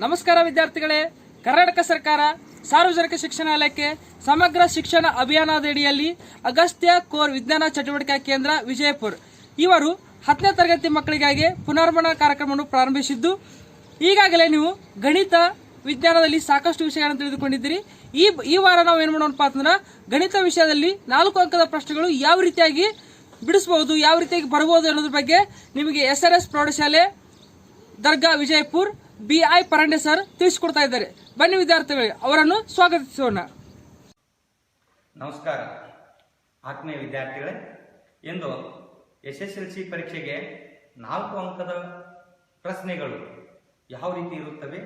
ನಮಸ್ಕಾರ ವಿದ್ಯಾರ್ಥಿಗಳೇ. ಕರ್ನಾಟಕ ಸರ್ಕಾರ ಸಾರ್ವಜನಿಕ ಶಿಕ್ಷಣ ಇಲಾಖೆ ಸಮಗ್ರ ಶಿಕ್ಷಣ ಅಭಿಯಾನದಡಿಯಲ್ಲಿ ಅಗಸ್ತ್ಯ ಕೋರ್ ವಿಜ್ಞಾನ ಚಟುವಟಿಕಾ ಕೇಂದ್ರ ವಿಜಯಪುರ ಇವರು 10ನೇ ತರಗತಿ ಮಕ್ಕಳಿಗಾಗಿ ಪುನರ್ಮನನ ಕಾರ್ಯಕ್ರಮವನ್ನು ಪ್ರಾರಂಭಿಸಿದ್ದು, ಈಗಾಗಲೇ ನೀವು ಗಣಿತ ವಿಜ್ಞಾನದಲ್ಲಿ ಸಾಕಷ್ಟು ವಿಷಯಗಳನ್ನು ತಿಳಿದುಕೊಂಡಿದ್ದೀರಿ. ಈ ವಾರ ನಾವು ಏನು ಮಾಡೋಣಪ್ಪ ಅಂತಂದ್ರೆ, ಗಣಿತ ವಿಷಯದಲ್ಲಿ 4 ಅಂಕದ ಪ್ರಶ್ನೆಗಳು ಯಾವ ರೀತಿಯಾಗಿ ಬಿಡಿಸಬಹುದು, ಯಾವ ರೀತಿಯಾಗಿ ಬರಬಹುದು ಅನ್ನೋದ್ರ ಬಗ್ಗೆ ನಿಮಗೆ SRS ಪ್ರೌಢಶಾಲೆ ದರ್ಗಾ ವಿಜಯಪುರ BI ಪರಂಡೆ ಸರ್ ತಿಳಿಸಿಕೊಡ್ತಾ ಇದ್ದಾರೆ. ಬನ್ನಿ ವಿದ್ಯಾರ್ಥಿಗಳಿಗೆ ಅವರನ್ನು ಸ್ವಾಗತಿಸೋಣ. ನಮಸ್ಕಾರ ಆತ್ಮೀಯ ವಿದ್ಯಾರ್ಥಿಗಳೇ. ಇಂದು SSLC ಪರೀಕ್ಷೆಗೆ 4 ಅಂಕದ ಪ್ರಶ್ನೆಗಳು ಯಾವ ರೀತಿ ಇರುತ್ತವೆ,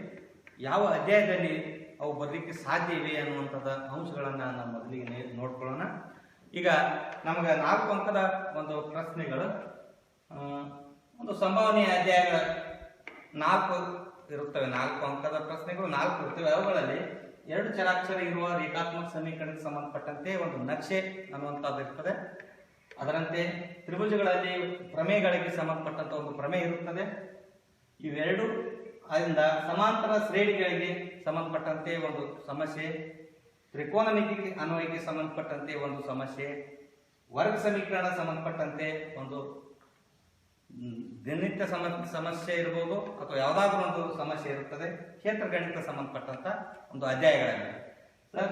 ಯಾವ ಅಧ್ಯಾಯದಲ್ಲಿ ಅವು ಬರಲಿಕ್ಕೆ ಸಾಧ್ಯ ಇವೆ ಅನ್ನುವಂಥದ್ದು ಅಂಶಗಳನ್ನು ನಾವು ಮೊದಲಿಗೆ ನೋಡ್ಕೊಳ್ಳೋಣ. ಈಗ ನಮಗೆ 4 ಅಂಕದ ಒಂದು ಪ್ರಶ್ನೆಗಳು, ಒಂದು ಸಂಭಾವನೆಯ ಅಧ್ಯಾಯಗಳ 4 ಇರುತ್ತವೆ. 4 ಅಂಕದ ಪ್ರಶ್ನೆಗಳು 4 ಇರುತ್ತವೆ. ಅವುಗಳಲ್ಲಿ 2 ಚರಾಕ್ಷರ ಇರುವ ರೇಖಾತ್ಮಕ ಸಮೀಕರಣಕ್ಕೆ ಸಂಬಂಧಪಟ್ಟಂತೆ ಒಂದು ನಕ್ಷೆ ಅನ್ನುವಂಥದ್ದು ಇರ್ತದೆ. ಅದರಂತೆ ತ್ರಿಭುಜಗಳಲ್ಲಿ ಪ್ರಮೇಯಗಳಿಗೆ ಸಂಬಂಧಪಟ್ಟಂತ ಒಂದು ಪ್ರಮೇಯ ಇರುತ್ತದೆ. ಇವೆರಡು ಅದರಿಂದ ಸಮಾಂತರ ಶ್ರೇಣಿಗಳಿಗೆ ಸಂಬಂಧಪಟ್ಟಂತೆ ಒಂದು ಸಮಸ್ಯೆ, ತ್ರಿಕೋನಮಿತಿ ಅನ್ವಯಕ್ಕೆ ಸಂಬಂಧಪಟ್ಟಂತೆ ಒಂದು ಸಮಸ್ಯೆ, ವರ್ಗ ಸಮೀಕರಣ ಸಂಬಂಧಪಟ್ಟಂತೆ ಒಂದು ಗಣಿತ ಸಮಸ್ಯೆ ಇರಬಹುದು ಅಥವಾ ಯಾವುದಾದ್ರೂ ಒಂದು ಸಮಸ್ಯೆ ಇರುತ್ತದೆ. ಕ್ಷೇತ್ರ ಗಣಿತ ಸಂಬಂಧಪಟ್ಟಂತ ಒಂದು ಅಧ್ಯಾಯಗಳಲ್ಲಿ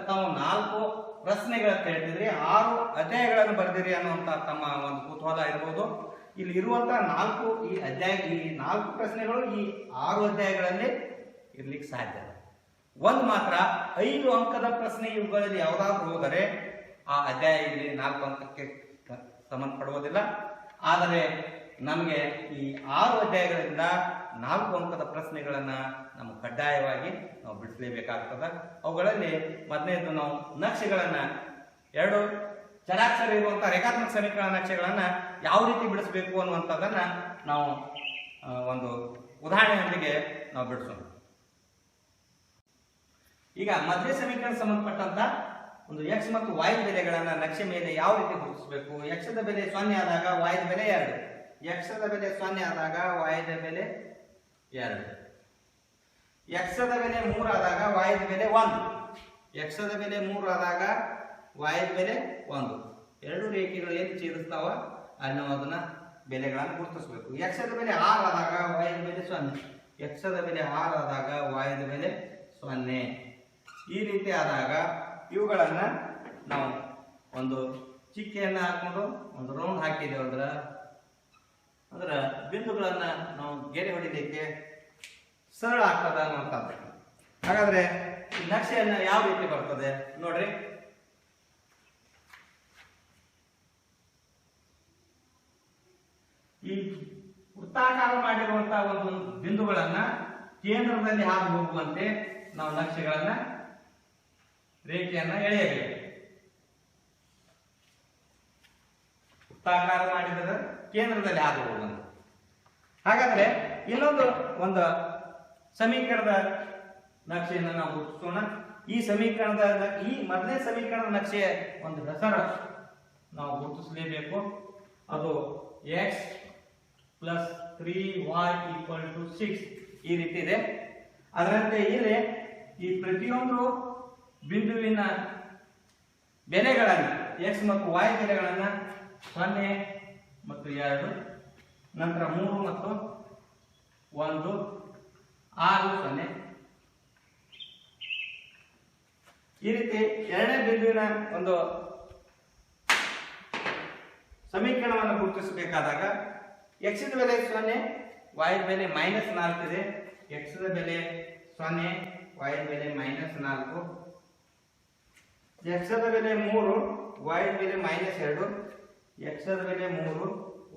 ತಾವು 4 ಪ್ರಶ್ನೆಗಳ ಕೇಳ್ತಿದ್ರಿ, 6 ಅಧ್ಯಾಯಗಳನ್ನು ಬರೆದಿರಿ ಅನ್ನುವಂತ ತಮ್ಮ ಒಂದು ಕುತೂಹಲ ಇರಬಹುದು. ಇಲ್ಲಿ ಇರುವಂತಹ 4 ಪ್ರಶ್ನೆಗಳು ಈ 6 ಅಧ್ಯಾಯಗಳಲ್ಲಿ ಇರ್ಲಿಕ್ಕೆ ಸಾಧ್ಯ. ಒಂದು ಮಾತ್ರ 5 ಅಂಕದ ಪ್ರಶ್ನೆ ಇವುಗಳಲ್ಲಿ ಯಾವುದಾದ್ರೂ ಹೋದರೆ ಆ ಅಧ್ಯಾಯ ಇಲ್ಲಿ 4 ಅಂಕಕ್ಕೆ ಸಂಬಂಧಪಡುವುದಿಲ್ಲ. ಆದರೆ ನಮಗೆ ಈ 6 ಅಧ್ಯಾಯಗಳಿಂದ 4 ಅಂಕದ ಪ್ರಶ್ನೆಗಳನ್ನ ನಾವು ಕಡ್ಡಾಯವಾಗಿ ನಾವು ಬಿಡಿಸಲೇಬೇಕಾಗ್ತದೆ. ಅವುಗಳಲ್ಲಿ ಮೊದಲನೇದು ನಾವು ನಕ್ಷೆಗಳನ್ನ 2 ಚರಾಕ್ಷರ ಇರುವಂತಹ ರೇಖಾತ್ಮಕ ಸಮೀಕರಣ ನಕ್ಷೆಗಳನ್ನ ಯಾವ ರೀತಿ ಬಿಡಿಸಬೇಕು ಅನ್ನುವಂಥದ್ದನ್ನ ನಾವು ಒಂದು ಉದಾಹರಣೆಯೊಂದಿಗೆ ನಾವು ಬಿಡಿಸೋಣ. ಈಗ ಮಧ್ಯ ಸಮೀಕರಣ ಸಂಬಂಧಪಟ್ಟಂತ ಒಂದು x ಮತ್ತು y ಬೆಲೆಗಳನ್ನ ನಕ್ಷೆ ಮೇಲೆ ಯಾವ ರೀತಿ ಗುರುತಿಸಬೇಕು. x ದ ಬೆಲೆ 0 ಆದಾಗ y ದ ಬೆಲೆ 2, x ದ ಬೆಲೆ 0 ಆದಾಗ y ದ ಬೆಲೆ 2, x ದ ಬೆಲೆ 3 ಆದಾಗ y ದ ಬೆಲೆ 1, x ದ ಬೆಲೆ 3 ಆದಾಗ y ದ ಬೆಲೆ 1. ಎರಡು ರೇಖೆಗಳು ಏನು ಛೇದಿಸ್ತಾವ ಅಲ್ಲಿ ನಾವು ಅದನ್ನ ಬೆಲೆಗಳನ್ನು ಗುರುತಿಸಬೇಕು. x ದ ಬೆಲೆ 6 ಆದಾಗ y ದ ಬೆಲೆ 0, x ದ ಬೆಲೆ 6 ಆದಾಗ y ದ ಬೆಲೆ 0. ಈ ರೀತಿ ಆದಾಗ ಇವುಗಳನ್ನ ನಾವು ಒಂದು ಚಿಕ್ಕೆಯನ್ನ ಹಾಕೊಂಡು ಒಂದು ರೌಂಡ್ ಹಾಕಿದ್ದೇವೆ ಅಂದ್ರೆ ಬಿಂದುಗಳನ್ನ ನಾವು ಗೆರೆ ಹೊಡಿಲಿಕ್ಕೆ ಸರಳ ಆಗ್ತದ ಅನ್ನುವಂಥದ್ದು. ಹಾಗಾದ್ರೆ ಈ ನಕ್ಷೆಯನ್ನ ಯಾವ ರೀತಿ ಬರ್ತದೆ ನೋಡ್ರಿ. ಈ ವೃತ್ತಾಕಾರ ಮಾಡಿರುವಂತಹ ಒಂದು ಬಿಂದುಗಳನ್ನ ಕೇಂದ್ರದಲ್ಲಿ ಹಾದು ಹೋಗುವಂತೆ ನಾವು ನಕ್ಷೆಗಳನ್ನ ರೇಖೆಯನ್ನ ಎಳೆಯಬೇಕು. ವೃತ್ತಾಕಾರ ಮಾಡಿದರೆ ಕೇಂದ್ರದಲ್ಲಿ ಹಾದು ಹೋಗುವಂತೆ. ಹಾಗಾದ್ರೆ ಇನ್ನೊಂದು ಒಂದು ಸಮೀಕರಣದ ನಕ್ಷೆಯನ್ನು ನಾವು ಗುರುತಿಸೋಣ. ಈ ಮೊದಲನೇ ಸಮೀಕರಣದ ನಕ್ಷೆಯ ಒಂದು ಹೆಸರು ನಾವು ಗುರುತಿಸಲೇಬೇಕು. ಅದು x + 3y = 6 ಈ ರೀತಿ ಇದೆ. ಅದರಂತೆ ಇಲ್ಲಿ ಈ ಪ್ರತಿಯೊಂದು ಬಿಂದುವಿನ ಬೆಲೆಗಳನ್ನ x ಮತ್ತು y ಬೆಲೆಗಳನ್ನ 0 ಮತ್ತು 2, ನಂತರ 3 ಮತ್ತು 1, 6, 0 ಈ ರೀತಿ ಎರಡನೇ ಬಿಂದುವಿನ ಒಂದು ಸಮೀಕರಣವನ್ನು ಗುರುತಿಸಬೇಕಾದಾಗ x ದ ಬೆಲೆ 0, y ದ ಬೆಲೆ -4 ಇದೆ. x ದ ಬೆಲೆ 0, y ದ ಬೆಲೆ -4, x ದ ಬೆಲೆ 3, y ದ ಬೆಲೆ -2, x ದ ಬೆಲೆ 3,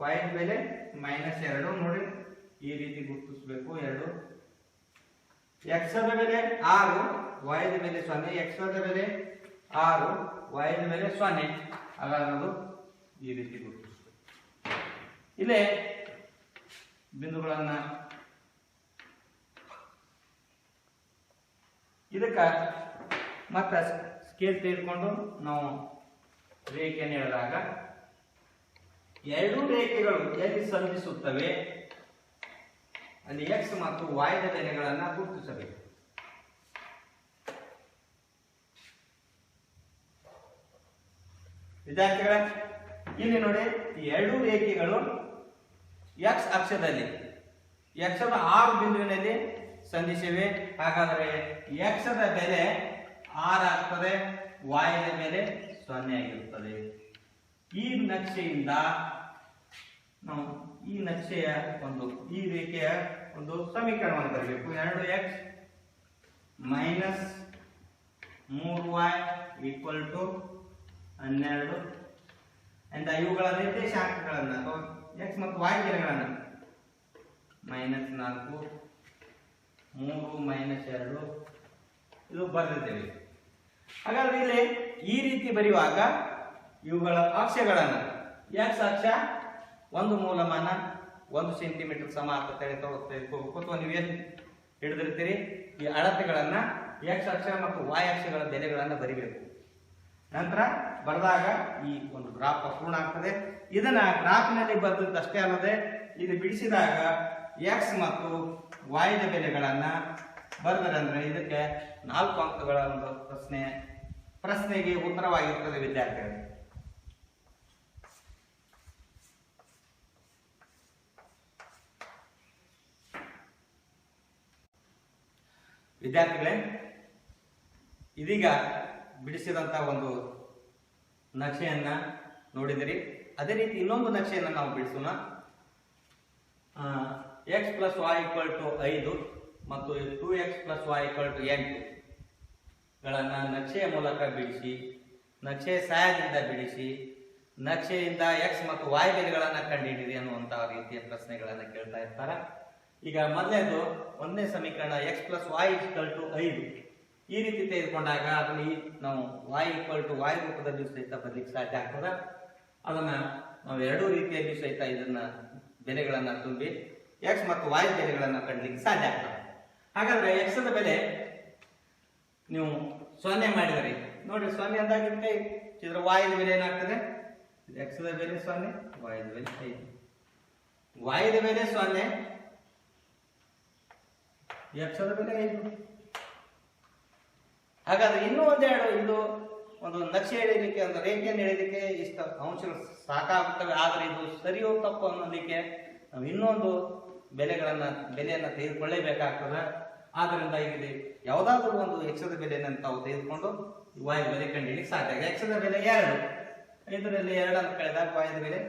y ದ ಬೆಲೆ -2 ನೋಡಿ ಈ ರೀತಿ ಗುರುತಿಸಬೇಕು. 2 x ದ ಬೆಲೆ 6, y ದ ಬೆಲೆ 0, x ದ ಬೆಲೆ 6, y ದ ಬೆಲೆ 0 ಹಾಗಾಗೋದು ಈ ರೀತಿ ಗುರುತಿಸಬೇಕು. ಇಲ್ಲೇ ಬಿಂದುಗಳನ್ನ ಇದಕ್ಕ ಮತ್ತೆ ಸ್ಕೇಲ್ ತೆಗೆದುಕೊಂಡು ನಾವು ರೇಖೆಯನ್ನು ಎಳೆದಾಗ ಎರಡು ರೇಖೆಗಳು ಎಲ್ಲಿ ಸಂಧಿಸುತ್ತವೆ ಅಲ್ಲಿ x ಮತ್ತು y ದ ಬೆಲೆಗಳನ್ನು ಗುರುತಿಸಬೇಕು. ವಿದ್ಯಾರ್ಥಿಗಳೇ, ಇಲ್ಲಿ ನೋಡಿ ಈ ಎರಡು ರೇಖೆಗಳು x ಅಕ್ಷದಲ್ಲಿ x ದ 6 ಬಿಂದುವಿನಲ್ಲಿ ಸಂಧಿಸಿವೆ. ಹಾಗಾದರೆ x ದ ಬೆಲೆ 6 ಆಗ್ತದೆ, y ದ ಬೆಲೆ 0 ಆಗಿರುತ್ತದೆ. ಈ ನಕ್ಷೆಯಿಂದ ನಾವು ಈ ನಕ್ಷೆಯ ಈ ರೇಖೆಯ ಒಂದು ಸಮೀಕರಣವನ್ನು ಬರಬೇಕು. 2x minus 3y equal to 12 ಅಂತ ಇವುಗಳ ನಿರ್ದೇಶಾಂಕಗಳನ್ನು ಅಥವಾ x ಮತ್ತು y ಬೆಲೆಗಳನ್ನು ಮೈನಸ್ 4 3 ಮೈನಸ್ 2 ಇದು ಬರೆದಿದ್ದೇವೆ. ಹಾಗಾದ್ರೆ ಇಲ್ಲಿ ಈ ರೀತಿ ಬರೆಯುವಾಗ ಇವುಗಳ ಅಕ್ಷಗಳನ್ನು x ಅಕ್ಷ ಒಂದು ಮೂಲಮಾನ 1 ಸೆಂಟಿಮೀಟರ್ ಸಮ ಅಂತ ತೆಗೆದುಕೊಳ್ಳಬೇಕು ಅಥವಾ ನೀವೇನು ಹಿಡಿದಿರ್ತೀರಿ ಈ ಅಳತೆಗಳನ್ನ x ಅಕ್ಷ ಮತ್ತು y ಅಕ್ಷಗಳ ಬೆಲೆಗಳನ್ನು ಬರಿಬೇಕು. ನಂತರ ಬರೆದಾಗ ಈ ಒಂದು ಗ್ರಾಫ್ ಪೂರ್ಣ ಆಗ್ತದೆ. ಇದನ್ನ ಗ್ರಾಫ್ನಲ್ಲಿ ಬರೆದಷ್ಟೇ ಅಲ್ಲದೆ ಇದು ಬಿಡಿಸಿದಾಗ x ಮತ್ತು y ದ ಬೆಲೆಗಳನ್ನ ಬರೆದರಂದ್ರೆ ಇದಕ್ಕೆ 4 ಅಂಕಗಳ ಒಂದು ಪ್ರಶ್ನೆಗೆ ಉತ್ತರವಾಗಿರ್ತದೆ ವಿದ್ಯಾರ್ಥಿಗಳು. ವಿದ್ಯಾರ್ಥಿಗಳೇ, ಇದೀಗ ಬಿಡಿಸಿದಂತ ಒಂದು ನಕ್ಷೆಯನ್ನ ನೋಡಿದಿರಿ. ಅದೇ ರೀತಿ ಇನ್ನೊಂದು ನಕ್ಷೆಯನ್ನು ನಾವು ಬಿಡಿಸೋಣ. x plus y equal to 5 ಮತ್ತು 2x plus y equal to 8 ಗಳನ್ನ ನಕ್ಷೆಯ ಮೂಲಕ ಬಿಡಿಸಿ, ನಕ್ಷೆಯ ಸಹಾಯದಿಂದ ಬಿಡಿಸಿ, ನಕ್ಷೆಯಿಂದ x ಮತ್ತು y ಬೆಲೆಗಳನ್ನ ಕಂಡುಹಿಡಿಯಿರಿ ಅನ್ನುವಂತಹ ರೀತಿಯ ಪ್ರಶ್ನೆಗಳನ್ನ ಕೇಳ್ತಾ ಇರ್ತಾರೆ. ಈಗ ಮೊದಲನೇದು ಒಂದನೇ ಸಮೀಕರಣ x plus y equal to 5 ಈ ರೀತಿ ತೆಗೆದುಕೊಂಡಾಗ ಅದನ್ನು ನಾವು y ಈಕ್ವಲ್ ಟು y ರೂಪದಲ್ಲಿ ಸಹಿತ ಬರಲಿಕ್ಕೆ ಸಾಧ್ಯ ಆಗ್ತದೆ. ಅದನ್ನ ನಾವು ಎರಡೂ ರೀತಿಯಲ್ಲಿ ಸಹಿತ ಇದನ್ನ ಬೆಲೆಗಳನ್ನ ತುಂಬಿ x ಮತ್ತು y ಬೆಲೆಗಳನ್ನ ಕಂಡಲಿಕ್ಕೆ ಸಾಧ್ಯ ಆಗ್ತದೆ. ಹಾಗಾದ್ರೆ x ದ ಬೆಲೆ ನೀವು 0 ಮಾಡಿದ್ರಿ ನೋಡಿ, 0 ಅಂದಾಗ ಇದರ y ದ ಬೆಲೆ ಏನಾಗ್ತದೆ? x ದ ಬೆಲೆ 0, y ದ ಬೆಲೆ 5. y ದ ಬೆಲೆ 0, x ದ ಬೆಲೆ 5. ಹಾಗಾದ್ರೆ ಇನ್ನೂ ಒಂದೆರಡು ಇದು ಒಂದು ನಕ್ಷೆ ಎಳೆಯಲಿಕ್ಕೆ ಒಂದು ರೇಖೆಯನ್ನು ಎಳೆಯಲಿಕ್ಕೆ ಇಷ್ಟ ಅಂಶಗಳು ಸಾಕಾಗುತ್ತವೆ. ಆದ್ರೆ ಇದು ಸರಿಯೋ ತಪ್ಪು ಅನ್ನೋದಕ್ಕೆ ನಾವು ಇನ್ನೊಂದು ಬೆಲೆಯನ್ನ ತೆಗೆದುಕೊಳ್ಳೇಬೇಕಾಗ್ತದೆ. ಆದ್ರಿಂದ ಇಲ್ಲಿ ಯಾವುದಾದ್ರೂ ಒಂದು x ದ ಬೆಲೆಯನ್ನು ತಾವು ತೆಗೆದುಕೊಂಡು y ಬೆಲೆ ಕಂಡುಹಿಡಿಯಲಿಕ್ಕೆ ಸಾಧ್ಯ. x ದ ಬೆಲೆ 2, 5ರಲ್ಲಿ 2 ಅಂತ ಕಳೆದಾಗ y ದ ಬೆಲೆ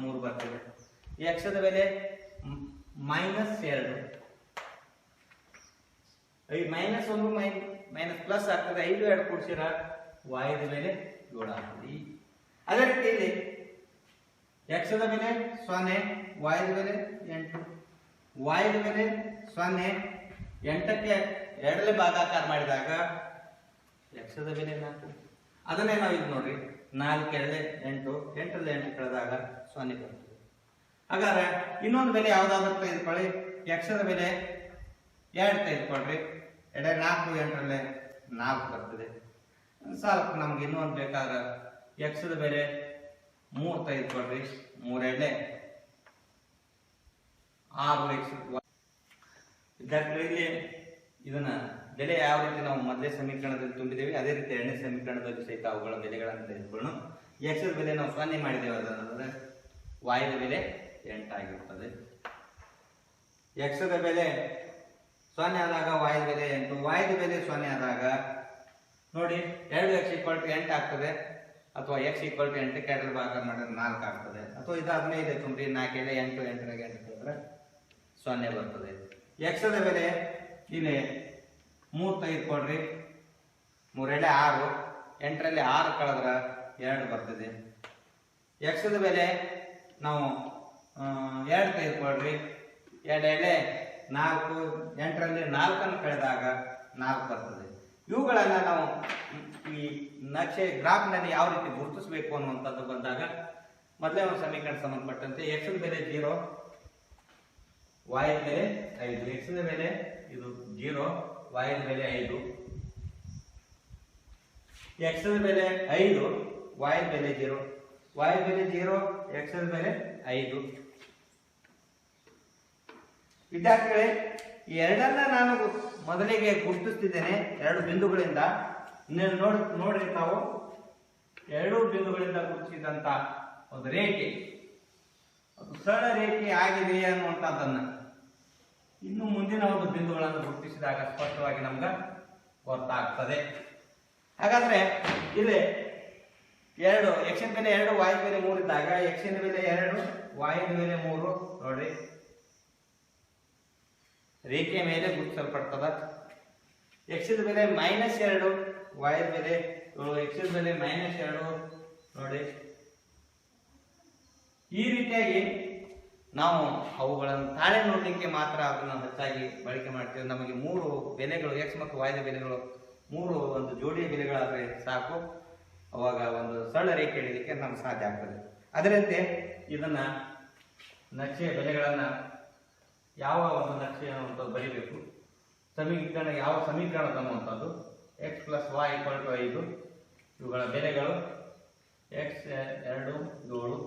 3 ಬರ್ತದೆ. x ದ ಬೆಲೆ ಮೈನಸ್ 2, ಮೈನಸ್ 1 ಮೈನಸ್ ಪ್ಲಸ್ ಆಗ್ತದೆ. 5 2 ಕೂಡಿಸಿರ y ದ ಬೆಲೆ 7 ಆಗ್ತದೆ. ಅದೇ ರೀತಿ ಇಲ್ಲಿ x ದ ಬೆಲೆ 0, y ದ ಬೆಲೆ 8, y ದ ಬೆಲೆ 0, 8ಕ್ಕೆ 2ರಲ್ಲಿ ಭಾಗಾಕಾರ ಮಾಡಿದಾಗ x ದ ಬೆಲೆ 4. ಅದನ್ನೇ ನಾವು ಇದು ನೋಡ್ರಿ, 4 2 8, 8ರಲ್ಲಿ 8 ಕಳೆದಾಗ 0 ಬರ್ತದೆ. ಹಾಗಾದ್ರೆ ಇನ್ನೊಂದು ಬೆಲೆ ಯಾವ್ದಾದ್ರು ತೆಗೆದುಕೊಳ್ಳಿ. x ದ ಬೆಲೆ 2 ತೆಗೆದುಕೊಳ್ರಿ, 2 4, 8ರಲ್ಲಿ 4 ಬರ್ತದೆ. ಸ್ವಲ್ಪ ನಮ್ಗೆ ಇನ್ನೊಂದು ಬೇಕಾದ್ರೆ x ದ ಬೆಲೆ 3 ತೆಗೆದುಕೊಳ್ರಿ, 3 2 6x. ವಿದ್ಯಾರ್ಥಿಗಳಿಗೆ ಇದನ್ನ ಬೆಲೆ ಯಾವ ರೀತಿ ನಾವು ಮೊದಲೇ ಸಮೀಕರಣದಲ್ಲಿ ತುಂಬಿದ್ದೇವೆ ಅದೇ ರೀತಿ ಎರಡನೇ ಸಮೀಕರಣದಲ್ಲಿ ಸಹಿತ ಅವುಗಳ ಬೆಲೆಗಳನ್ನು ತೆಗೆದುಕೊಳ್ಳೋಣ. x ದ ಬೆಲೆ ನಾವು 0 ಮಾಡಿದ್ದೇವೆ, ಅದಾದ್ರೆ y ದ ಬೆಲೆ 8 ಆಗಿರುತ್ತದೆ. x ದ ಬೆಲೆ 0 ಆದಾಗ y ದ ಬೆಲೆ 8, y ದ ಬೆಲೆ 0 ಆದಾಗ ನೋಡಿ 2x ಈಕ್ವಲ್ ಟು 8 ಆಗ್ತದೆ, ಅಥವಾ x ಈಕ್ವಲ್ ಟು 8ಕ್ಕೆ 2 ಭಾಗ ಮಾಡಿದ್ರೆ 4 ಆಗ್ತದೆ. ಅಥವಾ ಇದು 15 ತುಂಬ್ರಿ 4 8 8ರಾಗ 8 ಕಳೆದ್ರೆ 0 ಬರ್ತದೆ. x ದ ಬೆಲೆ ಇಲ್ಲಿ 3 ತೆಗೆದುಕೊಳ್ರಿ, 3 2 6, 8ರಲ್ಲಿ 6 ಕಳೆದ್ರೆ 2 ಬರ್ತದೆ. x ದ ಬೆಲೆ ನಾವು 2 ತೆಗೆದುಕೊಳ್ರಿ, 2 2 4, 8ರಲ್ಲಿ 4 ಕಳೆದಾಗ 4 ಬರ್ತದೆ. ಇವುಗಳನ್ನ ನಾವು ಈ ನಕ್ಷೆ ಗ್ರಾಫ್ನಲ್ಲಿ ಯಾವ ರೀತಿ ಗುರುತಿಸಬೇಕು ಅನ್ನುವಂಥದ್ದು ಬಂದಾಗ ಮೊದಲೇ ಒಂದು ಸಮೀಕರಣ ಸಂಬಂಧಪಟ್ಟಂತೆ x ದ ಬೆಲೆ 0, y ದ ಬೆಲೆ 5. x ದ ಬೆಲೆ ಇದು 0, y ದ ಬೆಲೆ 5. x ದ ಬೆಲೆ 5, y ದ ಬೆಲೆ 0, y ದ ಬೆಲೆ 0, x ದ ಬೆಲೆ 5. ವಿದ್ಯಾರ್ಥಿಗಳೇ, ಈ ಎರಡನ್ನ ನಾನು ಮೊದಲಿಗೆ ಗುರುತಿಸ್ತಿದ್ದೇನೆ ಎರಡು ಬಿಂದುಗಳಿಂದ. ನೋಡ್ರಿ ತಾವು ಎರಡು ಬಿಂದುಗಳಿಂದ ಗುರುತಿಸಿದಂತ ಒಂದು ರೇಖೆ ಅದು ಸರಳ ರೇಖೆ ಆಗಿದೆ ಅನ್ನುವಂಥದ್ದನ್ನ ಇನ್ನು ಮುಂದಿನ ಒಂದು ಬಿಂದುಗಳನ್ನು ಗುರುತಿಸಿದಾಗ ಸ್ಪಷ್ಟವಾಗಿ ನಮ್ಗೆ ಗೊತ್ತಾಗ್ತದೆ. ಹಾಗಾದ್ರೆ ಇಲ್ಲಿ ಎರಡು ಎಕ್ಸಿನ ಬೆಲೆ 2 y ಬೆಲೆ 3 ಇದ್ದಾಗ ಎಕ್ಸಿನ ಬೆಲೆ 2 y ಬೆಲೆ 3 ನೋಡ್ರಿ ರೇಖೆ ಮೇಲೆ ಗುರುತಿಸಲ್ಪಡ್ತದ. ಎಕ್ಸಿನ ಬೆಲೆ -2 y ಬೆಲೆ 7 ಎಕ್ಸಿನ ಬೆಲೆ -2 ನೋಡಿ. ಈ ರೀತಿಯಾಗಿ ನಾವು ಅವುಗಳನ್ನು ತಾಳೆ ನೋಡಲಿಕ್ಕೆ ಮಾತ್ರ ಅದನ್ನು ಹೆಚ್ಚಾಗಿ ಬಳಕೆ ಮಾಡ್ತೀವಿ. ನಮಗೆ 3 ಬೆಲೆಗಳು x ಮತ್ತು y ಬೆಲೆಗಳು 3 ಒಂದು ಜೋಡಿಯ ಬೆಲೆಗಳಾದರೆ ಸಾಕು, ಅವಾಗ ಒಂದು ಸರಳ ರೇಖೆ ಎಳೆಯಲಿಕ್ಕೆ ನಮ್ಗೆ ಸಾಧ್ಯ ಆಗ್ತದೆ. ಅದರಂತೆ ಇದನ್ನ ನಕ್ಷೆಯ ಬೆಲೆಗಳನ್ನ ಯಾವ ಒಂದು ನಕ್ಷೆ ಅನ್ನುವಂಥದ್ದು ಬರೀಬೇಕು. ಸಮೀಕರಣ ಯಾವ ಸಮೀಕರಣದ ಅನ್ನುವಂಥದ್ದು x + y = 5 ಇವುಗಳ ಬೆಲೆಗಳು x 2 7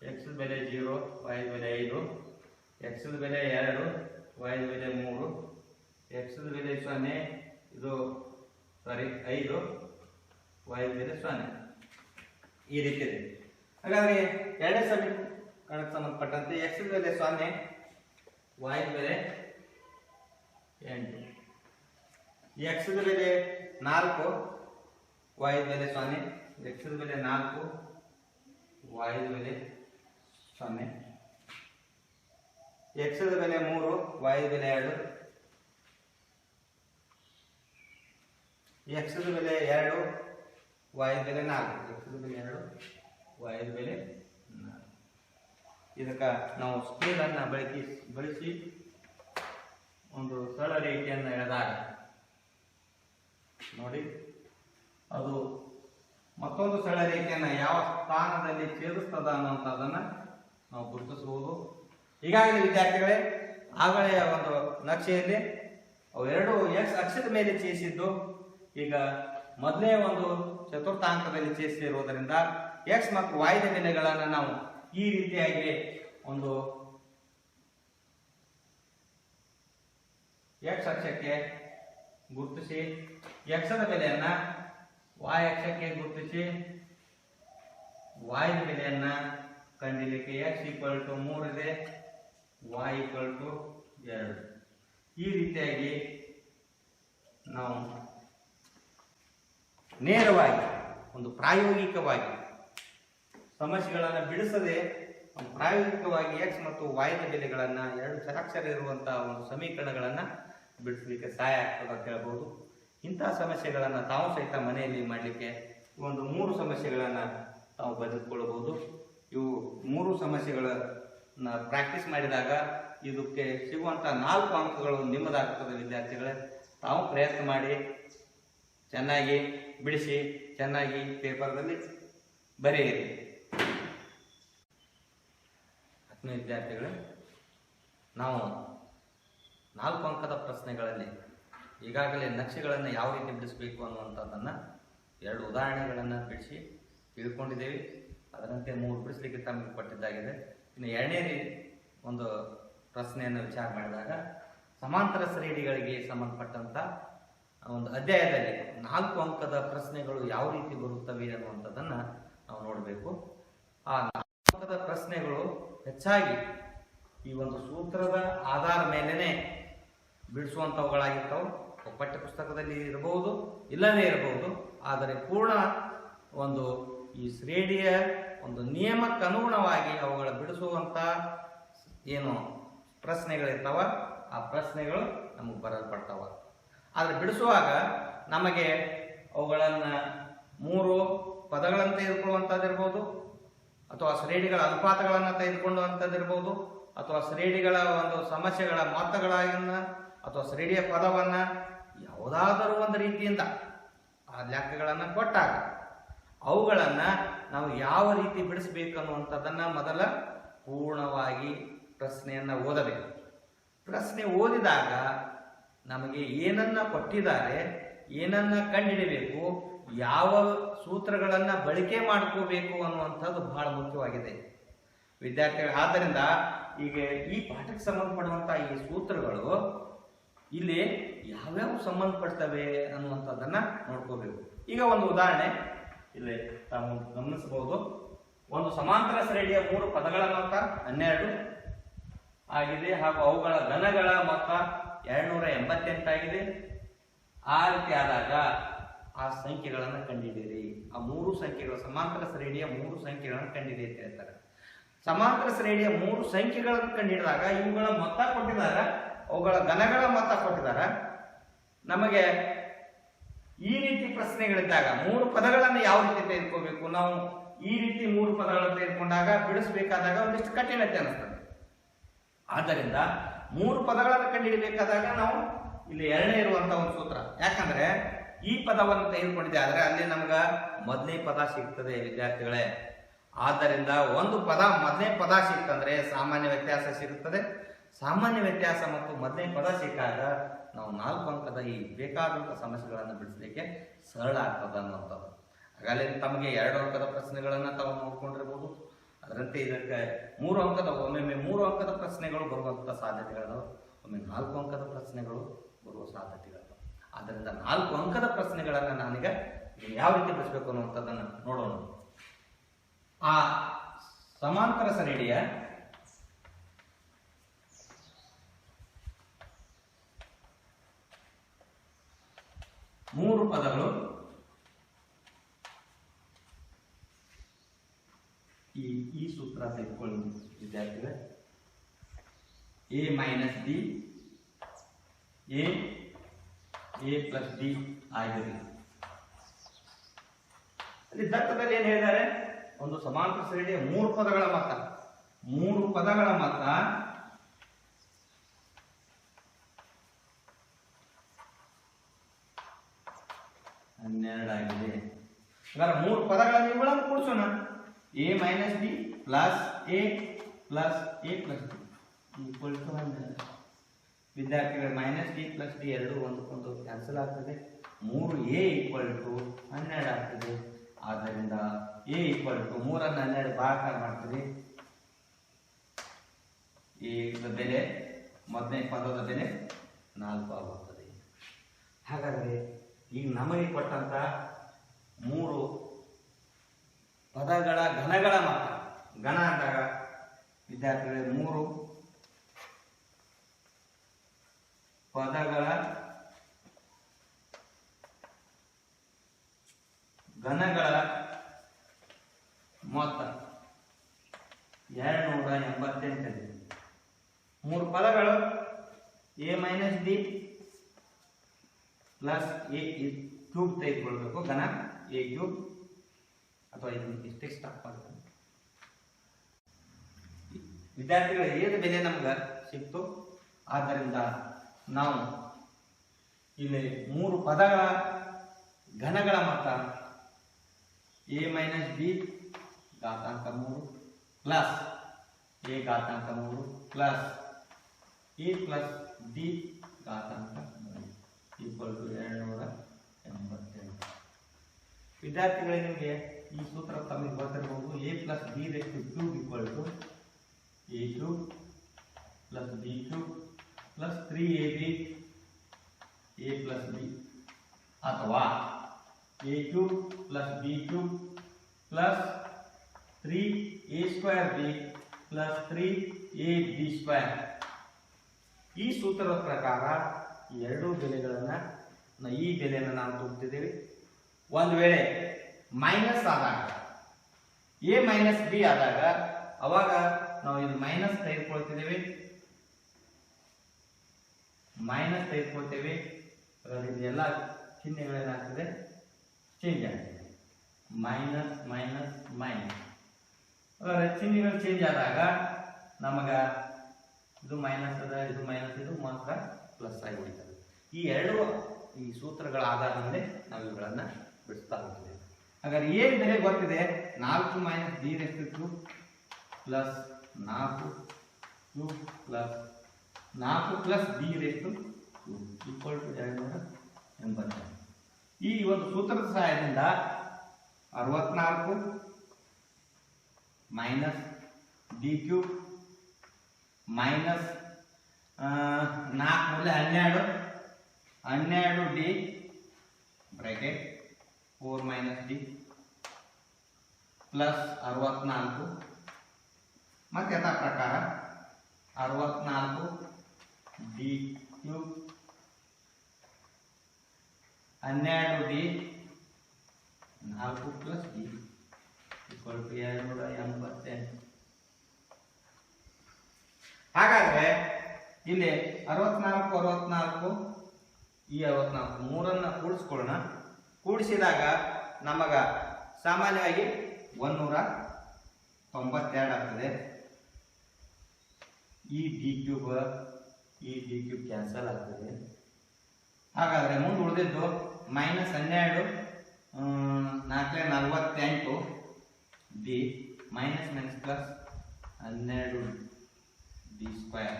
x ಬೆಲೆ 0 y ಬೆಲೆ 5 x ಬೆಲೆ 2 y ಬೆಲೆ 3 x ಬೆಲೆ 0 ಇದು 5 y ಬೆಲೆ 0 ಈ ರೀತಿ ಇದೆ. ಹಾಗಾದ್ರೆ ಎರಡನೇ ಸಮೀಕರಣಕ್ಕೆ ಸಂಬಂಧಪಟ್ಟಂತೆ x ಬೆಲೆ 0 y ಬೆಲೆ 8 x ಬೆಲೆ 4 y ಬೆಲೆ 0 x ಬೆಲೆ 4 y ಬೆಲೆ 0 x ಬೆಲೆ 3 y ಬೆಲೆ 2 x ಬೆಲೆ 2 y ಬೆಲೆ 4 x ಬೆಲೆ 2 y ಬೆಲೆ 4. ಇದಕ್ಕೆ ನಾವು ಸ್ಕೇಲ್ ಅನ್ನು ಬಳಸಿ ಒಂದು ಸರಳ ರೇಖೆಯನ್ನು ಎಳೆದಾಗ ನೋಡಿ ಅದು ಮತ್ತೊಂದು ಸರಳ ರೇಖೆಯನ್ನು ಯಾವ ಸ್ಥಾನದಲ್ಲಿ ಛೇದಿಸ್ತದ ಅನ್ನುವಂಥದ್ದನ್ನ ನಾವು ಗುರುತಿಸಬಹುದು. ಈಗಾಗಲೇ ವಿದ್ಯಾರ್ಥಿಗಳೇ ಆಗಲೇ ಒಂದು ನಕ್ಷೆಯಲ್ಲಿ ಅವೆರಡು x ಅಕ್ಷದ ಮೇಲೆ ಛೇದಿಸಿದ್ದು ಈಗ ಮೊದಲೇ ಒಂದು ಚತುರ್ಥಾಂಕದಲ್ಲಿ ಛೇದಿಸಿರುವುದರಿಂದ x ಮತ್ತು y ಬೆಲೆಗಳನ್ನು ನಾವು ಈ ರೀತಿಯಾಗಿ ಒಂದು x ಅಕ್ಷಕ್ಕೆ ಗುರುತಿಸಿ x ದ ಬೆಲೆಯನ್ನ y ಅಕ್ಷಕ್ಕೆ ಗುರುತಿಸಿ y ದ ಬೆಲೆಯನ್ನ ಕಂಡುಹಿಡಿಯಲಿಕ್ಕೆ x = 3 ಇದೆ y = 2 ಈ ರೀತಿಯಾಗಿ ನಾವು ನೇರವಾಗಿ ಒಂದು ಪ್ರಾಯೋಗಿಕವಾಗಿ ಸಮಸ್ಯೆಗಳನ್ನು ಬಿಡಿಸದೆ ಪ್ರಾಯೋಗಿಕವಾಗಿ x ಮತ್ತು y ನ ಬೆಲೆಗಳನ್ನು ಎರಡು ಚರಾಕ್ಷರ ಇರುವಂತಹ ಒಂದು ಸಮೀಕರಣಗಳನ್ನು ಬಿಡಿಸಲಿಕ್ಕೆ ಸಹಾಯ ಆಗ್ತದೆ ಅಂತ ಹೇಳ್ಬೋದು. ಇಂತಹ ಸಮಸ್ಯೆಗಳನ್ನು ತಾವು ಸಹಿತ ಮನೆಯಲ್ಲಿ ಮಾಡಲಿಕ್ಕೆ ಒಂದು 3 ಸಮಸ್ಯೆಗಳನ್ನು ತಾವು ಬರೆದುಕೊಳ್ಳಬಹುದು. ಇವು 3 ಸಮಸ್ಯೆಗಳನ್ನ ಪ್ರಾಕ್ಟೀಸ್ ಮಾಡಿದಾಗ ಇದಕ್ಕೆ ಸಿಗುವಂಥ 4 ಅಂಕಗಳು ನಿಮ್ಮದಾಗ್ತದೆ. ವಿದ್ಯಾರ್ಥಿಗಳೇ ತಾವು ಪ್ರಯತ್ನ ಮಾಡಿ ಚೆನ್ನಾಗಿ ಬಿಡಿಸಿ ಚೆನ್ನಾಗಿ ಪೇಪರ್ದಲ್ಲಿ ಬರೆಯಿರಿ. ವಿದ್ಯಾರ್ಥಿಗಳೇ ನಾವು 4 ಅಂಕದ ಪ್ರಶ್ನೆಗಳಲ್ಲಿ ಈಗಾಗಲೇ ನಕ್ಷೆಗಳನ್ನು ಯಾವ ರೀತಿ ಬಿಡಿಸಬೇಕು ಅನ್ನುವಂಥದ್ದನ್ನು 2 ಉದಾಹರಣೆಗಳನ್ನು ಬಿಡಿಸಿ ತಿಳ್ಕೊಂಡಿದ್ದೇವೆ. ಅದರಂತೆ 3 ಬಿಡಿಸಲಿಕ್ಕೆ ತಮಗೆ ಕೊಟ್ಟಿದ್ದಾಗಿದೆ. ಇನ್ನು ಎರಡನೇ ಒಂದು ಪ್ರಶ್ನೆಯನ್ನು ವಿಚಾರ ಮಾಡಿದಾಗ ಸಮಾಂತರ ಶ್ರೇಣಿಗಳಿಗೆ ಸಂಬಂಧಪಟ್ಟಂಥ ಒಂದು ಅಧ್ಯಾಯದಲ್ಲಿ 4 ಅಂಕದ ಪ್ರಶ್ನೆಗಳು ಯಾವ ರೀತಿ ಬರುತ್ತವೆ ಅನ್ನುವಂಥದ್ದನ್ನು ನಾವು ನೋಡಬೇಕು. ಆ 4 ಅಂಕದ ಪ್ರಶ್ನೆಗಳು ಹೆಚ್ಚಾಗಿ ಈ ಒಂದು ಸೂತ್ರದ ಆಧಾರ ಮೇಲೇನೆ ಬಿಡಿಸುವಂಥವುಗಳಾಗಿರ್ತವೆ. ಪಠ್ಯ ಪುಸ್ತಕದಲ್ಲಿ ಇರಬಹುದು, ಇಲ್ಲದೇ ಇರಬಹುದು. ಆದರೆ ಪೂರ್ಣ ಒಂದು ಈ ಶ್ರೇಣಿಯ ಒಂದು ನಿಯಮಕ್ಕೆ ಅನುಗುಣವಾಗಿ ಅವುಗಳ ಬಿಡಿಸುವಂಥ ಏನು ಪ್ರಶ್ನೆಗಳಿರ್ತಾವ ಆ ಪ್ರಶ್ನೆಗಳು ನಮಗೆ ಬರಲ್ಪಡ್ತಾವ. ಆದರೆ ಬಿಡಿಸುವಾಗ ನಮಗೆ ಅವುಗಳನ್ನು 3 ಪದಗಳನ್ನು ತೆಗೆದುಕೊಳ್ಳುವಂಥದ್ದಿರ್ಬೋದು, ಅಥವಾ ಶ್ರೇಣಿಗಳ ಅನುಪಾತಗಳನ್ನು ತೆಗೆದುಕೊಳ್ಳುವಂಥದ್ದಿರ್ಬೋದು, ಅಥವಾ ಶ್ರೇಣಿಗಳ ಒಂದು ಸಮಸ್ಯೆಗಳ ಮೊತ್ತಗಳನ್ನ ಅಥವಾ ಶ್ರೇಣಿಯ ಪದವನ್ನ ಯಾವುದಾದರೂ ಒಂದು ರೀತಿಯಿಂದ ಆ ಲೆಕ್ಕಗಳನ್ನು ಕೊಟ್ಟಾಗ ಅವುಗಳನ್ನು ನಾವು ಯಾವ ರೀತಿ ಬಿಡಿಸಬೇಕು ಅನ್ನುವಂಥದ್ದನ್ನು ಮೊದಲ ಪೂರ್ಣವಾಗಿ ಪ್ರಶ್ನೆಯನ್ನು ಓದಬೇಕು. ಪ್ರಶ್ನೆ ಓದಿದಾಗ ನಮಗೆ ಏನನ್ನ ಕೊಟ್ಟಿದ್ದಾರೆ, ಏನನ್ನ ಕಂಡುಹಿಡಿಯಬೇಕು, ಯಾವ ಸೂತ್ರಗಳನ್ನು ಬಳಕೆ ಮಾಡ್ಕೋಬೇಕು ಅನ್ನುವಂಥದ್ದು ಬಹಳ ಮುಖ್ಯವಾಗಿದೆ ವಿದ್ಯಾರ್ಥಿಗಳು. ಆದ್ದರಿಂದ ಈಗ ಈ ಪಾಠಕ್ಕೆ ಸಂಬಂಧಪಡುವಂತ ಈ ಸೂತ್ರಗಳು ಇಲ್ಲಿ ಯಾವ್ಯಾವ ಸಂಬಂಧಪಡ್ತವೆ ಅನ್ನುವಂಥದ್ದನ್ನ ನೋಡ್ಕೋಬೇಕು. ಈಗ ಒಂದು ಉದಾಹರಣೆ ಇಲ್ಲಿ ತಾವು ಗಮನಿಸಬಹುದು. ಒಂದು ಸಮಾಂತರ ಶ್ರೇಣಿಯ 3 ಪದಗಳ ಮೊತ್ತ 12 ಆಗಿದೆ ಹಾಗೂ ಅವುಗಳ ಘನಗಳ ಮೊತ್ತ 288 ಆಗಿದೆ. ಆ ರೀತಿ ಆದಾಗ ಆ ಸಂಖ್ಯೆಗಳನ್ನು ಕಂಡುಹಿಡಿಯಿರಿ. ಆ 3 ಸಂಖ್ಯೆಗಳು ಸಮಾಂತರ ಶ್ರೇಣಿಯ 3 ಸಂಖ್ಯೆಗಳನ್ನು ಕಂಡುಹಿಡಿಯಿರಿ ಅಂತ ಹೇಳ್ತಾರೆ. ಸಮಾಂತರ ಶ್ರೇಣಿಯ 3 ಸಂಖ್ಯೆಗಳನ್ನು ಕಂಡುಹಿಡಿದಾಗ ಇವುಗಳ ಮೊತ್ತ ಕೊಟ್ಟಿದಾಗ ಅವುಗಳ ಘನಗಳ ಮೊತ್ತ ಕೊಟ್ಟಿದ್ದಾರೆ. ನಮಗೆ ಈ ರೀತಿ ಪ್ರಶ್ನೆಗಳಿದ್ದಾಗ 3 ಪದಗಳನ್ನು ಯಾವ ರೀತಿ ತೆಗೆದುಕೋಬೇಕು, ನಾವು ಈ ರೀತಿ 3 ಪದಗಳನ್ನು ತೆಗೆದುಕೊಂಡಾಗ ಬಿಡಿಸಬೇಕಾದಾಗ ಒಂದಿಷ್ಟು ಕಠಿಣತೆ ಅನಿಸ್ತದೆ. ಆದ್ದರಿಂದ 3 ಪದಗಳನ್ನು ಕಂಡುಹಿಡಿಯಬೇಕಾದಾಗ ನಾವು ಇಲ್ಲಿ ಎರಡನೇ ಇರುವಂತಹ ಒಂದು ಸೂತ್ರ. ಯಾಕಂದ್ರೆ ಈ ಪದವನ್ನು ತೆಗೆದುಕೊಂಡಿದೆ ಆದ್ರೆ ಅಲ್ಲಿ ನಮ್ಗ ಮೊದಲನೇ ಪದ ಸಿಗ್ತದೆ ವಿದ್ಯಾರ್ಥಿಗಳೇ. ಆದ್ದರಿಂದ ಒಂದು ಪದ ಮೊದಲನೇ ಪದ ಸಿಕ್ತಂದ್ರೆ ಸಾಮಾನ್ಯ ವ್ಯತ್ಯಾಸ ಸಿಗುತ್ತದೆ. ಸಾಮಾನ್ಯ ವ್ಯತ್ಯಾಸ ಮತ್ತು ಮೊದಲನೇ ಪದ ಸಿಕ್ಕಾಗ ನಾವು 4 ಅಂಕದ ಈ ಬೇಕಾದಂತಹ ಸಮಸ್ಯೆಗಳನ್ನು ಬಿಡಿಸಲಿಕ್ಕೆ ಸರಳ ಆಗ್ತದೆ ಅನ್ನುವಂಥದ್ದು. ಹಾಗಾದ್ರೆ ತಮಗೆ 2 ಅಂಕದ ಪ್ರಶ್ನೆಗಳನ್ನ ತಾವು ನೋಡ್ಕೊಂಡಿರ್ಬೋದು. ಅದರಂತೆ ಇದಕ್ಕೆ 3 ಅಂಕದ ಒಮ್ಮೆ 3 ಅಂಕದ ಪ್ರಶ್ನೆಗಳು ಬರುವಂತಹ ಸಾಧ್ಯತೆಗಳು, ಒಮ್ಮೆ 4 ಅಂಕದ ಪ್ರಶ್ನೆಗಳು ಬರುವ ಸಾಧ್ಯತೆಗಳು. ಆದ್ದರಿಂದ 4 ಅಂಕದ ಪ್ರಶ್ನೆಗಳನ್ನ ನಾನೀಗ ಯಾವ ರೀತಿ ಬಿಡಿಸಬೇಕು ಅನ್ನುವಂಥದ್ದನ್ನ ನೋಡೋಣ. ಆ ಸಮಾಂತರ ಶ್ರೇಣಿಯ ಮೂರು ಪದಗಳು ಈ ಸೂತ್ರ ತೆಗೆದುಕೊಳ್ಳಿ ವಿದ್ಯಾರ್ಥಿಗಳೇ. A minus D A plus D ಆಗಿದೆ. ಅಲ್ಲಿ ದತ್ತದಲ್ಲಿ ಏನ್ ಹೇಳಿದ್ದಾರೆ, ಒಂದು ಸಮಾಂತರ ಶ್ರೇಣಿಯ 3 ಪದಗಳ ಮೊತ್ತ 12 ಆಗಿದೆ. ಹಾಗಾದ್ರೆ 3 ಪದಗಳನ್ನು ಇವುಗಳನ್ನು ಕೂಡಿಸೋಣ. A minus D plus A plus D equal to 12. ವಿದ್ಯಾರ್ಥಿಗಳು ಮೈನಸ್ ಡಿ ಪ್ಲಸ್ ಡಿ ಎರಡು ಒಂದಕ್ಕೊಂದು ಕ್ಯಾನ್ಸಲ್ ಆಗ್ತದೆ. 3a ಈಕ್ವಲ್ ಟು 12 ಆಗ್ತದೆ. ಆದ್ದರಿಂದ a ಈಕ್ವಲ್ ಟು 3 ಅನ್ನು 12 ಭಾಗಾಕಾರ ಮಾಡ್ತೀವಿ. ಈ ಬೆಲೆ ಮೊದಲನೇ ಪದದ ಬೆಲೆ 4 ಆಗುತ್ತದೆ. ಹಾಗಾದರೆ ಈಗ ನಮಗೆ ಕೊಟ್ಟಂತ 3 ಪದಗಳ ಘನಗಳ ಮೊತ್ತ, ಘನ ಅಂದಾಗ ವಿದ್ಯಾರ್ಥಿಗಳೇ 3 ಪದಗಳ ಘನಗಳ ಮೊತ್ತ 288. 3 ಪದಗಳು A minus D plus A cube ತೆಗೆದುಕೊಳ್ಬೇಕು. ಘನ ಎ ಕ್ಯೂಬ್ ಅಥವಾ ಇಷ್ಟೇ ಸ್ಟಾಪ್ ಆಗ್ತದೆ. ವಿದ್ಯಾರ್ಥಿಗಳ ಏದು ಬೆಲೆ ನಮ್ಗೆ ಸಿಕ್ತು. ಆದ್ದರಿಂದ ನಾವು ಇಲ್ಲಿ 3 ಪದಗಳ ಘನಗಳ ಮೊತ್ತ ಎ ಮೈನಸ್ ಬಿ ಘಾತಾಂಕ 3 ಪ್ಲಸ್ ಎ ಘಾತಾಂಕ 3 ಪ್ಲಸ್ ಎ ಪ್ಲಸ್ ಡಿ ಘಾತಾಂಕ 3 ಈಕ್ವಲ್ ಟು 288. ವಿದ್ಯಾರ್ಥಿಗಳಿಗೆ ನಿಮಗೆ ಈ ಸೂತ್ರ ತಮಗೆ ಗೊತ್ತಿರಬಹುದು. A plus B rest cube equal to A cube plus B cube plus 3ab A plus B, ಅಥವಾ A cube plus B cube plus 3a square B plus 3ab square. ಈ ಸೂತ್ರದ ಪ್ರಕಾರ ಈ ಎರಡೂ ಬೆಲೆಗಳನ್ನ ಈ ಬೆಲೆಯನ್ನು ನಾವು ತಗೋತಿದ್ದೇವೆ. ಒಂದು ವೇಳೆ ಮೈನಸ್ ಆದಾಗ ಎ ಮೈನಸ್ ಬಿ ಆದಾಗ ಅವಾಗ ನಾವು ಇದು ಮೈನಸ್ ತೆಗೆದುಕೊಳ್ತಿದ್ದೇವೆ. ಇದೆಲ್ಲ ಚಿಹ್ನೆಗಳೇನಾಗ್ತದೆ, ಚೇಂಜ್ ಆಗ್ತದೆ. Minus minus minus. ಚಿಹ್ನೆಗಳು ಚೇಂಜ್ ಆದಾಗ ನಮಗ ಇದು ಮೈನಸ್ ಅದ, ಇದು ಮೈನಸ್, ಇದು ಮಾತ್ರ ಪ್ಲಸ್ ಆಗಿ ಉಳಿತದೆ. ಈ ಸೂತ್ರಗಳ ಆಧಾರದ ಮೇಲೆ ನಾವು ಇವುಗಳನ್ನ ಬಿಡಿಸ್ತಾ ಹೋಗ್ತೇವೆ. ಹಾಗಾದ್ರೆ ಏನು ಬೆಲೆ ಗೊತ್ತಿದೆ, 4 minus B rest cube plus 4 cube plus 4 plus B rest cube equal to 288. ಈ ಒಂದು ಸೂತ್ರದ ಸಹಾಯದಿಂದ 64 ಮೈನಸ್ ಡಿ ಕ್ಯೂಬ್ ಮೈನಸ್ 4 ಮೂಲೆ 12 12 D bracket 4 minus D plus 64 ಮತ್ತೆ ಯಥಾ ಪ್ರಕಾರ 64 D cube 12 D 4 plus D equal to 288. ಹಾಗಾದ್ರೆ ಇಲ್ಲಿ 64 ಈ 64 ಮೂರನ್ನ ಕೂಡಿಸ್ಕೊಳ್ಳೋಣ. ಕೂಡಿಸಿದಾಗ ನಮಗ ಸಾಮಾನ್ಯವಾಗಿ 192 ಆಗ್ತದೆ. ಈ ಡಿ ಕ್ಯೂಬ್ ಕ್ಯಾನ್ಸಲ್ ಆಗ್ತದೆ. ಹಾಗಾದ್ರೆ ಮುಂದೆ ಉಳಿದಿದ್ದು minus 12 4 48 D minus plus 12 D square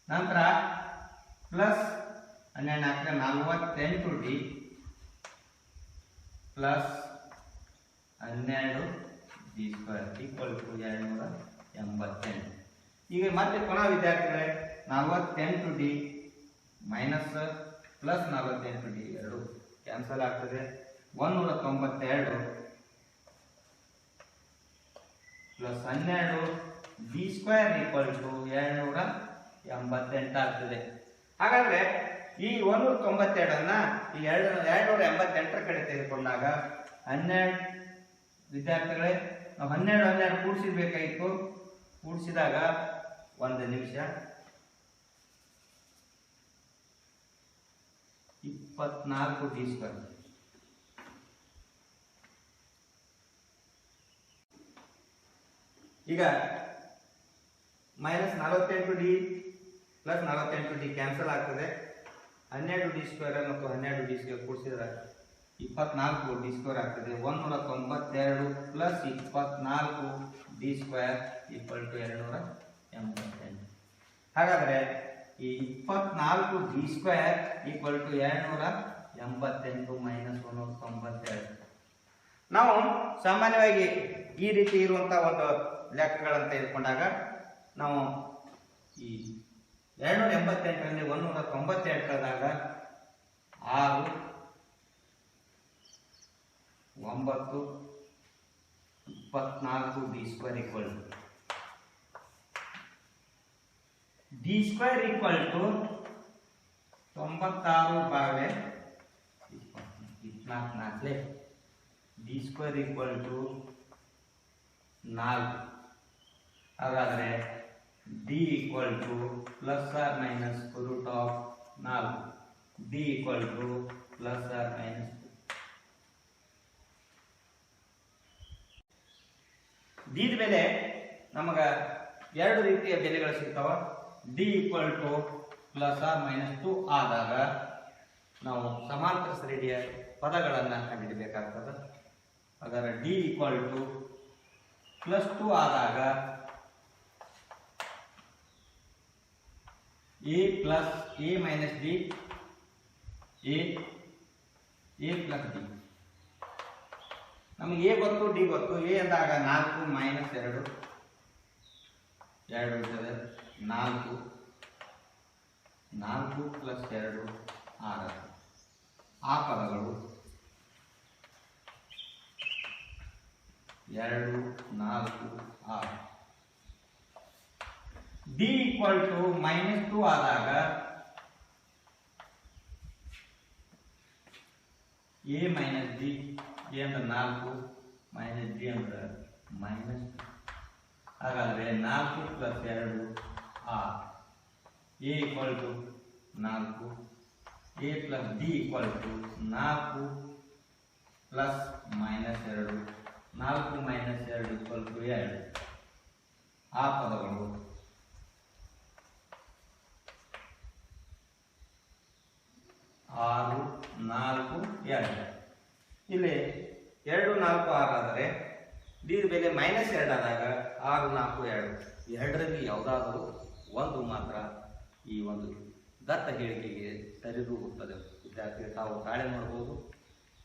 ನಂತರ plus 12 48 D plus 12 D square equal to 288. ಈಗ ಮತ್ತೆ ಪುನಃ ವಿದ್ಯಾರ್ಥಿಗಳೇ 48 ಡಿ ಮೈನಸ್ ಪ್ಲಸ್ 48 ಡಿ ಎರಡು ಕ್ಯಾನ್ಸಲ್ ಆಗ್ತದೆ. 192 plus 12 D square equal to 288 ಆಗ್ತದೆ. ಹಾಗಾದ್ರೆ ಈ 192 ಈ 288 ಕಡೆ ತೆಗೆದುಕೊಂಡಾಗ 12 ವಿದ್ಯಾರ್ಥಿಗಳೇ ನಾವು 12 ಕೂಡಿಸಿರ್ಬೇಕಾಗಿತ್ತು. ಕೂಡಿಸಿದಾಗ 1 ನಿಮಿಷ 24 ಡಿ ಸ್ಕ್ವೇರ್ ಈಗ minus 48 D plus 48 D cancel ಆಗ್ತದೆ. 12 ಡಿ ಸ್ಕ್ವೇರ್ ಮತ್ತು 12 ಡಿ ಸ್ಕ್ವೇರ್ ಕೂಡಿಸಿದ್ರೆ 24 ಡಿ ಸ್ಕ್ವೇರ್ ಆಗ್ತದೆ. 192 plus 24 D square equal to 288. ಹಾಗಾದ್ರೆ ಈ 24 D square equal to 288 minus 192. ನಾವು ಸಾಮಾನ್ಯವಾಗಿ ಈ ರೀತಿ ಇರುವಂತಹ ಒಂದು ಲೆಕ್ಕಗಳನ್ನು ತೆಗೆದುಕೊಂಡಾಗ ನಾವು ಈ 288ರಲ್ಲಿ 192 ಕಳೆದಾಗ 6 9 24 D square equal D square equal to 96 ಬಾಳೆ 24 ಡಿ ಸ್ಕ್ವೇರ್ ಈಕ್ವಲ್ ಟು 4. ಹಾಗಾದರೆ D equal to plus R minus root of 4. D equal to plus R minus D ಬೆಲೆ ನಮಗ ಎರಡು ರೀತಿಯ ಬೆಲೆಗಳು ಸಿಗ್ತಾವ. D equal to plus R minus 2 ಆದಾಗ ನಾವು ಸಮಾಂತರ ಶ್ರೇಣಿಯ ಪದಗಳನ್ನು ಕಂಡುಹಿಡಿಯಬೇಕಾಗ್ತದೆ. ಹಾಗಾದ್ರೆ ಡಿ ಈಕ್ವಲ್ ಟು ಪ್ಲಸ್ 2 ಆದಾಗ A plus A minus D A plus D. ನಮಗೆ ಎ ಗೊತ್ತು ಡಿ ಗೊತ್ತು. ಎ ಅಂದಾಗ 4 ಮೈನಸ್ 2 ಇರ್ತದೆ. 4 ಪ್ಲಸ್ 2 6. ಆ ಪದಗಳು 2 4 6. ಡಿ ಈಕ್ವಲ್ ಟು ಮೈನಸ್ 2 ಆದಾಗ ಎ ಮೈನಸ್ ಡಿ. ಎ ಅಂದ್ರೆ 4 ಮೈನಸ್ ಡಿ ಅಂದ್ರೆ ಮೈನಸ್. ಹಾಗಾದ್ರೆ 4 plus 2 6. A equal to 4. A plus D equal to 4 plus minus 2. 4 minus 2 equal to 2. ಆ ಪದಗಳು 6 4 2. ಇಲ್ಲಿ 2 4 6 ಆದರೆ ಡಿ ಬೆಲೆ ಮೈನಸ್ 2 ಆದಾಗ 6 4 2. ಎರಡರಲ್ಲಿ ಯಾವುದಾದರೂ ಒಂದು ಮಾತ್ರ ಈ ಒಂದು ದತ್ತ ಹೇಳಿಕೆಗೆ ಸರಿದೂಗುತ್ತದೆ. ವಿದ್ಯಾರ್ಥಿಗಳು ತಾವು ತಾಳೆ ಮಾಡಬಹುದು.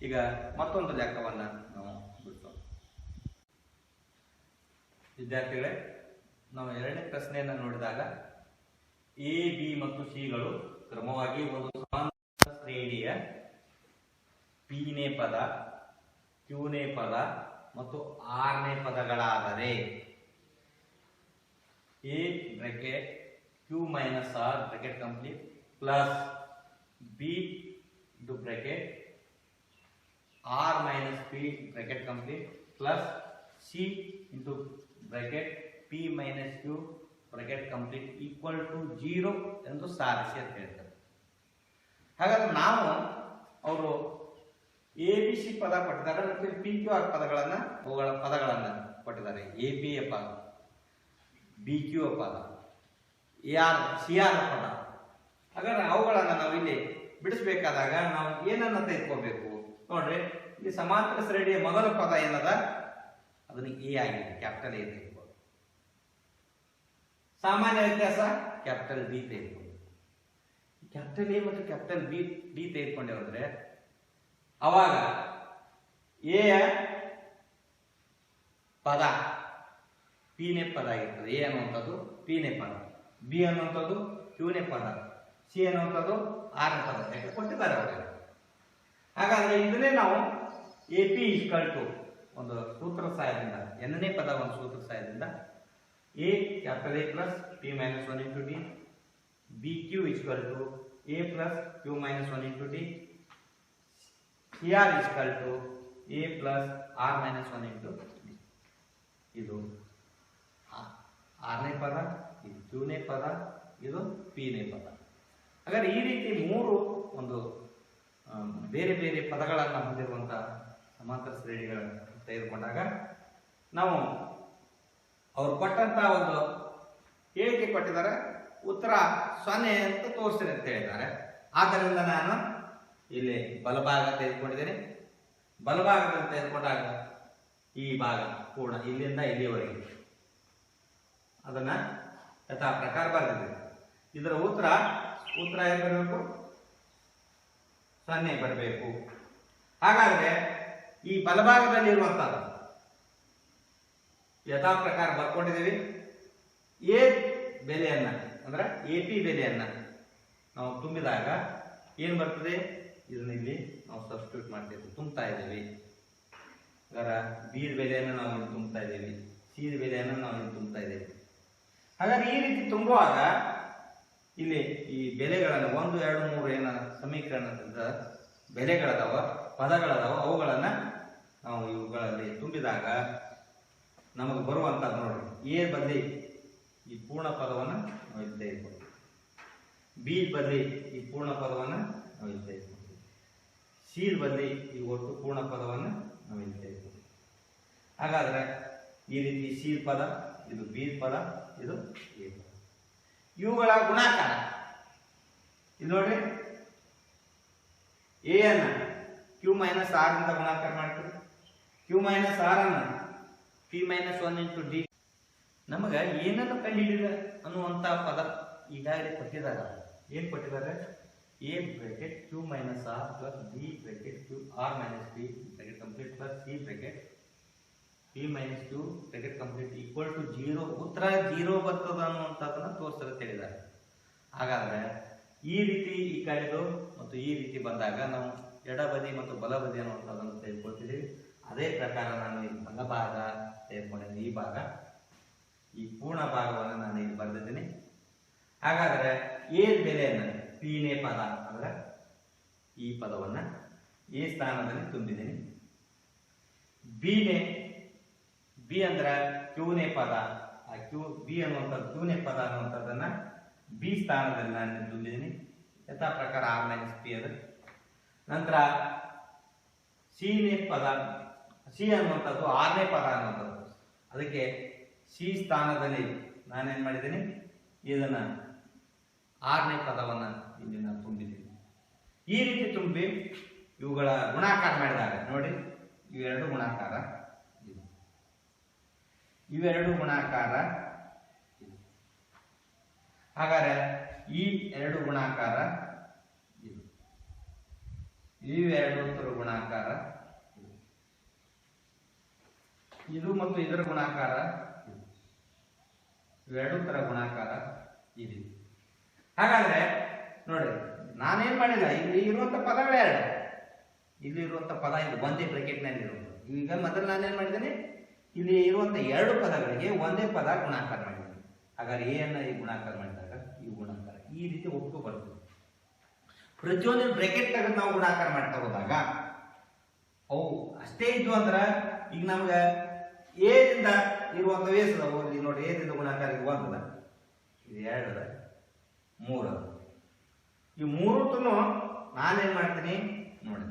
ಈಗ ಮತ್ತೊಂದು ಲೆಕ್ಕವನ್ನು ನಾವು ಬಿಡ್ತೋಣ. ವಿದ್ಯಾರ್ಥಿಗಳೇ ನಾವು ಎರಡನೇ ಪ್ರಶ್ನೆಯನ್ನು ನೋಡಿದಾಗ ಎ ಬಿ ಮತ್ತು ಸಿಗಳು ಕ್ರಮವಾಗಿ ಒಂದು ಸಮಾಂತರ ಶ್ರೇಣಿಯ ಪಿನೇ ಪದ, ಕ್ಯೂನೇ ಪದ ಮತ್ತು ಆರ್ನೇ ಪದಗಳಾದರೆ A bracket Q minus R bracket complete plus B into bracket r minus p bracket complete plus c into bracket p minus q bracket complete equal to 0 ಎಂದು ಸಾರಿಸಿ ಅಂತ ಹೇಳ್ತಾರೆ. ಹಾಗಾದ್ರೆ ನಾವು ಅವರು ಎ ಬಿ ಸಿ ಪದ ಕೊಟ್ಟಿದ್ದಾರೆ ಮತ್ತು ಪಿ ಕ್ಯೂ ಆರ್ ಪದಗಳನ್ನ ಅವುಗಳ ಪದಗಳನ್ನ ಕೊಟ್ಟಿದ್ದಾರೆ. ಎ ಬಿ ಯ ಪದ, ಬಿ ಕ್ಯೂ ಪದ, ಎ ಆರ್ ಸಿ ಆರ್ ಪದ. ಹಾಗಾದ್ರೆ ಅವುಗಳನ್ನ ನಾವು ಇಲ್ಲಿ ಬಿಡಿಸಬೇಕಾದಾಗ ನಾವು ಏನನ್ನ ತೆಗೆದುಕೋಬೇಕು ನೋಡ್ರಿ. ಇಲ್ಲಿ ಸಮಾಂತರ ಶ್ರೇಣಿಯ ಮೊದಲ ಪದ ಏನದ ಅದನ್ನ ಎ ಆಗಿದೆ, ಕ್ಯಾಪಿಟಲ್ ಎ ತೆಗೆದುಕೋ. ಸಾಮಾನ್ಯ ವ್ಯತ್ಯಾಸ ಕ್ಯಾಪಿಟಲ್ ಬಿ ತೆಗೆದುಕೋ. ಕ್ಯಾಪಿಟಲ್ ಎ ಮತ್ತು ಕ್ಯಾಪಿಟಲ್ ಬಿ ತೆಗೆದುಕೊಂಡೆ ಹೋದ್ರೆ ಅವಾಗ ಎ ಪದ ಪಿನೇ ಪದ ಆಗಿರ್ತದೆ. ಎ ಅನ್ನುವಂಥದ್ದು ಪಿನೇ ಪದ, ಬಿ ಅನ್ನುವಂಥದ್ದು ಕ್ಯೂನೇ ಪದ, ಸಿ ಅನ್ನುವಂಥದ್ದು ಆರನೇ ಪದ ಕೊಟ್ಟಿದ್ದಾರೆ ಅವರಿಗೆ. ಹಾಗಾದ್ರೆ ಇದನ್ನೇ ನಾವು ಎ ಪಿ ಈಕ್ವಲ್ ಟು ಒಂದು ಸೂತ್ರ ಸಹಾಯದಿಂದ, ಎನ್ನೇ ಪದ ಒಂದು ಸೂತ್ರ ಸಹಾಯದಿಂದ A capital A plus P minus 1 into D, B Q equal to A plus Q minus 1 into D, C R equal to A plus R minus 1 into D. ಇದು ಆರನೇ ಪದ, ಇದು ಕ್ಯೂನೇ ಪದ, ಇದು ಪಿನೇ ಪದ. ಹಾಗಾದ್ರೆ ಈ ರೀತಿ ಮೂರು ಒಂದು ಬೇರೆ ಬೇರೆ ಪದಗಳನ್ನು ಹೊಂದಿರುವಂತಹ ಸಮಾಂತರ ಶ್ರೇಣಿಗಳನ್ನು ತೆಗೆದುಕೊಂಡಾಗ ನಾವು ಅವ್ರು ಕೊಟ್ಟಂತಹ ಒಂದು ಹೇಳಿಕೆ ಕೊಟ್ಟಿದ್ದಾರೆ, ಉತ್ತರ 0 ಅಂತ ತೋರಿಸ್ತೀನಿ ಅಂತ ಹೇಳಿದ್ದಾರೆ. ಆದ್ದರಿಂದ ನಾನು ಇಲ್ಲಿ ಬಲಭಾಗ ತೆಗೆದುಕೊಂಡಿದ್ದೇನೆ. ಬಲಭಾಗದಲ್ಲಿ ತೆಗೆದುಕೊಂಡಾಗ ಈ ಭಾಗ ಪೂರ್ಣ ಇಲ್ಲಿಂದ ಇಲ್ಲಿವರೆಗೆ ಅದನ್ನ ಯಥಾ ಪ್ರಕಾರ ಬರೆದಿದ್ದೇನೆ. ಇದರ ಉತ್ತರ ಏನು ಬರಬೇಕು? 0 ಬರಬೇಕು. ಹಾಗಾದ್ರೆ ಈ ಬಲಭಾಗದಲ್ಲಿ ಇರುವಂತಹದ್ದು ಯಥಾ ಪ್ರಕಾರ ಬರ್ಕೊಂಡಿದ್ದೀವಿ. ಎ ಬೆಲೆಯನ್ನ ಅಂದ್ರೆ ಎ ಪಿ ಬೆಲೆಯನ್ನ ನಾವು ತುಂಬಿದಾಗ ಏನ್ ಬರ್ತದೆ? ಇದನ್ನ ಇಲ್ಲಿ ನಾವು ಸಬ್ಸ್ಟಿಟ್ಯೂಟ್ ಮಾಡ್ತೇವೆ, ತುಂಬ್ತಾ ಇದ್ದೀವಿ. ಬಿ ಬೆಲೆಯನ್ನು ನಾವು ಇಲ್ಲಿ ತುಂಬ್ತಾ ಇದ್ದೀವಿ, ಸಿ ಬೆಲೆಯನ್ನು ನಾವು ಇಲ್ಲಿ ತುಂಬ್ತಾ ಇದ್ದೇವೆ. ಹಾಗಾಗಿ ಈ ರೀತಿ ತುಂಬುವಾಗ ಇಲ್ಲಿ ಈ ಬೆಲೆಗಳನ್ನು 1, 2, 3 ಏನ ಸಮೀಕರಣದ ಬೆಲೆಗಳದಾವ, ಪದಗಳದಾವ, ಅವುಗಳನ್ನ ನಾವು ಇವುಗಳಲ್ಲಿ ತುಂಬಿದಾಗ ನಮಗೆ ಬರುವಂತದ್ದು ನೋಡಿ. ಎ ಬದಲಿ ಈ ಪೂರ್ಣ ಪದವನ್ನು ನಾವು ಇಲ್ಲಿ ತೆಗೆದುಕೊಳ್ತೀವಿ, ಬಿ ಬದಲಿ ಈ ಪೂರ್ಣ ಪದವನ್ನು ನಾವು ಇಲ್ಲಿ ತೆಗೆದುಕೊಳ್ತೀವಿ, ಸಿ ಬದಲಿ ಈ ಒಟ್ಟು ಪೂರ್ಣ ಪದವನ್ನು ನಾವು ಇಲ್ಲಿ ತೆಗೆದುಕೊಳ್ತೀವಿ. ಹಾಗಾದ್ರೆ ಈ ರೀತಿ ಸಿ ಪದ, ಇದು ಬಿ ಪದ, ಇದು ಎ ಪದ. ಇವುಗಳ ಗುಣಾಕಾರ ಇದು ನೋಡ್ರಿ. ಎ ಅನ್ನ ಕ್ಯೂ ಮೈನಸ್ ಆರ್ ಅಂತ ಗುಣಾಕಾರ ಮಾಡ್ತೀವಿ, ಕ್ಯೂ ಮೈನಸ್ ಆರ್ ಅನ್ನ ಪಿ ಮೈನಸ್ 1 ಇಂಟು ಡಿ. ನಮಗ ಏನನ್ನು ಕಂಡುಹಿಡಿದ ಅನ್ನುವಂತ ಪದ ಈಗಾಗಲೇ ಕೊಟ್ಟಿದ್ದಾರೆ. ಏನ್ ಕೊಟ್ಟಿದ್ದಾರೆ? A bracket Q minus R plus B bracket Q R minus B bracket complete plus C bracket P minus Q bracket complete equal to 0. ಉತ್ತರ 0 ಬರ್ತದ ಅನ್ನುವಂಥದ್ದನ್ನ ತೋರಿಸಲು ತಿಳಿದ್ದಾರೆ. ಹಾಗಾದ್ರೆ ಈ ರೀತಿ ಈ ಕಡೆದು ಮತ್ತು ಈ ರೀತಿ ಬಂದಾಗ ನಾವು ಎಡಬದಿ ಮತ್ತು ಬಲಬದಿ ಅನ್ನುವಂಥದ್ದನ್ನು ತೆಗೆದುಕೊಳ್ತಿದ್ದೀವಿ. ಅದೇ ಪ್ರಕಾರ ನಾನು ಈ ಬಲಭಾಗ ತೆಗೆದುಕೊಂಡಿದ್ದೀನಿ. ಈ ಭಾಗ, ಈ ಪೂರ್ಣ ಭಾಗವನ್ನು ನಾನು ಇಲ್ಲಿ ಬರೆದಿದ್ದೀನಿ. ಹಾಗಾದ್ರೆ ಎ ಬೆಲೆಯನ್ನು ಪಿನೇ ಪದ ಅಂದ್ರೆ ಈ ಪದವನ್ನ ಎ ಸ್ಥಾನದಲ್ಲಿ ತುಂಬಿದ್ದೀನಿ. ಬಿ ಅಂದ್ರೆ ಕ್ಯೂನೇ ಪದ, ಆ ಬಿ ಅನ್ನುವಂಥದ್ದು ಕ್ಯೂನೇ ಪದ ಅನ್ನುವಂಥದ್ದನ್ನ ಬಿ ಸ್ಥಾನದಲ್ಲಿ ನಾನು ತುಂಬಿದ್ದೀನಿ. ಯಥಾ ಪ್ರಕಾರ ಆರ್ ಮೈನಸ್ ಪಿ ಅದು. ನಂತರ ಸಿನೇ ಪದ, ಸಿ ಅನ್ನುವಂಥದ್ದು ಆರನೇ ಪದ ಅನ್ನುವಂಥದ್ದು, ಅದಕ್ಕೆ ಸಿ ಸ್ಥಾನದಲ್ಲಿ ನಾನೇನ್ ಮಾಡಿದ್ದೀನಿ, ಇದನ್ನ ಆರನೇ ಪದವನ್ನ ಇಲ್ಲಿ ನಾನು ತುಂಬಿದ್ದೀನಿ. ಈ ರೀತಿ ತುಂಬಿ ಇವುಗಳ ಗುಣಾಕಾರ ಮಾಡಿದಾಗ ನೋಡಿ, ಇವೆರಡು ಗುಣಾಕಾರ, ಇವೆರಡು ಗುಣಾಕಾರ. ಹಾಗಾದ್ರೆ ಈ ಎರಡು ಗುಣಾಕಾರ, ಇವೆರಡು ಗುಣಾಕಾರ, ಇದು ಮತ್ತು ಇದರ ಗುಣಾಕಾರ, ಇವೆರಡೂ ತರ ಗುಣಾಕಾರ ಇದೆ. ಹಾಗಾದ್ರೆ ನೋಡ್ರಿ, ನಾನೇನ್ ಮಾಡಿಲ್ಲ, ಇಲ್ಲಿ ಇರುವಂತ ಪದಗಳು ಎರಡು, ಇಲ್ಲಿ ಇರುವಂತ ಪದ ಇದು ಒಂದೇ ಬ್ರಾಕೆಟ್ ನಲ್ಲಿ ಇರುವುದು. ಈಗ ಮೊದಲು ನಾನೇನ್ ಮಾಡಿದ್ದೇನೆ, ಇಲ್ಲಿ ಇರುವಂತ ಎರಡು ಪದಗಳಿಗೆ ಒಂದೇ ಪದ ಗುಣಾಕಾರ ಮಾಡಿದ್ದೇನೆ. ಹಾಗಾದ್ರೆ ಏನ ಈ ಗುಣಾಕಾರ ಮಾಡಿದಾಗ ಈ ಗುಣಾಕಾರ ಈ ರೀತಿ ಒಟ್ಟು ಬರ್ತದೆ. ಪ್ರತಿಯೊಂದು ಬ್ರಾಕೆಟ್ ತೆಗೆದು ನಾವು ಗುಣಾಕಾರ ಮಾಡ್ತಾ ಹೋದಾಗ ಅವು ಅಷ್ಟೇ ಇದ್ವು ಅಂದ್ರ, ಈಗ ನಮ್ಗ ಏದಿಂದ ಇರುವಂತ ವೇಸ್ ಅದಾವು. ಇಲ್ಲಿ ನೋಡಿ, ಏದಿಂದ ಗುಣಾಕಾರ ಇದು ಒಂದದ, ಇದು ಎರಡದ, ಮೂರದ. ಈ ಮೂರನ್ನು ನಾನೇನ್ ಮಾಡ್ತೀನಿ ನೋಡಿ,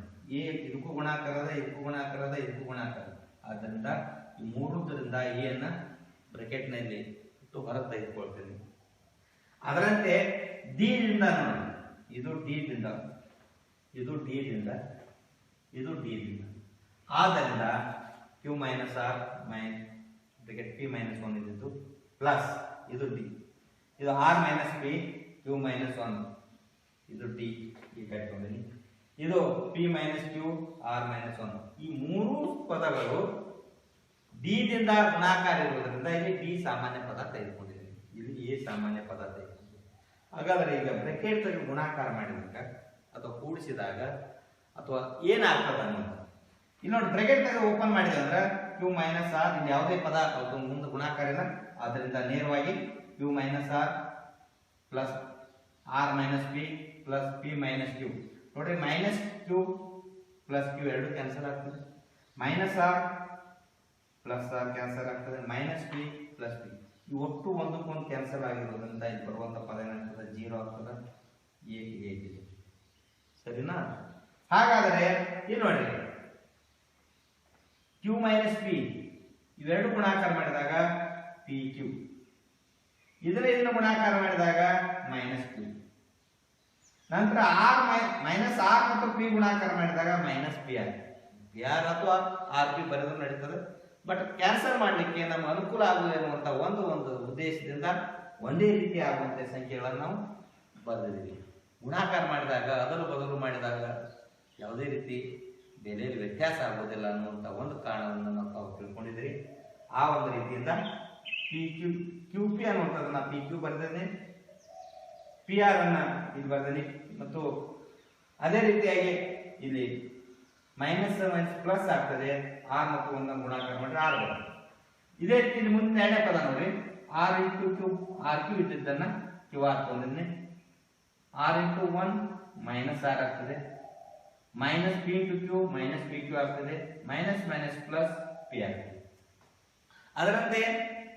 ಇದಕ್ಕೂ ಗುಣಾಕಾರದ, ಇದಕ್ಕೂ ಗುಣಾಕಾರದ, ಇದಕ್ಕೂ ಗುಣಾಕಾರ. ಆದ್ದರಿಂದ ಈ ಮೂರರಿಂದ ಏನ ಬ್ರಾಕೆಟ್ ನಲ್ಲಿ ಇಟ್ಟು ಹೊರ ತೆಗೆದುಕೊಳ್ತೀನಿ. ಅದರಂತೆ ಡಿ ದಿಂದ ನೋಡಿ, ಇದು ಡಿ ದಿಂದ, ಇದು ಡಿ ದಿಂದ, ಇದು ಡಿ ದಿಂದ. ಆದ್ದರಿಂದ Q minus R bracket P minus 1 ಇದ್ದು ಪ್ಲಸ್ ಇದು ಡಿ, ಇದು R minus P Q minus 1, ಇದು ಡಿ ಈ ಕಡೆ ತಗೊಂಡಿನಿ. ಇದು P minus Q R minus 1. ಈ ಮೂರು ಪದಗಳು ಡಿ ದಿಂದ ಗುಣಾಕಾರ ಇರುವುದರಿಂದ ಇಲ್ಲಿ ಡಿ ಸಾಮಾನ್ಯ ಪದ ತೆಗೆದುಕೊಂಡಿದ್ದೀನಿ, ಇಲ್ಲಿ ಎ ಸಾಮಾನ್ಯ ಪದ ತೆಗೆದುಕೊಂಡಿದ್ದೀನಿ. ಹಾಗಾದ್ರೆ ಈಗ ಬ್ರಾಕೆಟ್ ತೆಗೆದು ಗುಣಾಕಾರ ಮಾಡಿದಾಗ ಅಥವಾ ಕೂಡಿಸಿದಾಗ ಅಥವಾ ಏನಾಗ್ತದೆ ಅನ್ನೋದು ಇಲ್ಲಿ ನೋಡಿ. ಬ್ರಾಕೆಟ್ ತೆಗೆದು ಓಪನ್ ಮಾಡಿದೆ ಅಂದ್ರೆ ಕ್ಯೂ ಮೈನಸ್ ಆರ್, ಇಲ್ಲಿ ಯಾವುದೇ ಪದ ಮುಂದೆ ಗುಣಾಕಾರ ಇಲ್ಲ, ಆದ್ದರಿಂದ ನೇರವಾಗಿ Q minus R plus R minus P plus P minus Q. ನೋಡ್ರಿ, ಮೈನಸ್ ಕ್ಯೂ ಪ್ಲಸ್ ಕ್ಯೂ ಎರಡು ಕ್ಯಾನ್ಸಲ್ ಆಗ್ತದೆ, minus R plus R cancel ಆಗ್ತದೆ, ಮೈನಸ್ ಪಿ ಪ್ಲಸ್ ಪಿ ಈ ಒಟ್ಟು ಒಂದಕ್ಕೊಂದು ಕ್ಯಾನ್ಸಲ್ ಆಗಿರೋದ್ರಿಂದ ಇಲ್ಲಿ ಬರುವಂತ ಪದ ಏನಾಗ್ತದೆ, 0 ಆಗ್ತದೆ, ಏಕಿದೆ. ಸರಿನಾ? ಹಾಗಾದರೆ ಇಲ್ಲಿ ನೋಡ್ರಿ, ಕ್ಯೂ ಮೈನಸ್ ಪಿ ಇವೆರಡು ಗುಣಾಕಾರ ಮಾಡಿದಾಗ ಪಿ ಕ್ಯೂ, ಇದನ್ನು ಗುಣಾಕಾರ ಮಾಡಿದಾಗ ಮೈನಸ್ ಕ್ಯೂ. ನಂತರ ಆರ್ ಮೈನಸ್ ಆರ್ ಮತ್ತು ಪಿ ಗುಣಾಕಾರ ಮಾಡಿದಾಗ minus P R. P R ಅಥವಾ ಆರ್ ಪಿ ಬರೆದ್ರು ನಡೀತದೆ, ಬಟ್ ಕ್ಯಾನ್ಸಲ್ ಮಾಡಲಿಕ್ಕೆ ನಮ್ಮ ಅನುಕೂಲ ಆಗುವುದು ಎನ್ನುವಂತ ಒಂದು ಉದ್ದೇಶದಿಂದ ಒಂದೇ ರೀತಿ ಆಗುವಂತೆ ಸಂಖ್ಯೆಗಳನ್ನು ನಾವು ಬರೆದಿದ್ದೀವಿ. ಗುಣಾಕಾರ ಮಾಡಿದಾಗ ಅದಲು ಬದಲು ಮಾಡಿದಾಗ ಯಾವುದೇ ರೀತಿ ಬೆಲೆಯಲ್ಲಿ ವ್ಯತ್ಯಾಸ ಆಗುವುದಿಲ್ಲ ಅನ್ನುವಂಥ ಒಂದು ಕಾರಣವನ್ನು ನಾವು ತಿಳ್ಕೊಂಡಿದ್ದೀರಿ. ಆ ಒಂದು ರೀತಿಯಿಂದ ಪಿ ಕ್ಯೂ ಪಿ ಅನ್ನುವಂಥದ್ದನ್ನ ಪಿ ಕ್ಯೂ ಬರೆದಿದ್ದೀನಿ, ಪಿ ಆರ್ ಅನ್ನ ಇಲ್ಲಿ ಬರ್ತೀನಿ. ಮತ್ತು ಅದೇ ರೀತಿಯಾಗಿ ಇಲ್ಲಿ ಮೈನಸ್ ಪ್ಲಸ್ ಆಗ್ತದೆ, ಆರ್ ಮತ್ತು 1 ಗುಣಾಕಾರ ಮಾಡಿದ್ರೆ ಆರ್ ಬರ್ತದೆ. ಇದೇ ರೀತಿ ಇಲ್ಲಿ ಮುಂದೆ ಎರಡನೇ ಪದ ನೋಡಿ, R into Q, R Q ಇದ್ದದ್ದನ್ನ ಕ್ಯೂ ಆರ್ ತಂದಿದ್ದೀನಿ. ಆರ್ ಇಂಟು 1 ಮೈನಸ್ ಆರ್ ಆಗ್ತದೆ, minus P into Q minus P Q ಆಗ್ತದೆ, ಮೈನಸ್ ಮೈನಸ್ ಪ್ಲಸ್ ಪಿ ಆಗ್ತದೆ. ಅದರಂತೆ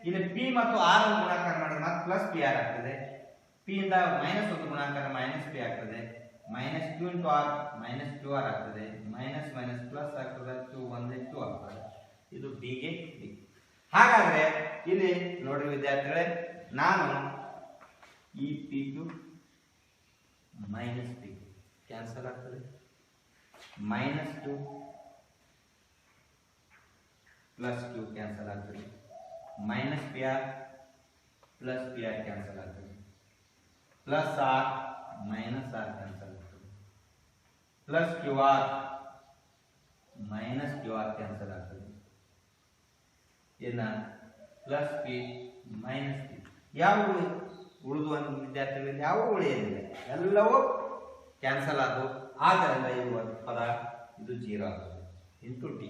ಇಲ್ಲಿ ಪಿ ಮತ್ತು ಆರ್ ಗುಣಾಕಾರ ಮಾಡಿದ್ರೆ ಮತ್ತೆ ಪ್ಲಸ್ ಪಿ ಆರ್ ಆಗ್ತದೆ, ಪಿ ಇಂದ ಮೈನಸ್ 1 ಗುಣಾಕಾರ ಮೈನಸ್ ಪಿ ಆಗ್ತದೆ, minus Q into R minus Q R ಆಗ್ತದೆ, ಮೈನಸ್ ಮೈನಸ್ ಪ್ಲಸ್ ಆಗ್ತದೆ, ಕ್ಯೂ 1 ಕ್ಯೂ ಆಗ್ತದೆ. ಇದು ಡಿ ಗೆ ಡಿ. ಹಾಗಾದ್ರೆ ಇಲ್ಲಿ ನೋಡಿ ವಿದ್ಯಾರ್ಥಿಗಳೇ, ನಾನು ಈ P Q minus P Q cancel ಆಗ್ತದೆ, minus Q plus Q cancel ಆಗ್ತದೆ, minus P R plus P R cancel ಆಗ್ತದೆ, plus R minus R cancel ಆಗ್ತದೆ, plus Q R minus Q R cancel ಆಗ್ತದೆ, ಇನ್ನ ಪ್ಲಸ್ ಪಿ ಮೈನಸ್ ಪಿ. ಯಾವ ಉಳಿದು ವಿದ್ಯಾರ್ಥಿಗಳಲ್ಲಿ ಯಾವ ಉಳಿಯೋದಿಲ್ಲ, ಎಲ್ಲವೂ ಕ್ಯಾನ್ಸಲ್ ಆದವು. ಆದ್ದರಿಂದ ಇರುವ ಪದ ಇದು 0 ಆಗ್ತದೆ. ಇಂಟು ಡಿ,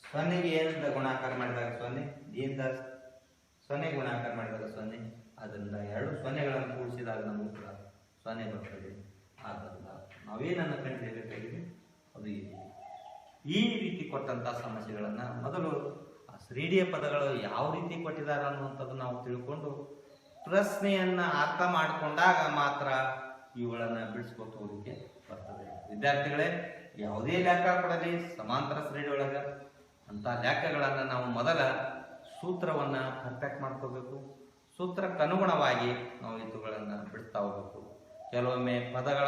0ಗೆ ಏನಿಂದ ಗುಣಾಕಾರ ಮಾಡಿದಾಗ 0, ಡಿಯಿಂದ 0 ಗುಣಾಕಾರ ಮಾಡಿದಾಗ 0. ಅದರಿಂದ ಎರಡು 0ಗಳನ್ನು ಕೂಡಿಸಿದಾಗ ನಮ್ಮ ಉತ್ತರ 0 ಬರ್ತದೆ. ಆದ್ದರಿಂದ ನಾವೇನನ್ನು ಕಂಡುಹಿಡಿಯಬೇಕಾಗಿದೆ ಅದು ಈ ರೀತಿ ಕೊಟ್ಟಂತಹ ಸಮಸ್ಯೆಗಳನ್ನ ಮೊದಲು ಶ್ರೇಣಿಯ ಪದಗಳು ಯಾವ ರೀತಿ ಕೊಟ್ಟಿದ್ದಾರೆ ಅನ್ನುವಂಥದ್ದು ನಾವು ತಿಳ್ಕೊಂಡು ಪ್ರಶ್ನೆಯನ್ನ ಅರ್ಥ ಮಾಡಿಕೊಂಡಾಗ ಮಾತ್ರ ಇವುಗಳನ್ನ ಬಿಡಿಸ್ಕೊತ ಹೋಗಲಿಕ್ಕೆ ಬರ್ತದೆ. ವಿದ್ಯಾರ್ಥಿಗಳೇ, ಯಾವುದೇ ಲೆಕ್ಕ ಕೊಡಲಿ ಸಮಾಂತರ ಶ್ರೇಣಿ ಒಳಗ ಅಂತ ಲೆಕ್ಕಗಳನ್ನ ನಾವು ಮೊದಲ ಸೂತ್ರವನ್ನ ಪರ್ಫೆಕ್ಟ್ ಮಾಡ್ಕೋಬೇಕು. ಸೂತ್ರಕ್ಕೆ ಅನುಗುಣವಾಗಿ ನಾವು ಇವುಗಳನ್ನ ಬಿಡ್ತಾ ಹೋಗ್ಬೇಕು. ಕೆಲವೊಮ್ಮೆ ಪದಗಳ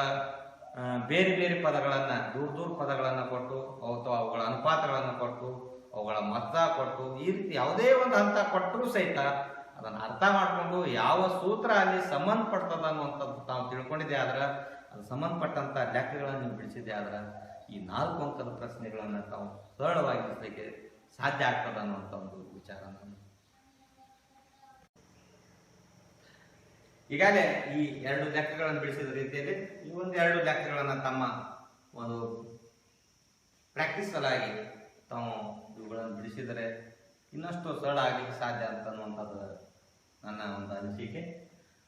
ಬೇರೆ ಬೇರೆ ಪದಗಳನ್ನ ದೂರ ಪದಗಳನ್ನ ಕೊಟ್ಟು ಅಥವಾ ಅವುಗಳ ಅನುಪಾತಗಳನ್ನು ಕೊಟ್ಟು ಅವುಗಳ ಮೊತ್ತ ಕೊಟ್ಟು ಈ ರೀತಿ ಯಾವುದೇ ಒಂದು ಹಂತ ಕೊಟ್ಟರೂ ಸಹಿತ ಅದನ್ನು ಅರ್ಥ ಮಾಡಿಕೊಂಡು ಯಾವ ಸೂತ್ರ ಅಲ್ಲಿ ಸಂಬಂಧಪಡ್ತದ ಅನ್ನುವಂಥದ್ದು ತಾವು ತಿಳ್ಕೊಂಡಿದ್ದೆ ಆದ್ರೆ ಅದು ಸಂಬಂಧಪಟ್ಟಂತ ಲೆಕ್ಕಗಳನ್ನು ನೀವು ಬಿಡಿಸಿದ್ದೆ ಆದ್ರೆ ಈ 4 ಅಂಕದ ಪ್ರಶ್ನೆಗಳನ್ನು ತಾವು ಸರಳವಾಗಿ ಬಿಡಿಸಲಿಕ್ಕೆ ಸಾಧ್ಯ ಆಗ್ತದ ಅನ್ನುವಂಥ ಒಂದು ವಿಚಾರ ಈಗಾಗಲೇ ಈ 2 ಲೆಕ್ಕಗಳನ್ನು ಬಿಡಿಸಿದ ರೀತಿಯಲ್ಲಿ ಈ ಒಂದು 2 ಲೆಕ್ಕಗಳನ್ನು ತಮ್ಮ ಒಂದು ಪ್ರಾಕ್ಟೀಸ್ ಸಲುವಾಗಿ ತಾವು ಇವುಗಳನ್ನು ಬಿಡಿಸಿದರೆ ಇನ್ನಷ್ಟು ಸರಳ ಆಗಲಿಕ್ಕೆ ಸಾಧ್ಯ ಅಂತ ಅನ್ನುವಂಥದ್ದು ನನ್ನ ಒಂದು ಅನಿಸಿಕೆ.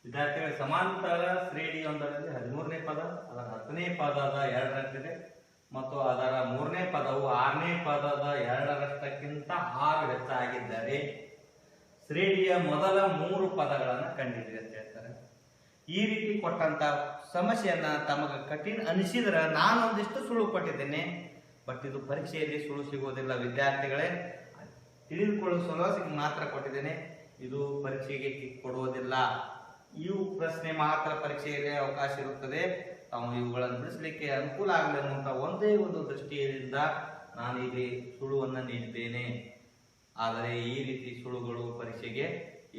ವಿದ್ಯಾರ್ಥಿಗಳ ಸಮಾಂತರ ಶ್ರೇಣಿಯೊಂದರಲ್ಲಿ 13ನೇ ಪದ ಅದರ 10ನೇ ಪದದ 2ರಷ್ಟಿದೆ ಮತ್ತು ಅದರ 3ನೇ ಪದವು 6ನೇ ಪದದ 2ರಷ್ಟಕ್ಕಿಂತ 6 ಹೆಚ್ಚಾಗಿದ್ದರೆ ಶ್ರೇಣಿಯ ಮೊದಲ 3 ಪದಗಳನ್ನು ಕಂಡಿದೆ ಅಂತ ಹೇಳ್ತಾರೆ. ಈ ರೀತಿ ಕೊಟ್ಟಂತ ಸಮಸ್ಯೆಯನ್ನ ತಮಗೆ ಕಠಿಣ ಅನಿಸಿದ್ರೆ ನಾನು ಒಂದಿಷ್ಟು ಸುಳು ಕೊಟ್ಟಿದ್ದೇನೆ. ಬಟ್ ಇದು ಪರೀಕ್ಷೆಯಲ್ಲಿ ಸುಳು ಸಿಗುವುದಿಲ್ಲ ವಿದ್ಯಾರ್ಥಿಗಳೇ, ತಿಳಿದುಕೊಳ್ಳುವ ಸಲುವಾಗಿ ಮಾತ್ರ ಕೊಟ್ಟಿದ್ದೇನೆ. ಇದು ಪರೀಕ್ಷೆಗೆ ಕೊಡುವುದಿಲ್ಲ. ಇವು ಪ್ರಶ್ನೆ ಮಾತ್ರ ಪರೀಕ್ಷೆಯಲ್ಲಿ ಅವಕಾಶ ಇರುತ್ತದೆ. ತಾವು ಇವುಗಳನ್ನು ಬಿಡಿಸಲಿಕ್ಕೆ ಅನುಕೂಲ ಆಗಲಿ ಅನ್ನುವಂಥ ಒಂದೇ ಒಂದು ದೃಷ್ಟಿಯಿಂದ ನಾನು ಇಲ್ಲಿ ಸುಳುವನ್ನು ನೀಡಿದ್ದೇನೆ. ಆದರೆ ಈ ರೀತಿ ಸುಳುಗಳು ಪರೀಕ್ಷೆಗೆ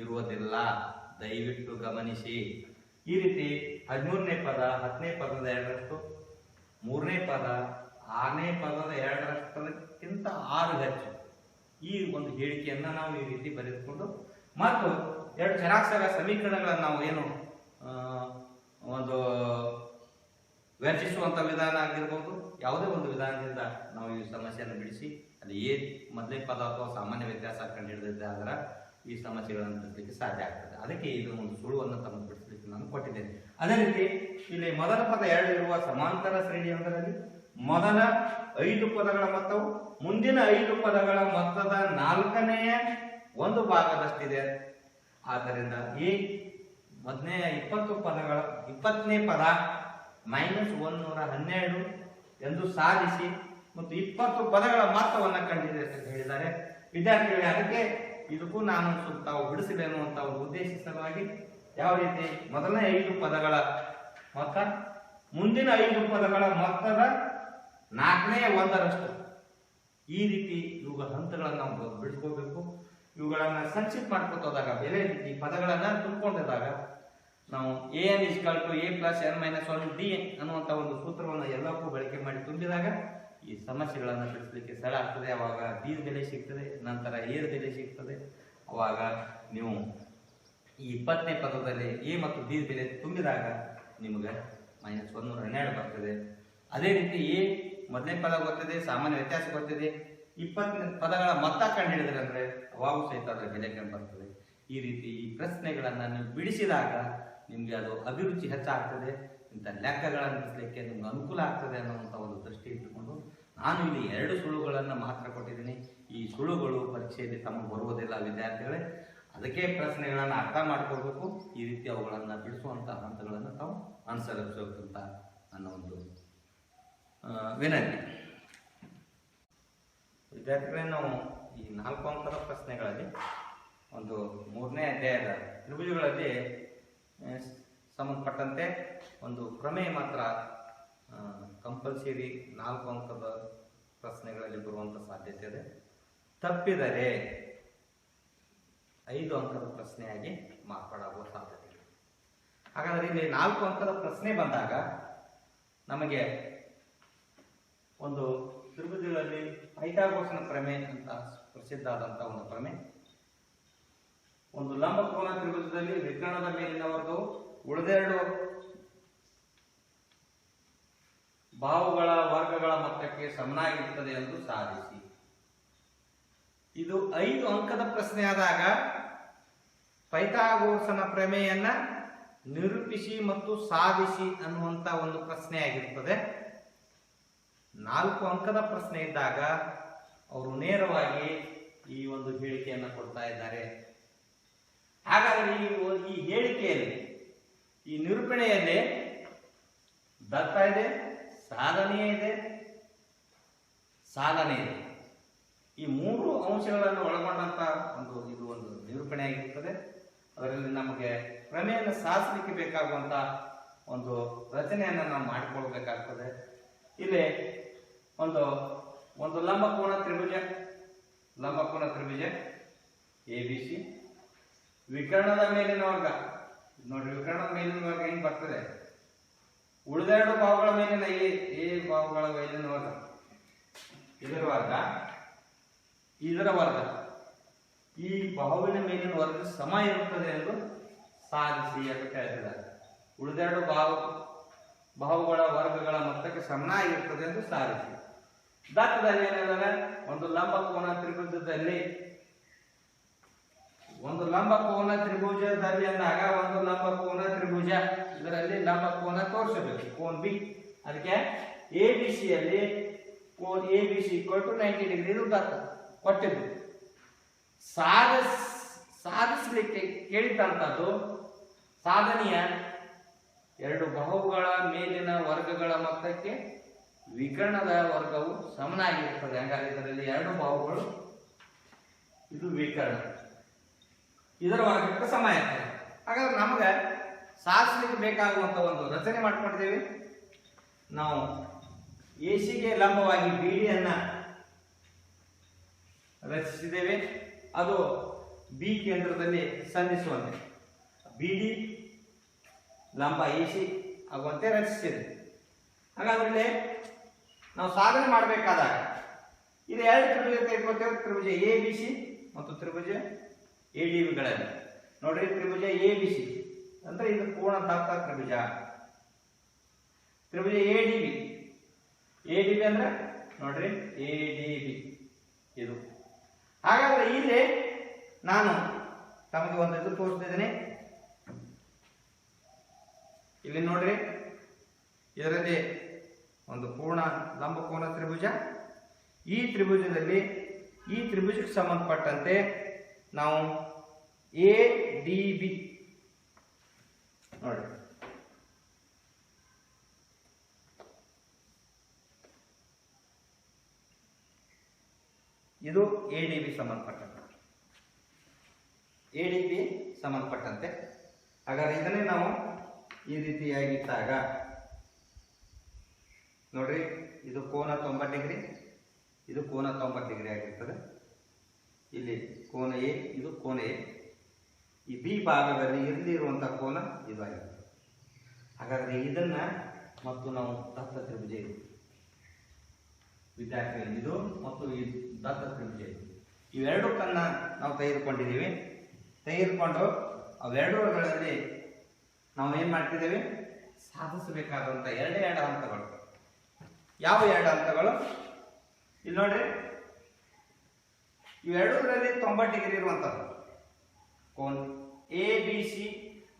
ಇರುವುದಿಲ್ಲ, ದಯವಿಟ್ಟು ಗಮನಿಸಿ. ಈ ರೀತಿ 13ನೇ ಪದ 10ನೇ ಪದದ 2ರಷ್ಟು, 3ನೇ ಪದ 6ನೇ ಪದದ 2ರಷ್ಟಕ್ಕಿಂತ 6 ಹೆಚ್ಚು. ಈ ಒಂದು ಹೇಳಿಕೆಯನ್ನ ನಾವು ಈ ರೀತಿ ಬರೆದುಕೊಂಡು ಮತ್ತು 2 ಚರಾಕ್ಷರ ಸಮೀಕರಣಗಳನ್ನು ನಾವು ಏನು ಒಂದು ವ್ಯರ್ಚಿಸುವಂತ ವಿಧಾನ ಆಗಿರ್ಬೋದು, ಯಾವುದೇ ಒಂದು ವಿಧಾನದಿಂದ ನಾವು ಈ ಸಮಸ್ಯೆಯನ್ನು ಬಿಡಿಸಿ ಅಲ್ಲಿ ಮೊದಲೇ ಪದ ಅಥವಾ ಸಾಮಾನ್ಯ ವ್ಯತ್ಯಾಸ ಕಂಡುಹಿಡಿದಿದ್ದಾದ್ರೆ ಈ ಸಮಸ್ಯೆಗಳನ್ನು ಬಿಡಿಸಲಿಕ್ಕೆ ಸಾಧ್ಯ ಆಗ್ತದೆ. ಅದಕ್ಕೆ ಇದು ಒಂದು ಸುಳುವನ್ನು ತಮಗೆ ಬಿಡಿಸಲಿಕ್ಕೆ ನಾನು ಕೊಟ್ಟಿದ್ದೇನೆ. ಅದೇ ರೀತಿ ಇಲ್ಲಿ ಮೊದಲ ಪದ 2 ಇರುವ ಸಮಾಂತರ ಶ್ರೇಣಿಯೊಂದರಲ್ಲಿ ಮೊದಲ 5 ಪದಗಳ ಮೊತ್ತವು ಮುಂದಿನ 5 ಪದಗಳ ಮೊತ್ತದ 4ನೇ 1 ಭಾಗದಷ್ಟಿದೆ. ಆದ್ದರಿಂದ ಈ ಮೊದಲನೇ 20 ಪದಗಳ 20ನೇ ಪದ -112 ಎಂದು ಸಾಧಿಸಿ ಮತ್ತು 20 ಪದಗಳ ಮೊತ್ತವನ್ನು ಕಂಡಿದೆ ಅಂತ ಹೇಳಿದ್ದಾರೆ ವಿದ್ಯಾರ್ಥಿಗಳಿಗೆ. ಅದಕ್ಕೆ ಇದಕ್ಕೂ ನಾನು ತಾವು ಬಿಡಿಸಲಿ ಅನ್ನುವಂತ ಒಂದು ಉದ್ದೇಶ ಸಲುವಾಗಿ ಯಾವ ರೀತಿ ಮೊದಲನೇ 5 ಪದಗಳ ಮೊತ್ತ ಮುಂದಿನ 5 ಪದಗಳ ಮೊತ್ತದ 4ನೇ 1ರಷ್ಟು, ಈ ರೀತಿ ಇವುಗಳ ಹಂತಗಳನ್ನು ನಾವು ಬಿಡಿಸ್ಕೋಬೇಕು. ಇವುಗಳನ್ನ ಸಂಕ್ಷಿಪ್ತ ಮಾಡ್ಕೊತ ಹೋದಾಗ ಬೇರೆ ರೀತಿ ಪದಗಳನ್ನ ತುಂಬಿಕೊಂಡಿದ್ದಾಗ ನಾವು an = a + n - 1 d ಅನ್ನುವಂತ ಒಂದು ಸೂತ್ರವನ್ನು ಎಲ್ಲಕ್ಕೂ ಬಳಕೆ ಮಾಡಿ ತುಂಬಿದಾಗ ಈ ಸಮಸ್ಯೆಗಳನ್ನು ಬಿಡಿಸಲಿಕ್ಕೆ ಸರಳ ಆಗ್ತದೆ. ಅವಾಗ d ಬೆಲೆ ಸಿಗ್ತದೆ, ನಂತರ a ಬೆಲೆ ಸಿಗ್ತದೆ. ಅವಾಗ ನೀವು ಈ 20ನೇ ಪದದಲ್ಲಿ a ಮತ್ತು d ಬೆಲೆ ತುಂಬಿದಾಗ ನಿಮಗೆ -112 ಬರ್ತದೆ. ಅದೇ ರೀತಿ a ಮೊದಲನೇ ಪದ ಗೊತ್ತಿದೆ, ಸಾಮಾನ್ಯ ವ್ಯತ್ಯಾಸ ಗೊತ್ತಿದೆ, 20 ಪದಗಳ ಮೊತ್ತ ಕಂಡುಹಿಡಿದ್ರೆ ಅಂದ್ರೆ ಅವಾಗೂ ಸಹಿತ ಅದರ ಬೆಲೆ ಬರ್ತದೆ. ಈ ರೀತಿ ಈ ಪ್ರಶ್ನೆಗಳನ್ನ ನೀವು ಬಿಡಿಸಿದಾಗ ನಿಮ್ಗೆ ಅದು ಅಭಿರುಚಿ ಹೆಚ್ಚಾಗ್ತದೆ, ಇಂಥ ಲೆಕ್ಕಗಳನ್ನು ಬಿಡಿಸಲಿಕ್ಕೆ ನಿಮ್ಗೆ ಅನುಕೂಲ ಆಗ್ತದೆ ಅನ್ನುವಂಥ ಒಂದು ದೃಷ್ಟಿ ಇಟ್ಟುಕೊಂಡು ನಾನು ಇಲ್ಲಿ 2 ಸುಳುಗಳನ್ನು ಮಾತ್ರ ಕೊಟ್ಟಿದ್ದೀನಿ. ಈ ಸುಳುಗಳು ಪರೀಕ್ಷೆಯಲ್ಲಿ ತಮಗೆ ಬರುವುದಿಲ್ಲ ವಿದ್ಯಾರ್ಥಿಗಳೇ. ಅದಕ್ಕೆ ಪ್ರಶ್ನೆಗಳನ್ನು ಅರ್ಥ ಮಾಡ್ಕೊಳ್ಬೇಕು. ಈ ರೀತಿ ಅವುಗಳನ್ನು ಬಿಡಿಸುವಂತ ಹಂತಗಳನ್ನು ತಾವು ಅನುಸರಿಸಬೇಕಂತ ನನ್ನ ಒಂದು ವಿನಂತಿ. ವಿದ್ಯಾರ್ಥಿಗಳೇ, ನಾವು ಈ 4 ಅಂಕದ ಪ್ರಶ್ನೆಗಳಲ್ಲಿ ಒಂದು 3ನೇ ಅಧ್ಯಾಯದ ತ್ರಿಭುಜಗಳಲ್ಲಿ ಸಂಬಂಧಪಟ್ಟಂತೆ ಒಂದು ಪ್ರಮೇಯ ಮಾತ್ರ ಕಂಪಲ್ಸರಿ 4 ಅಂಕದ ಪ್ರಶ್ನೆಗಳಲ್ಲಿ ಬರುವಂತ ಸಾಧ್ಯತೆ ಇದೆ. ತಪ್ಪಿದರೆ 5 ಅಂಕದ ಪ್ರಶ್ನೆಯಾಗಿ ಮಾರ್ಪಾಡಾಗುವ ಸಾಧ್ಯತೆ ಇದೆ. ಹಾಗಾದ್ರೆ ಇಲ್ಲಿ 4 ಅಂಕದ ಪ್ರಶ್ನೆ ಬಂದಾಗ ನಮಗೆ ಒಂದು ತ್ರಿಭುಜಗಳಲ್ಲಿ ಪೈಥಾಗೋರಸ್ನ ಪ್ರಮೇಯ ಅಂತ ಪ್ರಸಿದ್ಧ ಆದಂತಹ ಒಂದು ಪ್ರಮೇಯ. ಒಂದು ಲಂಬಕೋನ ತ್ರಿಭುಜದಲ್ಲಿ ವಿಕರ್ಣದ ಮೇಲಿನ ವರ್ಗವು ಉಳಿದೆರಡು ಬಾಹುಗಳ ವರ್ಗಗಳ ಮೊತ್ತಕ್ಕೆ ಸಮನಾಗಿರುತ್ತದೆ ಎಂದು ಸಾಧಿಸಿ. ಇದು 5 ಅಂಕದ ಪ್ರಶ್ನೆ ಆದಾಗ ಪೈಥಾಗೋರಸ್ನ ಪ್ರಮೇಯನ್ನ ನಿರೂಪಿಸಿ ಮತ್ತು ಸಾಧಿಸಿ ಅನ್ನುವಂತ ಒಂದು ಪ್ರಶ್ನೆ ಆಗಿರುತ್ತದೆ. 4 ಅಂಕದ ಪ್ರಶ್ನೆ ಇದ್ದಾಗ ಅವರು ನೇರವಾಗಿ ಈ ಒಂದು ಹೇಳಿಕೆಯನ್ನು ಕೊಡ್ತಾ ಇದ್ದಾರೆ. ಹಾಗಾದರೆ ಈ ಹೇಳಿಕೆಯಲ್ಲಿ ಈ ನಿರೂಪಣೆಯಲ್ಲಿ ದತ್ತ ಇದೆ, ಸಾಧನೆ ಇದೆ, ಸಾಧನೆ ಇದೆ. ಈ 3 ಅಂಶಗಳನ್ನು ಒಳಗೊಂಡಂತ ಇದು ಒಂದು ನಿರೂಪಣೆ ಆಗಿರ್ತದೆ. ಅದರಲ್ಲಿ ನಮಗೆ ಪ್ರಮೇಯವನ್ನು ಸಾಧಿಸಲಿಕ್ಕೆ ಬೇಕಾಗುವಂತ ಒಂದು ರಚನೆಯನ್ನು ನಾವು ಮಾಡಿಕೊಳ್ಬೇಕಾಗ್ತದೆ. ಇಲ್ಲಿ ಒಂದು ಲಂಬಕೋನ ತ್ರಿಭುಜ ABC, ವಿಕರ್ಣದ ಮೇಲಿನ ವರ್ಗ ನೋಡ್ರಿ, ವಿಕರ್ಣದ ಮೇಲಿನ ವರ್ಗ ಹೆಂಗ್ ಬರ್ತದೆ, ಉಳಿದೆರಡು ಬಾಹುಗಳ ಮೇಲಿನ ಎ ಬಾಹುಗಳ ಮೇಲಿನ ವರ್ಗ, ಇದರ ವರ್ಗ, ಇದರ ವರ್ಗ, ಈ ಬಾಹುವಿನ ಮೇಲಿನ ವರ್ಗ ಸಮ ಇರುತ್ತದೆ ಎಂದು ಸಾಧಿಸಿ ಅಂತ ಹೇಳ್ತಿದ್ದಾರೆ. ಉಳಿದೆರಡು ಬಾಹುಗಳ ವರ್ಗಗಳ ಮೊತ್ತಕ್ಕೆ ಸಮನಾಗಿರ್ತದೆ ಎಂದು ಸಾಧಿಸಿ. ದತ್ತದಲ್ಲಿ ಏನಿದೆ, ಒಂದು ಲಂಬ ಕೋನ ತ್ರಿಭುಜದಲ್ಲಿ ಅಂದಾಗ ಒಂದು ಲಂಬ ಕೋನ ತ್ರಿಭುಜ, ಇದರಲ್ಲಿ ಲಂಬ ಕೋನ ತೋರಿಸಬೇಕು, ಕೋನ್ ಬಿ. ಅದಕ್ಕೆ ABC ಯಲ್ಲಿ ಕೋನ್ ABC = 90 ಡಿಗ್ರಿ ಇದು ದತ್ತ ಕೊಟ್ಟಿದ್ದು. ಸಾಧಿಸಲಿಕ್ಕೆ ಕೇಳಿದಂತದ್ದು ಸಾಧನೆಯ ಎರಡು ಬಾಹುಗಳ ಮೇಲಿನ ವರ್ಗಗಳ ಮೊತ್ತಕ್ಕೆ ವಿಕರ್ಣದ ವರ್ಗವು ಸಮನಾಗಿರುತ್ತದೆ. ಹಾಗಾಗಿ ಇದರಲ್ಲಿ ಎರಡು ಬಾಹುಗಳು, ಇದು ವಿಕರ್ಣ, ಇದರ ವರ್ಗಕ್ಕೆ ಸಮ ಇರ್ತದೆ. ಹಾಗಾದ್ರೆ ನಮಗೆ ಸಾಧಿಸಲಿಕ್ಕೆ ಬೇಕಾಗುವಂತ ಒಂದು ರಚನೆ ಮಾಡ್ಕೊಂಡಿದ್ದೇವೆ ನಾವು. ಎಸಿಗೆ ಲಂಬವಾಗಿ BD ರಚಿಸಿದ್ದೇವೆ. ಅದು ಬಿ ಕೇಂದ್ರದಲ್ಲಿ ಸಂಧಿಸುವಂತೆ BD ಲಂಬ AC ಆಗುವಂತೆ ರಚಿಸಿದೆ. ಹಾಗಾದ್ರೆ ನಾವು ಸಾಧನೆ ಮಾಡಬೇಕಾದಾಗ ಇದು ಎರಡು ತ್ರಿಭುಜ ತೆಗೆದುಕೊಳ್ತೇವೆ, ತ್ರಿಭುಜ ABC ಮತ್ತು ತ್ರಿಭುಜ ADBಗಳಲ್ಲಿ. ನೋಡ್ರಿ, ತ್ರಿಭುಜ ABC ಅಂದ್ರೆ ಇದು ಪೂರ್ಣ ದತ್ತ ತ್ರಿಭುಜ. ತ್ರಿಭುಜ ADB ಅಂದ್ರೆ ನೋಡ್ರಿ ADB ಇದು. ಹಾಗಾದ್ರೆ ಇಲ್ಲಿ ನಾನು ತಮಗೆ ಒಂದು ಇದು ತೋರಿಸ್ತಿದ್ದೇನೆ. ಇಲ್ಲಿ ನೋಡ್ರಿ, ಇದರಲ್ಲಿ ಒಂದು ಪೂರ್ಣ ಲಂಬಕೋನ ತ್ರಿಭುಜ. ಈ ತ್ರಿಭುಜದಲ್ಲಿ ಈ ತ್ರಿಭುಜಕ್ಕೆ ಸಂಬಂಧಪಟ್ಟಂತೆ ನಾವು ADB ನೋಡಿ, ಇದು ADB ಸಂಬಂಧಪಟ್ಟಂತೆ. ಹಾಗಾದ್ರೆ ಇದನ್ನೇ ನಾವು ಈ ರೀತಿಯಾಗಿದ್ದಾಗ ನೋಡ್ರಿ, ಇದು ಕೋನ 90 ಡಿಗ್ರಿ, ಇದು ಕೋನ 90 ಡಿಗ್ರಿ ಆಗಿರ್ತದೆ. ಇಲ್ಲಿ ಕೋನ A, ಇದು ಕೋನ A. ಈ B ಭಾಗದಲ್ಲಿ ಇರುವಂತಹ ಕೋನ ಇದು ಆಗಿರ್ತದೆ. ಹಾಗಾದ್ರೆ ಇದನ್ನ ಮತ್ತು ನಾವು ದತ್ತ ತ್ರಿಭುಜ ಇದು ವಿದ್ಯಾರ್ಥಿಗಳು, ಇದು ಮತ್ತು ಈ ದತ್ತ ತ್ರಿಭುಜ ಇದು, ಇವೆರಡಕ್ಕನ್ನ ನಾವು ತೆಗೆದುಕೊಂಡಿದ್ದೀವಿ. ತೆಗೆದುಕೊಂಡು ಅವೆರಡರಲ್ಲಿ ನಾವು ಏನ್ ಮಾಡ್ತಿದ್ದೇವೆ, ಸಾಧಿಸಬೇಕಾದಂತ ಎರಡು ಹಂತಗಳು. ಯಾವ ಎರಡು ಹಂತಗಳು? ಇಲ್ಲಿ ನೋಡ್ರಿ, ಇವೆರಡರಲ್ಲಿ 90 ಡಿಗ್ರಿ ಇರುವಂತದ್ದು ಕೋನ್ ABC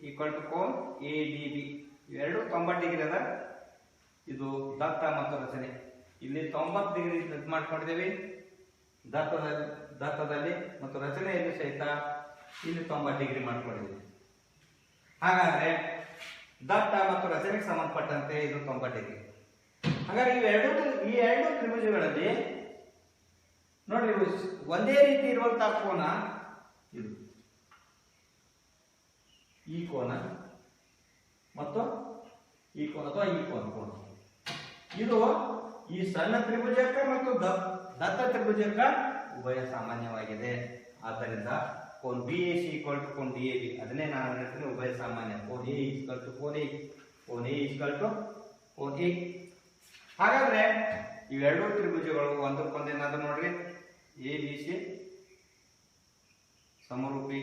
= ಕೋನ್ ADB. ಇವೆರಡು 90 ಡಿಗ್ರಿ ಅದ. ಇದು ದತ್ತ ಮತ್ತು ರಚನೆ. ಇಲ್ಲಿ 90 ಡಿಗ್ರಿ ಮಾಡ್ಕೊಂಡಿದ್ದೇವೆ ದತ್ತದಲ್ಲಿ ಮತ್ತು ರಚನೆಯಲ್ಲಿ ಸಹಿತ ಇಲ್ಲಿ 90 ಡಿಗ್ರಿ ಮಾಡ್ಕೊಂಡಿದ್ದೇವೆ. ಹಾಗಾದ್ರೆ ದತ್ತ ಮತ್ತು ರಚನೆಗೆ ಸಂಬಂಧಪಟ್ಟಂತೆ ಇದು 90 ಡಿಗ್ರಿ. ಹಾಗಾದ್ರೆ ಈ ಎರಡು ತ್ರಿಭುಜಗಳಲ್ಲಿ ನೋಡ್ರಿ, ಒಂದೇ ರೀತಿ ಇರುವಂತಹ ಕೋನ ಇದು, ಈ ಕೋನ ಮತ್ತು ಈ ಕೋನ ಅಥವಾ ಈ ಕೋನ ಇದು ಈ ಸಣ್ಣ ತ್ರಿಭುಜಕ್ಕೆ ಮತ್ತು ದತ್ತ ತ್ರಿಭುಜಕ್ಕೆ ಉಭಯ ಸಾಮಾನ್ಯವಾಗಿದೆ. ಆದ್ದರಿಂದ ಕೋನ್ BAC = ಕೋನ್ DAB, ಅದನ್ನೇ ನಾನು ಹೇಳ್ತೀನಿ ಉಭಯ ಸಾಮಾನ್ಯ. Cone A = cone A, cone A = cone A. ಹಾಗಾದ್ರೆ ಇವೆರಡು ತ್ರಿಭುಜಗಳು ಒಂದಕ್ಕೊಂದೇನಾದ್ರೂ ನೋಡ್ರಿ, ABC ಸಮರೂಪಿ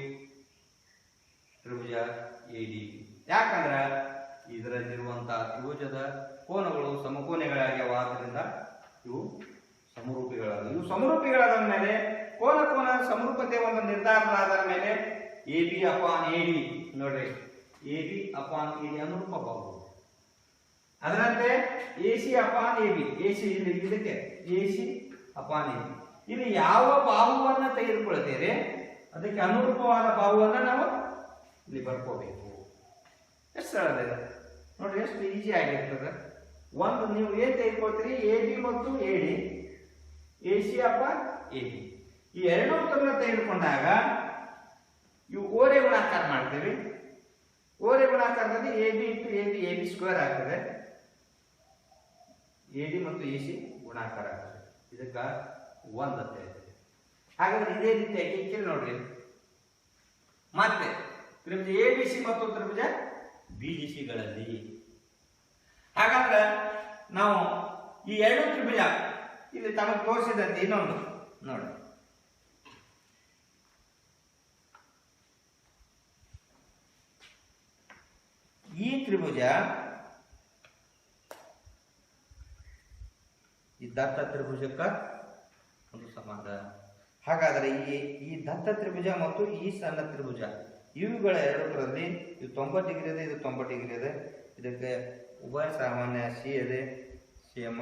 ತ್ರಿಭುಜ ADB. ಯಾಕಂದ್ರೆ ಇದರಲ್ಲಿರುವಂತಹ ತ್ರಿಭುಜದ ಕೋನಗಳು ಸಮಕೋನೆಗಳಾಗ್ಯಾವ. ಆದ್ದರಿಂದ ಇವು ಸಮರೂಪಿಗಳಾದ ಮೇಲೆ ಕೋನ ಸಮರೂಪತೆ ಒಂದು ನಿರ್ಧಾರವಾದ ಮೇಲೆ AB/AD ನೋಡ್ರಿ, AB/AD ಅನುರೂಪ ಬಾಹು. ಅದರಂತೆ AC/AB, AC ಇದಕ್ಕೆ AC/AB. ಇಲ್ಲಿ ಯಾವ ಬಾಹುವನ್ನ ತೆಗೆದುಕೊಳ್ತೇವೆ ಅದಕ್ಕೆ ಅನುರೂಪವಾದ ಬಾಹುವನ್ನ ನಾವು ಇಲ್ಲಿ ಬರ್ಕೋಬೇಕು. ಎಷ್ಟು ಸರಳ ಇದೆ ನೋಡ್ರಿ, ಎಷ್ಟು ಈಜಿ ಆಗಿರ್ತದೆ. ಒಂದು ನೀವು ಏನ್ ತೆಗೆದುಕೊಳ್ತೀರಿ, AB ಮತ್ತು AD, AC/AB. ಈ ಎರಡೂ ತೆಗೆದುಕೊಂಡಾಗ ಇವು ಓರೆ ಗುಣಾಕಾರ ಮಾಡ್ತೀವಿ. ಓರೆ ಗುಣಾಕಾರದಲ್ಲಿ AB × AB AB² ಆಗ್ತದೆ. AD ಮತ್ತು AC ಗುಣಾಕಾರ ಆಗ್ತದೆ. ಇದಕ್ಕ 1 ಅಂತ ಹೇಳ್ತೇವೆ. ಹಾಗಾದ್ರೆ ಇದೇ ರೀತಿಯಾಗಿ ಕೇಳಿ ನೋಡ್ರಿ, ಮತ್ತೆ ತ್ರಿಭುಜ ABC ಮತ್ತು ತ್ರಿಭುಜ BDCಗಳಲ್ಲಿ. ಹಾಗಾದ್ರೆ ನಾವು ಈ ಎರಡು ತ್ರಿಭುಜ ಇಲ್ಲಿ ತಮಗೆ ತೋರಿಸಿದಂತೆ ಇನ್ನೊಂದು ನೋಡಿ, ಈ ತ್ರಿಭುಜ ಈ ದತ್ತ ತ್ರಿಭುಜಕ್ಕ ಒಂದು ಸಂಬಂಧ. ಹಾಗಾದರೆ ಈ ದತ್ತ ತ್ರಿಭುಜ ಮತ್ತು ಈ ಸಣ್ಣ ತ್ರಿಭುಜ ಇವುಗಳ ಎರಡರಲ್ಲಿ ಇದು 90 ಡಿಗ್ರಿ ಇದೆ, ಇದು 90 ಡಿಗ್ರಿ ಇದೆ. ಇದಕ್ಕೆ ಉಭಯ ಸಾಮಾನ್ಯ ಸಿ ಇದೆ, ಸೇಮ್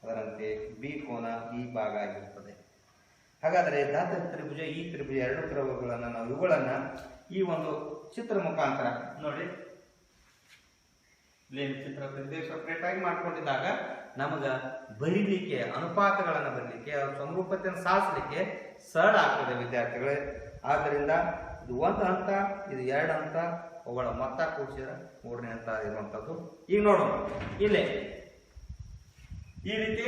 ಅದರಂತೆ ಬಿ ಕೋನ ಈ ಭಾಗ ಆಗಿರುತ್ತದೆ. ಹಾಗಾದರೆ ದತ್ತ ತ್ರಿಭುಜ ಈ ತ್ರಿಭುಜ ಎರಡು ತ್ರಿಭುಜಗಳನ್ನು ನಾವು ಇವುಗಳನ್ನ ಈ ಒಂದು ಚಿತ್ರ ಮುಖಾಂತರ ನೋಡಿ ಚಿತ್ರ ಸಪ್ರೇಟ್ ಆಗಿ ಮಾಡ್ಕೊಂಡಿದ್ದಾಗ ನಮಗ ಬರೀಲಿಕ್ಕೆ ಅನುಪಾತಗಳನ್ನು ಬರೀಲಿಕ್ಕೆ ಸಮರೂಪತೆಯನ್ನು ಸಾಧಿಸಲಿಕ್ಕೆ ಸರಳ ಆಗ್ತದೆ ವಿದ್ಯಾರ್ಥಿಗಳೇ. ಆದ್ದರಿಂದ ಇದು ಒಂದು ಹಂತ, ಇದು ಎರಡು ಹಂತ, ಅವುಗಳ ಮೊತ್ತ ಕೂಡಿಸಿದ್ರೆ ಮೂರನೇ ಹಂತ ಇರುವಂತದ್ದು. ಈಗ ನೋಡೋಣ, ಇಲ್ಲೇ ಈ ರೀತಿ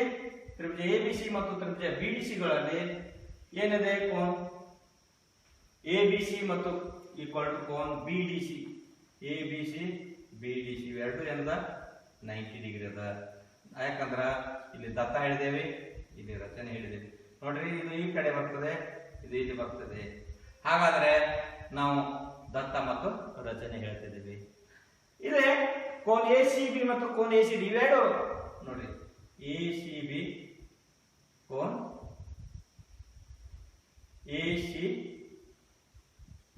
ತ್ರಿಭುಜ ಎ ಬಿ ಸಿ ಮತ್ತು ತ್ರಿಭುಜ ಬಿ ಡಿ ಸಿಗಳಲ್ಲಿ ಏನಿದೆ, ಕೋನ್ ಎ ಬಿ ಸಿ ಮತ್ತು ಈಕ್ವಲ್ ಟು ಕೋನ್ B D C. A B C B D C ಎರಡು ಏನದ 90 ಡಿಗ್ರಿ ಅದ. ಯಾಕಂದ್ರ ಇಲ್ಲಿ ದತ್ತ ಹೇಳಿದೇವೆ, ಇಲ್ಲಿ ರಚನೆ ಹೇಳಿದೇವೆ. ನೋಡ್ರಿ, ಇದು ಈ ಕಡೆ ಬರ್ತದೆ, ಇದು ಇಲ್ಲಿ ಬರ್ತದೆ. ಹಾಗಾದ್ರೆ ನಾವು ದತ್ತ ಮತ್ತು ರಚನೆ ಹೇಳ್ತಿದ್ದೀವಿ. ಇದೇ ಕೋನ್ ಎ ಸಿ ಬಿ ಮತ್ತು ಕೋನ್ ಎ ಸಿ ಡಿ ಇವೆರಡು ನೋಡ್ರಿ, ಎ ಸಿ ಬಿ ಕೋನ್ ಎ ಸಿ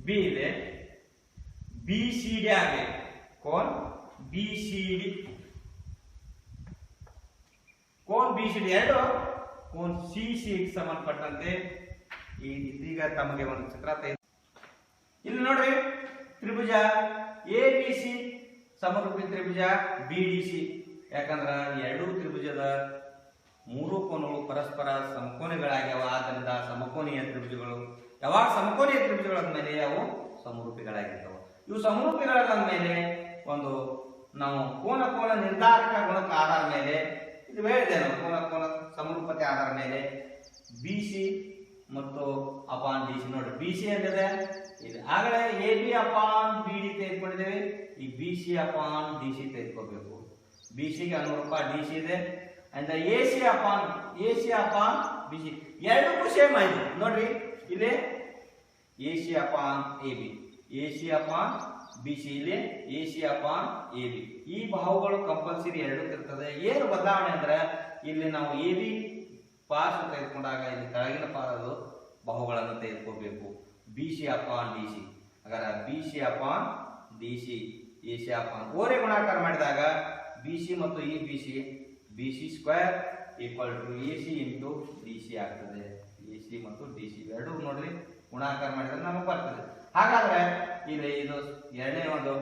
ಬಿ ಇದೆ, ಬಿ ಸಿ ಡಿ ಆಗಿದೆ, ಕೋನ್ ಬಿ ಸಿ ಡಿ, ಕೋನ್ ಬಿ ಸಿ ಡಿ ಎರಡು ಕೋನ್ ಸಿ ಸಿ ಸಂಬಂಧಪಟ್ಟಂತೆ ಇದೀಗ ತಮಗೆ ಒಂದು ಚಿತ್ರ ಇಲ್ಲಿ ನೋಡ್ರಿ, ತ್ರಿಭುಜ ಎ ಬಿ ಸಿ ಸಮರೂಪಿ ತ್ರಿಭುಜ ಬಿ ಡಿ ಸಿ. ಯಾಕಂದ್ರ ಎರಡೂ ತ್ರಿಭುಜದ ಮೂರು ಕೋನಗಳು ಪರಸ್ಪರ ಸಮಕೋನಿಗಳಾಗ್ಯಾವ. ಆದ್ದರಿಂದ ಸಮಕೋನೀಯ ತ್ರಿಭುಜಗಳು ಯಾವಾಗ ಸಮಕೋನೀಯ ತ್ರಿಭುಜಗಳ ಮೇಲೆ ಅವು ಸಮರೂಪಿಗಳಾಗಿರ್ತಾವ. ಇವು ಸಮರೂಪಿಗಳಾದ ಮೇಲೆ ಒಂದು ನಾವು ಕೋನ ಕೋನ ನಿರ್ಧಾರಕ ಗುಣಕ ಆಧಾರ ಮೇಲೆ ಇದು ಹೇಳಿದೆ, ನಾವು ಕೋನ ಸಮರೂಪತೆ ಆಧಾರ ಮೇಲೆ ಬಿ ಸಿ ಮತ್ತು ಅಪಾನ್ ಡಿ ಸಿ. ನೋಡಿ, ಬಿ ಸಿ ಅಂತಿದೆ ಇದು, ಆಗಲೇ A B upon B D ತೆಗೆದುಕೊಂಡಿದ್ದೇವೆ, ಈ B C upon D C ತೆಗೆದುಕೋಬೇಕು. ಬಿ ಸಿಗೆ ಅನುರೂಪ ಡಿ ಸಿ ಇದೆ, ಅಂದ್ರೆ A C upon B C ಎರಡಕ್ಕೂ ಸೇಮ್ ಆಯ್ತು. ನೋಡ್ರಿ, ಇಲ್ಲಿ A C upon A B, A C upon B C, ಇಲ್ಲಿ A C upon A B. ಈ ಬಾಹುಗಳು ಕಂಪಲ್ಸರಿ ಎರಡು ಇರ್ತದೆ. ಏನು ಬದಲಾವಣೆ ಅಂದ್ರೆ ಇಲ್ಲಿ ನಾವು ಎ ಬಿ ಪಾರ್ಶ್ವ ತೆಗೆದುಕೊಂಡಾಗ ಇಲ್ಲಿ ಕೆಳಗಿನ ಪಾದದ ಬಾಹುಗಳನ್ನು ತೆಗೆದುಕೋಬೇಕು. B C upon D C, ಹಾಗಾದ್ರೆ B C upon D C, A C upon ಓರೆ ಗುಣಾಕಾರ ಮಾಡಿದಾಗ ಬಿ ಸಿ ಮತ್ತು ಈ B C square equal to A C into D C ಆಗ್ತದೆ. ಎ ಸಿ ಮತ್ತು ಡಿ ಸಿ ಎರಡು ನೋಡ್ರಿ ಗುಣಾಕಾರ ಮಾಡಿದ್ರೆ ನಮಗೆ ಬರ್ತದೆ. ಹಾಗಾದ್ರೆ ಇಲ್ಲಿ ಇದು ಎರಡನೇ ಒಂದು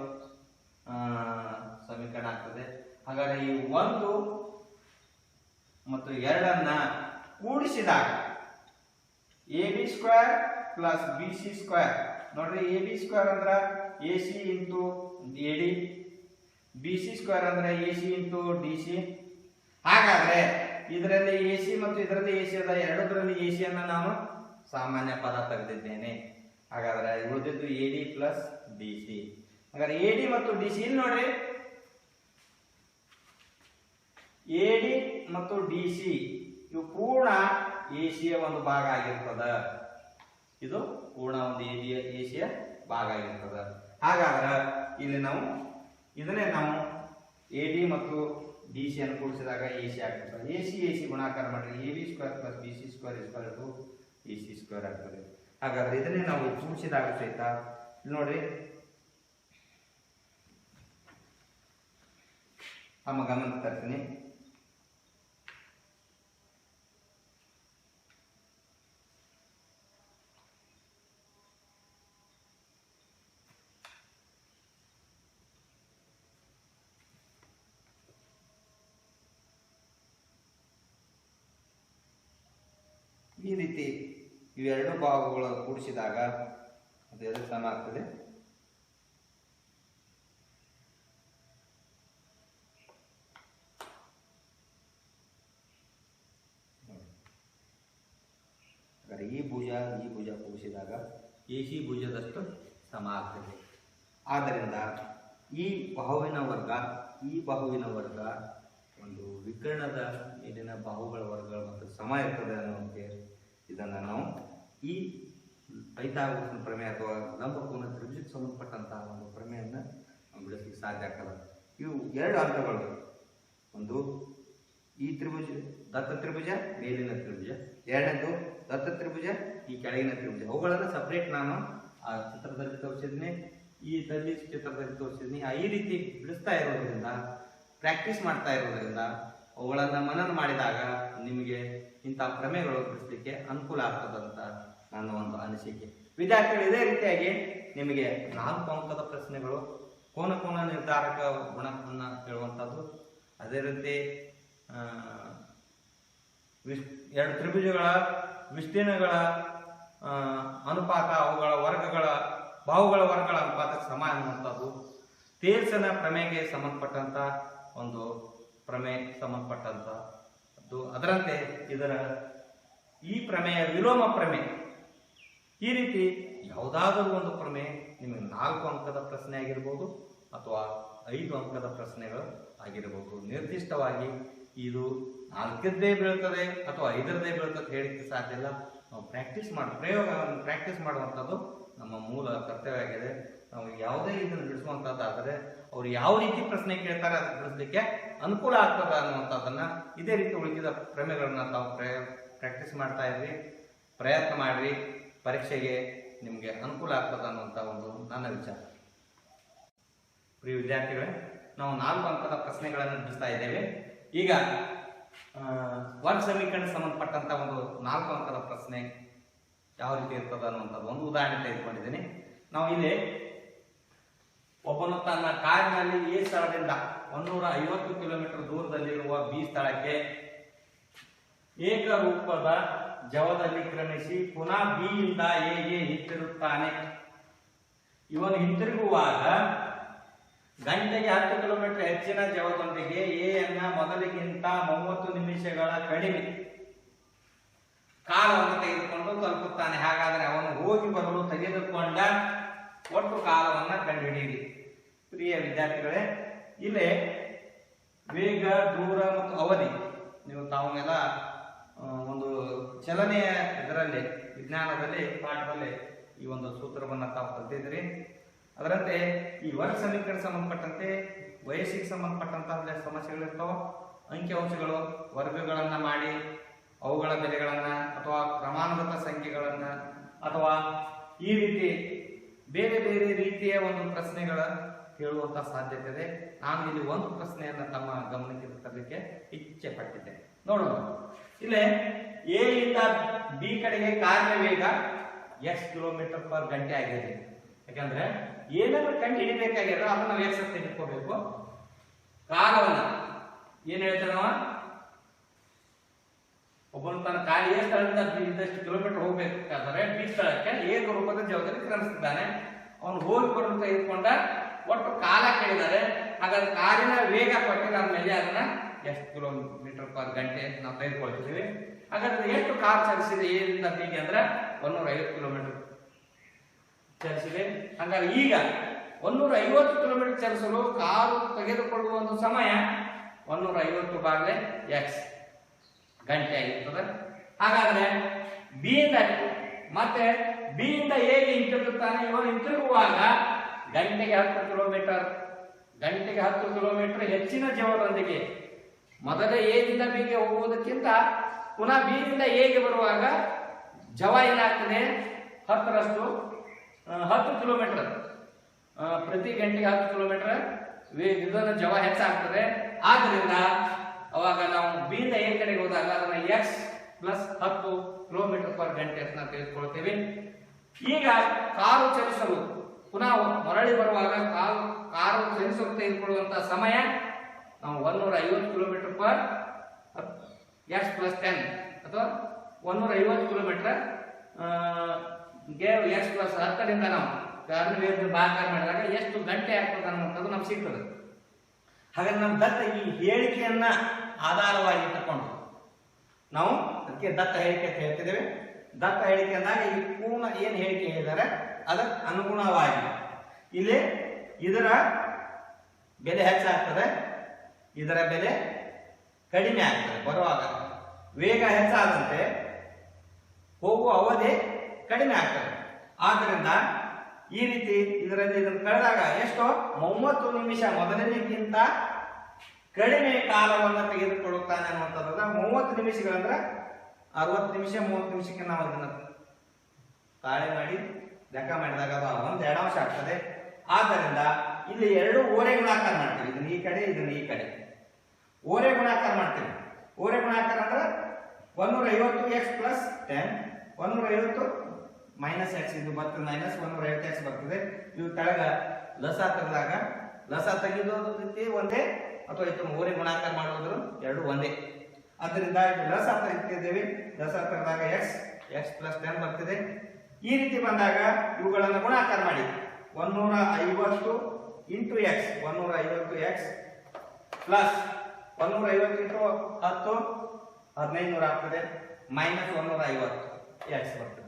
ಸಮೀಕರಣ ಆಗ್ತದೆ. ಹಾಗಾದ್ರೆ ಈ ಒಂದು ಮತ್ತು ಎರಡನ್ನ ಕೂಡಿಸಿದಾಗ A B square plus B C square. ನೋಡ್ರಿ, ಎ ಬಿ ಸ್ಕ್ವೇರ್ ಅಂದ್ರ A C into A D, B C square ಅಂದ್ರೆ A C into D C. ಹಾಗಾದ್ರೆ ಇದರಲ್ಲಿ ಎ ಸಿ ಮತ್ತು ಇದರಲ್ಲಿ ಎ ಸಿ ಅದ, ಎರಡರಲ್ಲಿ ಎ ಸಿ ಅನ್ನ ನಾನು ಸಾಮಾನ್ಯ ಪದ ತೆಗೆದಿದ್ದೇನೆ. ಹಾಗಾದ್ರೆ ಉಳಿದಿದ್ದು A D plus D C. ಹಾಗಾದ್ರೆ ಎ ಡಿ ಮತ್ತು ಡಿ ಸಿ, ಇಲ್ಲಿ ನೋಡ್ರಿ, ಎ ಡಿ ಮತ್ತು ಡಿ ಸಿ ಇವು ಪೂರ್ಣ ಎ ಸಿಯ ಒಂದು ಭಾಗ ಆಗಿರ್ತದ. ಇದು ಪೂರ್ಣ ಒಂದು ಎ ಸಿಯ ಭಾಗ ಆಗಿರ್ತದ. ಹಾಗಾದ್ರೆ ಇಲ್ಲಿ ನಾವು ಇದನ್ನೇ ನಾವು ಎ ಡಿ ಮತ್ತು ಡಿ ಸಿ ಅನ್ನು ಕೂಡಿಸಿದಾಗ ಎ ಸಿ ಆಗ್ತದೆ. ಎ ಸಿ ಗುಣಾಕಾರ ಮಾಡಿದ್ರೆ A B square plus B C square is equal to A C square ಆಗ್ತದೆ. ಹಾಗಾದ್ರೆ ಇದನ್ನೇ ನಾವು ಕೂಡಿಸಿದಾಗ ಸಹಿತ ಇಲ್ಲಿ ನೋಡ್ರಿ, ನಮ್ಮ ಗಮನಕ್ಕೆ ತರ್ತೀನಿ. ಈ ರೀತಿ ಇವೆರಡು ಭಾಗಗಳು ಕೂಡಿಸಿದಾಗ ಅದು ಎದಕ್ಕೆ ಸಮ ಆಗ್ತದೆ? ಈ ಭುಜ ಕೂಡಿಸಿದಾಗ ಎ ಸಿ ಭುಜದಷ್ಟು ಸಮ ಆಗ್ತದೆ. ಆದ್ದರಿಂದ ಈ ಬಾಹುವಿನ ವರ್ಗ ಒಂದು ವಿಕರ್ಣದ ಮೇಲಿನ ಬಾಹುಗಳ ವರ್ಗಗಳು ಮತ್ತು ಸಮ ಇರ್ತದೆ ಅನ್ನೋದಕ್ಕೆ ಇದನ್ನು ನಾವು ಈ ಪೈಥಾಗೋರಸ್ನ ಪ್ರಮೇಯ ಅಥವಾ ಲಂಬಕೋನ ತ್ರಿಭುಜಕ್ಕೆ ಸಂಬಂಧಪಟ್ಟಂತಹ ಒಂದು ಪ್ರಮೇಯವನ್ನು ಬಿಡಿಸ್ಲಿಕ್ಕೆ ಸಾಧ್ಯ ಆಗ್ತದೆ. ಇವು 2 ಹಂತಗಳು. ಒಂದು ಈ ತ್ರಿಭುಜ, ದತ್ತ ತ್ರಿಭುಜ, ಮೇಲಿನ ತ್ರಿಭುಜ. 2ನೇದು ದತ್ತ ತ್ರಿಭುಜ, ಈ ಕೆಳಗಿನ ತ್ರಿಭುಜ. ಅವುಗಳನ್ನು ಸಪ್ರೇಟ್ ನಾನು ಆ ಚಿತ್ರದಲ್ಲಿ ತೋರಿಸಿದ್ದೀನಿ, ಈ ಚಿತ್ರದಲ್ಲಿ ತೋರಿಸಿದ್ದೀನಿ. ಈ ರೀತಿ ಬಿಡಿಸ್ತಾ ಇರೋದ್ರಿಂದ, ಪ್ರಾಕ್ಟೀಸ್ ಮಾಡ್ತಾ ಇರೋದ್ರಿಂದ, ಅವುಗಳನ್ನು ಮನನ ಮಾಡಿದಾಗ ನಿಮಗೆ ಇಂಥ ಪ್ರಮೇಯಗಳು ಬಿಡಿಸ್ಲಿಕ್ಕೆ ಅನುಕೂಲ ಆಗ್ತದಂತ ನನ್ನ ಒಂದು ಅನಿಸಿಕೆ. ವಿದ್ಯಾರ್ಥಿಗಳು, ಇದೇ ರೀತಿಯಾಗಿ ನಿಮಗೆ 4 ಅಂಕದ ಪ್ರಶ್ನೆಗಳು, ಕೋನ ನಿರ್ಧಾರಕ ಗುಣವನ್ನು ಹೇಳುವಂಥದ್ದು, ಅದೇ ರೀತಿ 2 ತ್ರಿಭುಜಗಳ ವಿಸ್ತೀರ್ಣಗಳ ಅನುಪಾತ, ಅವುಗಳ ವರ್ಗಗಳ, ಬಾಹುಗಳ ವರ್ಗಗಳ ಅನುಪಾತಕ್ಕೆ ಸಮ ಅನ್ನುವಂಥದ್ದು, ತೇಲ್ಸನ ಪ್ರಮೇಯಕ್ಕೆ ಸಂಬಂಧಪಟ್ಟಂತ ಒಂದು ಪ್ರಮೇಯ ಸಂಬಂಧಪಟ್ಟಂತದ್ದು. ಅದರಂತೆ ಈ ಪ್ರಮೇಯ ವಿಲೋಮ ಪ್ರಮೇಯ. ಈ ರೀತಿ ಯಾವುದಾದರೂ ಒಂದು ಪ್ರಮೇಯ ನಿಮಗೆ 4 ಅಂಕದ ಪ್ರಶ್ನೆ ಆಗಿರ್ಬೋದು ಅಥವಾ 5 ಅಂಕದ ಪ್ರಶ್ನೆಗಳು ಆಗಿರಬಹುದು. ನಿರ್ದಿಷ್ಟವಾಗಿ ಇದು 4ದ್ದೇ ಬೀಳ್ತದೆ ಅಥವಾ 5ದ್ದೇ ಬೀಳ್ತದೆ ಹೇಳಿಕ್ಕೆ ಸಾಧ್ಯ ಇಲ್ಲ. ನಾವು ಪ್ರಯೋಗವನ್ನು ಪ್ರಾಕ್ಟೀಸ್ ಮಾಡುವಂಥದ್ದು ನಮ್ಮ ಮೂಲ ಕರ್ತವ್ಯ ಆಗಿದೆ. ನಾವು ಯಾವುದೇ ಇದನ್ನು ಬಿಡಿಸುವಂಥದ್ದಾದರೆ ಅವ್ರು ಯಾವ ರೀತಿ ಪ್ರಶ್ನೆ ಕೇಳ್ತಾರೆ ಅದನ್ನು ಬಿಡಿಸ್ಲಿಕ್ಕೆ ಅನುಕೂಲ ಆಗ್ತದ ಅನ್ನುವಂಥದ್ದನ್ನ ಇದೇ ರೀತಿ ಉಳಿದ ಪ್ರಮೇಯಗಳನ್ನ ತಾವು ಪ್ರಾಕ್ಟೀಸ್ ಮಾಡ್ತಾ ಇದ್ರಿ, ಪ್ರಯತ್ನ ಮಾಡ್ರಿ. ಪರೀಕ್ಷೆಗೆ ನಿಮಗೆ ಅನುಕೂಲ ಆಗ್ತದ ಅನ್ನುವಂಥ ಒಂದು ನನ್ನ ವಿಚಾರ. ಪ್ರಿಯ ವಿದ್ಯಾರ್ಥಿಗಳೇ, ನಾವು 4 ಅಂಕದ ಪ್ರಶ್ನೆಗಳನ್ನು ಬಿಡಿಸ್ತಾ ಇದ್ದೇವೆ. ಈಗ ವರ್ಗ ಸಮೀಕರಣ ಸಂಬಂಧಪಟ್ಟಂತ ಒಂದು 4 ಅಂಕದ ಪ್ರಶ್ನೆ ಯಾವ ರೀತಿ ಇರ್ತದ ಅನ್ನುವಂಥದ್ದು ಒಂದು ಉದಾಹರಣೆ ತೆಗೆದುಕೊಂಡಿದ್ದೀನಿ. ನಾವು ಇಲ್ಲಿ ಒಬ್ಬನು ತನ್ನ ಕಾರಿನಲ್ಲಿ ಎ ಸ್ಥಳದಿಂದ 150 ಕಿಲೋಮೀಟರ್ ದೂರದಲ್ಲಿರುವ ಬಿ ಸ್ಥಳಕ್ಕೆ ಏಕರೂಪದ ಜವದಲ್ಲಿ ಕ್ರಮಿಸಿ ಪುನಃ ಬಿ ಯಿಂದ ಎಗೆ ಹಿಂತಿರುಗುತ್ತಾನೆ. ಇವನು ಹಿಂತಿರುಗುವಾಗ ಗಂಟೆಗೆ 10 ಕಿಲೋಮೀಟರ್ ಹೆಚ್ಚಿನ ಜವದೊಂದಿಗೆ ಎ ಅನ್ನ ಮೊದಲಿಗಿಂತ 30 ನಿಮಿಷಗಳ ಕಡಿಮೆ ಕಾಲವನ್ನು ತೆಗೆದುಕೊಂಡು ತಲುಪುತ್ತಾನೆ. ಹಾಗಾದರೆ ಅವನು ಹೋಗಿ ಬರಲು ತೆಗೆದುಕೊಂಡ ಒಟ್ಟು ಕಾಲವನ್ನು ಕಂಡುಹಿಡಿಯಿರಿ. ಪ್ರಿಯ ವಿದ್ಯಾರ್ಥಿಗಳೇ, ಇಲ್ಲೇ ವೇಗ, ದೂರ ಮತ್ತು ಅವಧಿ ನೀವು ತಾವೆಲ್ಲ ಒಂದು ಚಲನೆಯ ಇದರಲ್ಲಿ ವಿಜ್ಞಾನದಲ್ಲಿ ಪಾಠದಲ್ಲಿ ಈ ಒಂದು ಸೂತ್ರವನ್ನು ತಾವು ಕಲಿತಿದ್ದೀರಿ. ಅದರಂತೆ ಈ ವರ್ಗ ಸಮೀಕರಣ ಸಂಬಂಧಪಟ್ಟಂತೆ ವಯಸ್ಸಿಗೆ ಸಂಬಂಧಪಟ್ಟಂತಹ ಸಮಸ್ಯೆಗಳಿರ್ತಾವ. ಅಂಕಿಅಂಶಗಳು ವರ್ಗಗಳನ್ನ ಮಾಡಿ ಅವುಗಳ ಬೆಲೆಗಳನ್ನ ಅಥವಾ ಕ್ರಮಾನುಗತ ಸಂಖ್ಯೆಗಳನ್ನ ಅಥವಾ ಈ ರೀತಿ ಬೇರೆ ಬೇರೆ ರೀತಿಯ ಒಂದು ಪ್ರಶ್ನೆಗಳ ಕೇಳುವಂತ ಸಾಧ್ಯತೆ ಇದೆ. ನಾನು ಇಲ್ಲಿ ಒಂದು ಪ್ರಶ್ನೆಯನ್ನ ತಮ್ಮ ಗಮನಕ್ಕೆ ತರಲಿಕ್ಕೆ ಇಚ್ಛೆ ಪಟ್ಟಿದ್ದೆ. ನೋಡೋಣ. ಇಲ್ಲೇ ಎ ಇಂದ ಬಿ ಕಡೆಗೆ ಕಾರ್ಯ ವೇಗ ಎಷ್ಟು ಕಿಲೋಮೀಟರ್ ಪರ್ ಗಂಟೆ ಆಗಿದೆ. ಯಾಕಂದ್ರೆ ಏನಾದ್ರೂ ಕಂಡು ಹಿಡಿಬೇಕಾಗಿರೋ ಅದನ್ನ ನಾವು ಎಕ್ಸ್ ತೆಗೆದುಕೋಬೇಕು. ಕಾಲವನ್ನ ಏನ್ ಹೇಳ್ತಾನವ, ಒಬ್ಬನು ತನ್ನ ಕಾರ್ಯ ಎ ಸ್ಥಳದಿಂದ ಇದ್ದಷ್ಟು ಕಿಲೋಮೀಟರ್ ಹೋಗ್ಬೇಕಾದ್ರೆ ಬಿ ಸ್ಥಳಕ್ಕೆ ಏಕರೂಪದ ಜವಾಬ್ದಾರಿ ಕ್ರಮಿಸಿದ್ದಾನೆ. ಅವನು ಹೋಗಿ ಬರಲು ತೆಗೆದುಕೊಂಡ ಒಟ್ಟು ಕಾಲ ಕೇಳಿದ್ದಾರೆ. ಹಾಗಾದ್ರೆ ಕಾರಿನ ವೇಗ ಕೊಟ್ಟಿದ ಮೇಲೆ ಅದನ್ನ ಎಷ್ಟು ಕಿಲೋಮೀಟರ್ ಪರ್ ಗಂಟೆ ನಾವು ತೆಗೆದುಕೊಳ್ತೀವಿ. ಹಾಗಾದ್ರೆ ಎಷ್ಟು ಕಾರ್ ಚಲಿಸಿದೆ ಎದಿಂದ ಬಿಗೆ ಅಂದ್ರೆ 150 ಕಿಲೋಮೀಟರ್ ಚಲಿಸಿದೆ. ಹಾಗಾದ್ರೆ ಈಗ 150 ಕಿಲೋಮೀಟರ್ ಚಲಿಸಲು ಕಾರು ತೆಗೆದುಕೊಳ್ಳುವ ಒಂದು ಸಮಯ 150 ಬಾಗ್ಲೆ ಎಕ್ಸ್ ಗಂಟೆ ಆಗಿರ್ತದೆ. ಹಾಗಾದ್ರೆ ಬಿ ಇಂದ ಮತ್ತೆ ಬಿ ಇಂದ ಹೇಗೆ ಹಿಂತಿರುಗುತ್ತಾನೆ. ಇವನು ಹಿಂತಿರುಗುವಾಗ ಗಂಟೆಗೆ 10 ಕಿಲೋಮೀಟರ್ ಹೆಚ್ಚಿನ ಜವದೊಂದಿಗೆ ಮೊದಲೇ ಎದಿಂದ ಬಿಗೆ ಹೋಗುವುದಕ್ಕಿಂತ ಪುನಃ ಬಿ ಯಿಂದ ಎಗೆ ಬರುವಾಗ ಜವ ಏನಾಗ್ತದೆ 10 ಕಿಲೋಮೀಟರ್ ಪ್ರತಿ ಗಂಟೆಗೆ 10 ಕಿಲೋಮೀಟರ್ ಇದನ್ನು ಜವ ಹೆಚ್ಚಾಗ್ತದೆ. ಆದ್ರಿಂದ ಅವಾಗ ನಾವು ಬಿ ಯಿಂದ ಎ ಕಡೆಗೆ ಹೋದಾಗ ಅದನ್ನ ಎಕ್ಸ್ ಪ್ಲಸ್ 10 ಕಿಲೋಮೀಟರ್ ಪರ್ ಗಂಟೆ ಅಂತ ತೆಗೆದುಕೊಳ್ತೇವೆ. ಈಗ ಕಾರು ಚಲಿಸಲು ಪುನಃ ಮರಳಿ ಬರುವಾಗ ಕಾರು ಚಲಿಸಲು ತೆಗೆದುಕೊಳ್ಳುವಂತಹ ಸಮಯ ನಾವು 150 ಕಿಲೋಮೀಟರ್ ಪರ್ ಎಕ್ಸ್ ಪ್ಲಸ್ 10 ಅಥವಾ 150 ಕಿಲೋಮೀಟರ್ ಎಕ್ಸ್ ಪ್ಲಸ್ 10ರಿಂದ ನಾವು ಭಾಗಾಕಾರ ಮಾಡಿದಾಗ ಎಷ್ಟು ಗಂಟೆ ಆಗ್ತದೆ ಅನ್ನೋದು ನಮ್ಗೆ ಸಿಗ್ತದೆ. ಹಾಗಾದ್ರೆ ನಮ್ಮ ದತ್ತ ಈ ಹೇಳಿಕೆಯನ್ನ ಆಧಾರವಾಗಿ ಇಟ್ಟುಕೊಂಡು ನಾವು ಅದಕ್ಕೆ ದತ್ತ ಹೇಳಿಕೆ ಅಂತ ಹೇಳ್ತಿದ್ದೇವೆ. ದತ್ತ ಹೇಳಿಕೆ ಅಂದಾಗ ಈ ಪೂರ್ಣ ಏನು ಹೇಳಿಕೆ ಹೇಳಿದ್ದಾರೆ ಅದಕ್ಕೆ ಅನುಗುಣವಾಗಿ ಇಲ್ಲಿ ಇದರ ಬೆಲೆ ಹೆಚ್ಚಾಗ್ತದೆ, ಇದರ ಬೆಲೆ ಕಡಿಮೆ ಆಗ್ತದೆ. ಬರುವಾಗ ವೇಗ ಹೆಚ್ಚಾದಂತೆ ಹೋಗುವ ಅವಧಿ ಕಡಿಮೆ ಆಗ್ತದೆ. ಆದ್ದರಿಂದ ಈ ರೀತಿ ಇದರಲ್ಲಿ ಇದನ್ನು ಕಳೆದಾಗ ಎಷ್ಟು 30 ನಿಮಿಷ ಮೊದಲನೇಗಿಂತ ಕಡಿಮೆ ಕಾಲವನ್ನು ತೆಗೆದುಕೊಳ್ಳುತ್ತಾನೆ ಅನ್ನುವಂಥದ್ದು. 30 ನಿಮಿಷಗಳಂದ್ರೆ 60 ನಿಮಿಷ 30 ನಿಮಿಷಕ್ಕೆ ನಾವು ಅದನ್ನು ತಾಳೆ ಮಾಡಿ ಲೆಕ್ಕ ಮಾಡಿದಾಗ ಅದು ಒಂದು ಎಡಾಂಶ ಆಗ್ತದೆ. ಆದ್ದರಿಂದ ಇಲ್ಲಿ ಎರಡು ಓರೆ ಗುಣಾಕಾರ ಮಾಡ್ತೀವಿ, ಇದನ್ನ ಈ ಕಡೆ ಇದನ್ನ ಈ ಕಡೆ ಓರೆ ಗುಣಾಕಾರ ಮಾಡ್ತೀವಿ. ಓರೆ ಗುಣಾಕಾರ ಅಂದ್ರೆ 150x ಪ್ಲಸ್ 10 150 ಮೈನಸ್ ಎಕ್ಸ್ ಇದು ಬರ್ತದೆ, ಮೈನಸ್ 150x ಬರ್ತದೆ. ಇವು ಕೆಳಗ ಲಸ ತೆಗೆದಾಗ ಲಸ ತೆಗೆಯೋದು ರೀತಿ ಒಂದೇ ಅಥವಾ ಇದನ್ನು ಓರೆ ಗುಣಾಕಾರ ಮಾಡೋದ್ರ ಎರಡು ಒಂದೇ. ಆದ್ದರಿಂದ ಇದು ಲಸ ತೆಗಿತಿದ್ದೇವೆ, ಲಸ ತೆಗೆದಾಗ ಎಕ್ಸ್ ಪ್ಲಸ್ 10 ಬರ್ತಿದೆ. ಈ ರೀತಿ ಬಂದಾಗ ಇವುಗಳನ್ನು ಗುಣಾಕಾರ ಮಾಡಿ 150 into X 150x plus 150 into 10 1500 ಆಗ್ತದೆ, ಮೈನಸ್ 150x ಬರ್ತದೆ.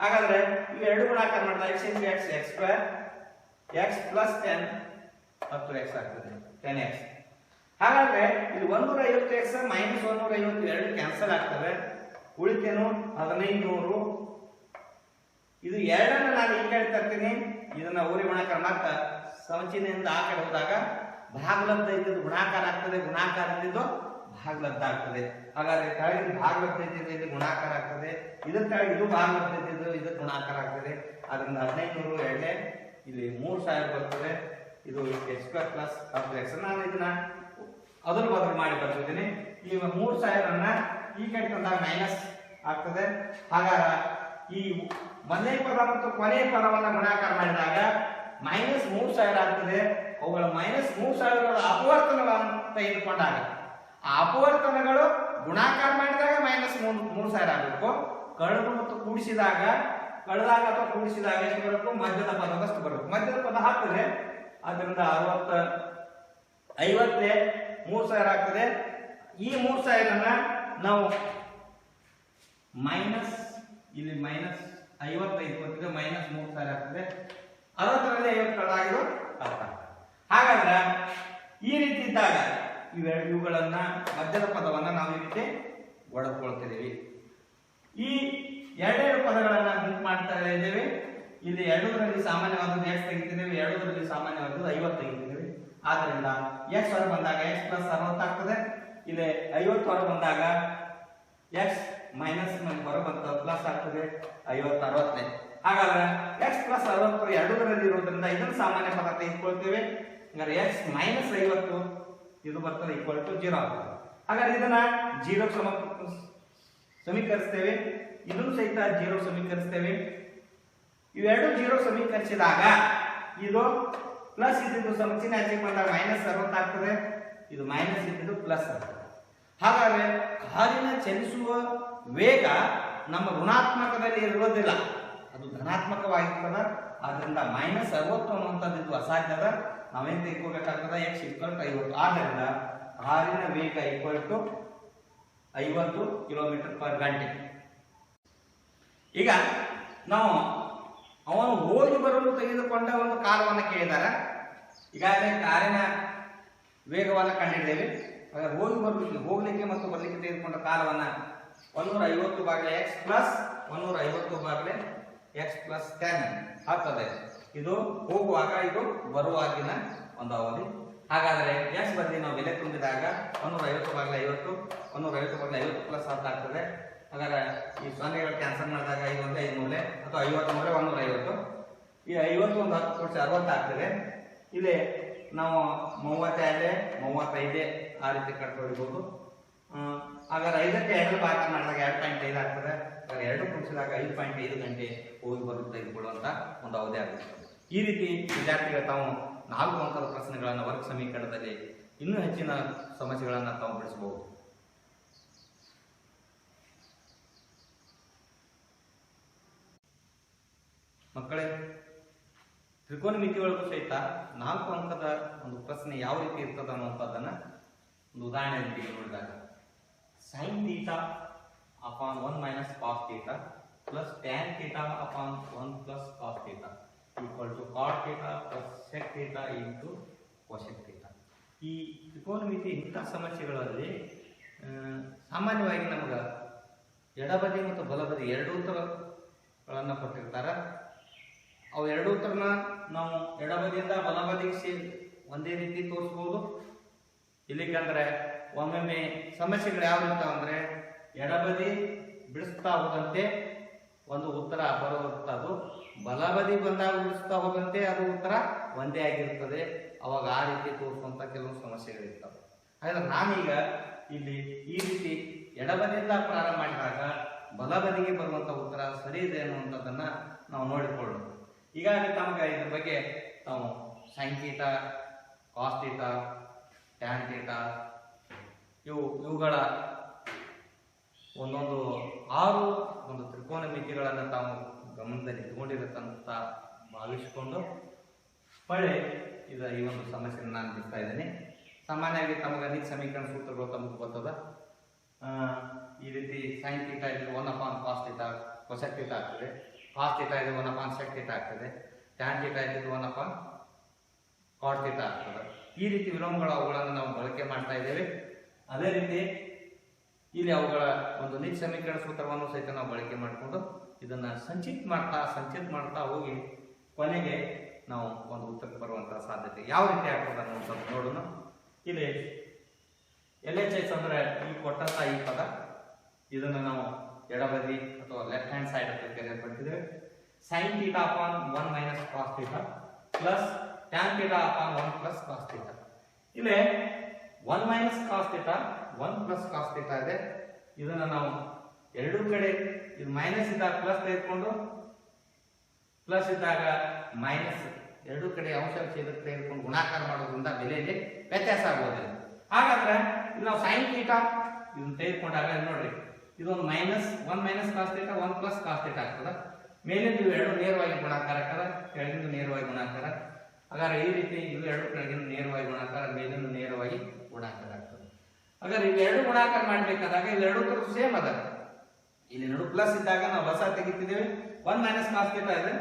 ಹಾಗಾದ್ರೆ ಇವೆರಡು ಗುಣಾಕಾರ ಮಾಡಿದಾಗ x into X X square X plus 10 10x ಆಗ್ತದೆ 10x. ಹಾಗಾದ್ರೆ ಇಲ್ಲಿ 150x ಮೈನಸ್ 150 ಎರಡು ಕ್ಯಾನ್ಸಲ್ ಆಗ್ತವೆ, ಉಳಿತೇನು 1500. ಇದು ಎರಡನ್ನ ನಾನು ಈ ಕಡೆ ತರ್ತೀನಿ, ಇದನ್ನ ಊರಿ ಗುಣಾಕಾರ ಮಾಡ್ತಾ ಸಮಚಿಹ್ನೆಯಿಂದ ಆ ಕಡೆ ಹೋದಾಗ ಭಾಗಲಬ್ಧ ಇದ್ದಿದ್ದು ಗುಣಾಕಾರ ಆಗ್ತದೆ, ಗುಣಾಕಾರದಿಂದ ಭಾಗಲಬ್ಧ ಆಗ್ತದೆ. ಹಾಗಾದ್ರೆ ಕೆಳಗಿನ ಭಾಗಲಬ್ಧ ಇದ್ದಿದ್ದು ಇಲ್ಲಿ ಗುಣಾಕಾರ ಆಗ್ತದೆ, ಇದ್ರ ಕೆಳಗೆ ಇದು ಭಾಗಲಬ್ಧ ಇದ್ದಿದ್ದು ಇದು ಗುಣಾಕಾರ ಆಗ್ತದೆ. ಅದರಿಂದ 1500 ಎರಡನೇ ಇಲ್ಲಿ 3000 ಬರ್ತದೆ. ಇದು ಎಕ್ಸ್ ಸ್ಕ್ವೇರ್ ಪ್ಲಸ್ ಎಕ್ಸ್. ನಾನು ಇದನ್ನ ಅದನ್ನು ಬದಲು ಮಾಡಿ ಬರ್ತಿದ್ದೀನಿ. ಈ 3000 ಈ ಕಡೆ ತಂದಾಗ ಮೈನಸ್ ಆಗ್ತದೆ. ಹಾಗಾದ್ರೆ ಈ ಮೊದಲನೇ ಪದ ಮತ್ತು ಕೊನೆಯ ಪದವನ್ನ ಗುಣಾಕಾರ ಮಾಡಿದಾಗ ಮೈನಸ್ 3000 ಆಗ್ತದೆ. ಅವುಗಳ ಮೈನಸ್ 3000 ಅಪವರ್ತನಗಳನ್ನು ತೆಗೆದುಕೊಂಡಾಗ ಆ ಅಪವರ್ತನಗಳು ಗುಣಾಕಾರ ಮಾಡಿದಾಗ ಮೈನಸ್ 3000 ಆಗಬೇಕು. ಕಳೆದು ಮತ್ತು ಕೂಡಿಸಿದಾಗ ಕಳೆದಾಗ ಅಥವಾ ಕೂಡಿಸಿದಾಗ ಎಷ್ಟು ಬರಬೇಕು? ಮಧ್ಯದ ಪದದಷ್ಟು ಬರಬೇಕು. ಮಧ್ಯದ ಪದ ಆಗ್ತದೆ. ಅದರಿಂದ 50 3000 ಆಗ್ತದೆ. ಈ 3000 ನಾವು ಮೈನಸ್ ಇಲ್ಲಿ ಮೈನಸ್ 55 ಬರ್ತಿದೆ, ಮೈನಸ್ 3000 ಆಗ್ತದೆ. 60ರಲ್ಲಿ 50 ಕಳೆದಾಗಿರೋ ಅರ್ಥ. ಹಾಗಾದ್ರೆ ಈ ರೀತಿ ಇದ್ದಾಗ ಇವುಗಳನ್ನ ಮಧ್ಯದ ಪದವನ್ನ ನಾವು ಈ ರೀತಿ ಒಡೆದುಕೊಳ್ತಿದ್ದೀವಿ. ಈ ಎರಡೆರಡು ಪದಗಳನ್ನ ಗುಂಪು ಮಾಡ್ತಾ ಇದ್ದೇವೆ. ಇಲ್ಲಿ ಎರಡರಲ್ಲಿ ಸಾಮಾನ್ಯವಾದದ್ದು x ತೆಗಿತಿದ್ದೇವೆ, ಎರಡರಲ್ಲಿ ಸಾಮಾನ್ಯವಾದದ್ದು 50 ತೆಗಿತಿದ್ದೇವೆ. ಆದ್ರಿಂದ x ಹೊರ ಬಂದಾಗ x ಪ್ಲಸ್ 60 ಆಗ್ತದೆ. ಇಲ್ಲಿ 50 ಹೊರ ಬಂದಾಗ x ಮೈನಸ್ ಹೊರ ಬಂತ ಪ್ಲಸ್ ಆಗ್ತದೆ 50 60. ಹಾಗಾದ್ರೆ x ಪ್ಲಸ್ 60 ಎರಡರಲ್ಲಿ ಇರೋದ್ರಿಂದ ಇದನ್ನು ಸಾಮಾನ್ಯ ಪದ ತೆಗೆದುಕೊಳ್ತೇವೆ. ಹಾಗಾದ್ರೆ x ಮೈನಸ್ 50 ಇದು ಬರ್ತದೆ ಈಕ್ವಲ್ ಟು 0 ಆಗ್ತದೆ. ಹಾಗಾದ್ರೆ ಇದನ್ನ 0 ಸಮೀಕರಿಸ್ತೇವೆ, ಇದನ್ನು ಸಹಿತ 0 ಸಮೀಕರಿಸ್ತೇವೆ. ಇವೆರಡು 0 ಸಮೀಕರಿಸಿದಾಗ ಇದು ಪ್ಲಸ್ ಇದ್ದಿದ್ದು ಸಮಚಿಹ್ನೆ ಆಚೆಗೆ ಬಂದಾಗ ಮೈನಸ್ 60 ಆಗ್ತದೆ, ಇದು ಮೈನಸ್ ಇದ್ದಿದ್ದು ಪ್ಲಸ್ ಆಗ್ತದೆ. ಹಾಗಾದ್ರೆ ಕಾರಿನ ಚಲಿಸುವ ವೇಗ ನಮ್ಮ ಋಣಾತ್ಮಕದಲ್ಲಿ ಇರುವುದಿಲ್ಲ, ಅದು ಧನಾತ್ಮಕವಾಗಿರ್ತದ. ಆದ್ರಿಂದ ಮೈನಸ್ 60 ಅನ್ನುವಂಥದ್ದು ಇದು ಅಸಾಧ್ಯದ. ನಾವೇನ್ ತೆಗೆದುಕೋಬೇಕಾಗ್ತದ? x equal to 50. ಆದ್ದರಿಂದ ಕಾರಿನ ವೇಗ ಈಕ್ವಲ್ ಟು 50 ಕಿಲೋಮೀಟರ್ ಪರ್ ಗಂಟೆ. ಈಗ ನಾವು ಅವನು ಹೋಗಿ ಬರಲು ತೆಗೆದುಕೊಂಡ ಒಂದು ಕಾಲವನ್ನು ಕೇಳಿದಾರ. ಈಗಾಗಲೇ ಕಾರಿನ ವೇಗವನ್ನು ಕಂಡಿದ್ದೇವೆ. ಹೋಗ್ಲಿಕ್ಕೆ ಮತ್ತು ಬರ್ಲಿಕ್ಕೆ ತೆಗೆದುಕೊಂಡ ಕಾಲವನ್ನ 150 ಭಾಗಲೆ x ಪ್ಲಸ್ 150 ಭಾಗಲೆ x ಪ್ಲಸ್ 10 ಆಗ್ತದೆ. ಇದು ಹೋಗುವಾಗ, ಇದು ಬರುವಾಗಿನ ಒಂದು ಅವಧಿ. ಹಾಗಾದ್ರೆ x ಬದಲಿ ನಾವು ಬೆಲೆ ತುಂಬಿದಾಗ 150 ಭಾಗಲೆ 50 150 ಭಾಗಲೆ 50 ಪ್ಲಸ್ 10 ಆಗ್ತದೆ. ಹಾಗಾದ್ರೆ ಈ ಸೊನ್ನೆಗಳು ಕ್ಯಾನ್ಸಲ್ ಮಾಡಿದಾಗ 5 1 5 ಮೂಲೆ ಅಥವಾ 50 ಮೂಲೆ 150. ಈ 50 ಒಂದು 10 ಕೊಡಿಸಿ 60 ಆಗ್ತದೆ. ಇಲ್ಲಿ ನಾವು 32 35 ಆ ರೀತಿ ಕಟ್ಕೊಳ್ಬಹುದು. ಹಾಗಾದ್ರೆ 5ಕ್ಕೆ 2 ಭಾಗ ಮಾಡಿದಾಗ 2.5 ಆಗ್ತದೆ. ಎರಡು ಕೂಡಿಸಿದಾಗ 5.5 ಗಂಟೆ ಹೋಗಿ ಬರುತ್ತೆ ತೆಗೆದುಕೊಳ್ಳುವಂತ ಒಂದು ಅವಧಿ ಆಗುತ್ತೆ. ಈ ರೀತಿ ವಿದ್ಯಾರ್ಥಿಗಳು ತಾವು 4 ಅಂಕದ ಪ್ರಶ್ನೆಗಳನ್ನು ವರ್ಗ ಸಮೀಕರಣದಲ್ಲಿ ಇನ್ನೂ ಹೆಚ್ಚಿನ ಸಮಸ್ಯೆಗಳನ್ನು ತಾವು ಬಿಡಿಸಬಹುದು. ಮಕ್ಕಳೇ, ತ್ರಿಕೋನಮಿತಿ ಒಳಗೂ ಸಹಿತ 4 ಅಂಕದ ಒಂದು ಪ್ರಶ್ನೆ ಯಾವ ರೀತಿ ಇರ್ತದೆ ಅನ್ನುವಂಥದ್ದನ್ನ ಒಂದು ಉದಾಹರಣೆ ರೀತಿಗೆ ನೋಡಿದಾಗ sin θ upon 1 minus cos θ plus tan θ upon 1 plus cos θ equal to cot θ plus sec θ into cosec θ. ಈ ತ್ರಿಕೋನಮಿತಿ ಇಂಥ ಸಮಸ್ಯೆಗಳಲ್ಲಿ ಸಾಮಾನ್ಯವಾಗಿ ನಮಗೆ ಎಡಬದಿ ಮತ್ತು ಬಲಬದಿ ಎರಡೂ ಉತ್ತರಗಳನ್ನು ಕೊಟ್ಟಿರ್ತಾರೆ. ಅವು ಎರಡು ಉತ್ತರನ ನಾವು ಎಡಬದಿಯಿಂದ ಬಲಬದಿಗೆ ಒಂದೇ ರೀತಿ ತೋರಿಸ್ಬೋದು. ಇಲ್ಲಿಕಂದ್ರೆ ಒಮ್ಮೊಮ್ಮೆ ಸಮಸ್ಯೆಗಳು ಯಾವ ಇರ್ತಾವ ಅಂದ್ರೆ ಎಡಬದಿ ಬಿಡಿಸ್ತಾ ಹೋದಂತೆ ಒಂದು ಉತ್ತರ ಬರುವಂತದ್ದು, ಬಲಬದಿ ಬಂದಾಗ ಬಿಡಿಸ್ತಾ ಹೋದಂತೆ ಅದು ಉತ್ತರ ಒಂದೇ ಆಗಿರ್ತದೆ. ಅವಾಗ ಆ ರೀತಿ ತೋರಿಸುವಂತ ಕೆಲವು ಸಮಸ್ಯೆಗಳಿರ್ತವೆ. ಹಾಗಾದ್ರೆ ನಾನೀಗ ಇಲ್ಲಿ ಈ ರೀತಿ ಎಡಬದಿಯಿಂದ ಪ್ರಾರಂಭ ಮಾಡಿದಾಗ ಬಲಬದಿಗೆ ಬರುವಂತ ಉತ್ತರ ಸರಿ ಇದೆ ಅನ್ನುವಂಥದ್ದನ್ನ ನಾವು ನೋಡಿಕೊಳ್ಳೋಣ. ಈಗಾಗಲೇ ತಮಗೆ ಇದ್ರ ಬಗ್ಗೆ ನಾವು sine theta, cos theta, tan theta ಇವುಗಳ ಒಂದೊಂದು 6 ಒಂದು ತ್ರಿಕೋನ ಮಿತಿಗಳನ್ನು ತಾವು ಗಮನದಲ್ಲಿ ಇಟ್ಕೊಂಡಿರುತ್ತಂತ ಭಾವಿಸಿಕೊಂಡು ಹೊಳೆ ಈ ಒಂದು ಸಮಸ್ಯೆಯನ್ನು ನಾನು ಬಿಡ್ತಾ ಇದ್ದೇನೆ. ಸಾಮಾನ್ಯವಾಗಿ ತಮಗೆ ಅನೇಕ ಸಮೀಕರಣ ಸೂತ್ರಗಳು ತಮಗೆ ಗೊತ್ತದ. ಈ ರೀತಿ ಸೈನ್ ಥೀಟಾ ಇದ್ರೆ 1/cos ಥೀಟಾ ಕೊಸೆಕ್ ಥೀಟಾ ಆಗ್ತದೆ, ಕಾಸ್ ಥೀಟಾ ಇದ್ರೆ 1/sec ಥೀಟಾ ಆಗ್ತದೆ, ಟ್ಯಾನ್ ಥೀಟಾ ಇದ್ರೆ 1/cot ಥೀಟಾ ಆಗ್ತದೆ. ಈ ರೀತಿ ವಿಲೋಮಗಳು ಅವುಗಳನ್ನು ನಾವು ಬಳಕೆ ಮಾಡ್ತಾ ಇದ್ದೇವೆ. ಅದೇ ರೀತಿ ಇಲ್ಲಿ ಅವುಗಳ ಒಂದು ನಿಜ ಸಮೀಕರಣ ಸೂತ್ರವನ್ನು ಸಹಿತ ನಾವು ಬಳಕೆ ಮಾಡಿಕೊಂಡು ಇದನ್ನ ಸಂಚಿತ್ ಮಾಡ್ತಾ ಹೋಗಿ ಕೊನೆಗೆ ನಾವು ಒಂದು ಉತ್ತರಕ್ಕೆ ಬರುವಂತಹ ಸಾಧ್ಯತೆ ಯಾವ ರೀತಿ ಆಗ್ತದೆ ಅನ್ನೋ ಸ್ವಲ್ಪ ನೋಡೋಣ. ಇಲ್ಲಿ LHS ಅಂದ್ರೆ ಈ ಕೊಟ್ಟಂತ ಈ ಪದ, ಇದನ್ನ ನಾವು ಎಡಬದಿ ಅಥವಾ ಲೆಫ್ಟ್ ಹ್ಯಾಂಡ್ ಸೈಡ್ ಅಂತ ಕರೆಯಲ್ಪಟ್ಟಿದ್ದೇವೆ. Sine theta upon 1 - cos theta plus tan theta upon 1 + cos theta. ಇಲ್ಲಿ 1 - cos ಥೀಟಾ 1 + cos ಥೀಟಾ ಇದೆ. ಇದನ್ನ ನಾವು ಎರಡೂ ಕಡೆ ಇದು ಮೈನಸ್ ಇದ್ದಾಗ ಪ್ಲಸ್ ತೆಗೆದುಕೊಂಡು ಪ್ಲಸ್ ಇದ್ದಾಗ ಮೈನಸ್ ಎರಡೂ ಕಡೆ ಅಂಶ ಛೇದಕ್ಕೆ ತೆಗೆದುಕೊಂಡು ಗುಣಾಕಾರ ಮಾಡೋದ್ರಿಂದ ಬೆಲೆಯಲ್ಲಿ ವ್ಯತ್ಯಾಸ ಆಗೋದಿಲ್ಲ. ಹಾಗಾದ್ರೆ ಇದು ನಾವು ಸೈನ್ ಥೀಟಾ ಇದನ್ನ ತೆಗೆದುಕೊಂಡಾಗ ನೋಡ್ರಿ ಇದೊಂದು -1 - cos ಥೀಟಾ 1 + cos ಥೀಟಾ ಆಗ್ತದೆ. ಮೇಲಿಂದ ಇವು ಎರಡು ನೇರವಾಗಿ ಗುಣಾಕಾರ ಆಗ್ತದೆ, ಕೆಳಗಿಂದ ನೇರವಾಗಿ ಗುಣಾಕಾರ. ಹಾಗಾದ್ರೆ ಈ ರೀತಿ ಇವು ಎರಡು ಕೆಳಗಿಂದ ನೇರವಾಗಿ ಗುಣಾಕಾರ, ಮೇಲಿಂದ ನೇರವಾಗಿ ಗುಣಾಕಾರ ಆಗ್ತದೆ. ಹಾಗಾದ್ರೆ ಇವೆರಡು ಗುಣಾಕಾರ ಮಾಡ್ಬೇಕಾದಾಗ ಇವೆರಡು ತರ ಸೇಮ್ ಅದ. ಇಲ್ಲಿ ನೋಡು ಪ್ಲಸ್ ಇದ್ದಾಗ ನಾವು ಲಸ ತೆಗಿತಿದ್ದೇವೆ, 1 - cos ಥೀಟಾ ಇದೆ,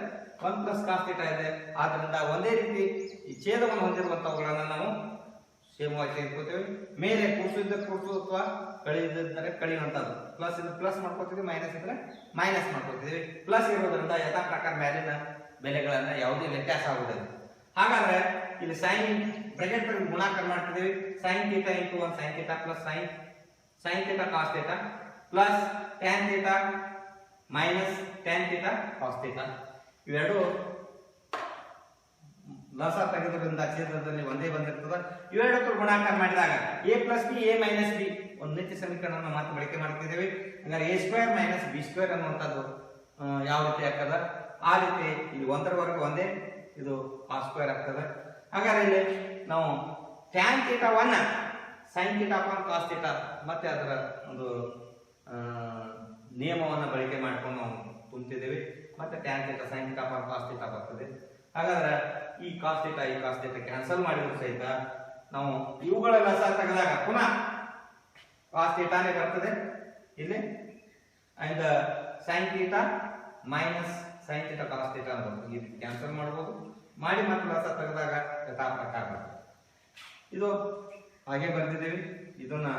1 + cos ಥೀಟಾ ಇದೆ. ಆದ್ರಿಂದ ಒಂದೇ ರೀತಿ ಈ ಛೇದವನ್ನು ಹೊಂದಿರುವಂತವುಗಳನ್ನ ನಾವು ಸೇಮವಾಗಿ ತೆಗೆದುಕೊಳ್ತೇವೆ. ಮೇಲೆ ಕೂಡಿಸಿದ್ರೆ ಕೂಡಿಸು ಅಥವಾ ಕಳೆದಿದ್ದರೆ ಕಳೆಯುವಂತದ್ದು. ಪ್ಲಸ್ ಇದ್ರೆ ಪ್ಲಸ್ ಮಾಡ್ಕೊತೀವಿ, ಮೈನಸ್ ಇದ್ರೆ ಮೈನಸ್ ಮಾಡ್ಕೊತೀವಿ. ಪ್ಲಸ್ ಇರೋದ್ರಿಂದ ಯಥಾ ಪ್ರಕಾರ ಮೇಲಿನ ಬೆಲೆಗಳನ್ನ ಯಾವುದೇ ವ್ಯತ್ಯಾಸ ಆಗುವುದಿಲ್ಲ. ಹಾಗಾದ್ರೆ ಇಲ್ಲಿ ಸೈನ್ ಬ್ರಾಕೆಟ್ ಗುಣಾಕಾರ ಮಾಡ್ತಿದ್ದೀವಿ. Sine theta × 1 sin theta plus sine theta cos theta plus tan theta minus tan theta cos theta. ಇವೆರಡು ಲಸ ತೆಗೆದ್ರಿಂದ ಛೇದದಲ್ಲಿ ಒಂದೇ ಬಂದಿರ್ತದ. ಇವೆರಡಕ್ಕೂ ಗುಣಾಕಾರ ಮಾಡಿದಾಗ a + b a - b ಒಂದು ನಿತ್ಯ ಸಮೀಕರಣವನ್ನು ಮತ್ತೆ ಬಳಕೆ ಮಾಡ್ತಿದ್ದೇವೆ. ಹಂಗಾರೆ a² - b² ಅನ್ನುವಂಥದ್ದು ಯಾವ ರೀತಿ ಆಗ್ತದ ಆ ರೀತಿ ಇಲ್ಲಿ 1 ರ ವರ್ಗ ಒಂದೇ, ಇದು cos² ಆಗ್ತದೆ. ಹಾಗಾದ್ರೆ ಇಲ್ಲಿ ನಾವು tan theta 1 sin theta upon cos theta ಮತ್ತೆ ಅದರ ಒಂದು ನಿಯಮವನ್ನು ಬಳಕೆ ಮಾಡಿಕೊಂಡು ನಾವು ತುಂಬ್ತಿದ್ದೇವೆ. ಮತ್ತೆ tan theta sin theta upon cos theta ಬರ್ತದೆ. ಹಾಗಾದ್ರೆ ಈ cos ಥೀಟಾ ಕ್ಯಾನ್ಸಲ್ ಮಾಡಿದ್ರು ಸಹಿತ ನಾವು ಇವುಗಳ ಲಸ ತೆಗೆದಾಗ ಪುನಃ cos ಥೀಟಾನೇ ಬರ್ತದೆ ಇಲ್ಲಿ. And sin theta minus sin theta cos theta ಅಂತ ಈ ರೀತಿ ಕ್ಯಾನ್ಸಲ್ ಮಾಡಬಹುದು. ಮಾಡಿ ಮತ್ತೆ ಲಸ ತೆಗೆದಾಗ ಯಥಾ ಪ್ರಕಾರ ಬರ್ತದೆ. ಇದು ಹಾಗೆ ಬರ್ತಿದ್ದೇವೆ. ಇದನ್ನ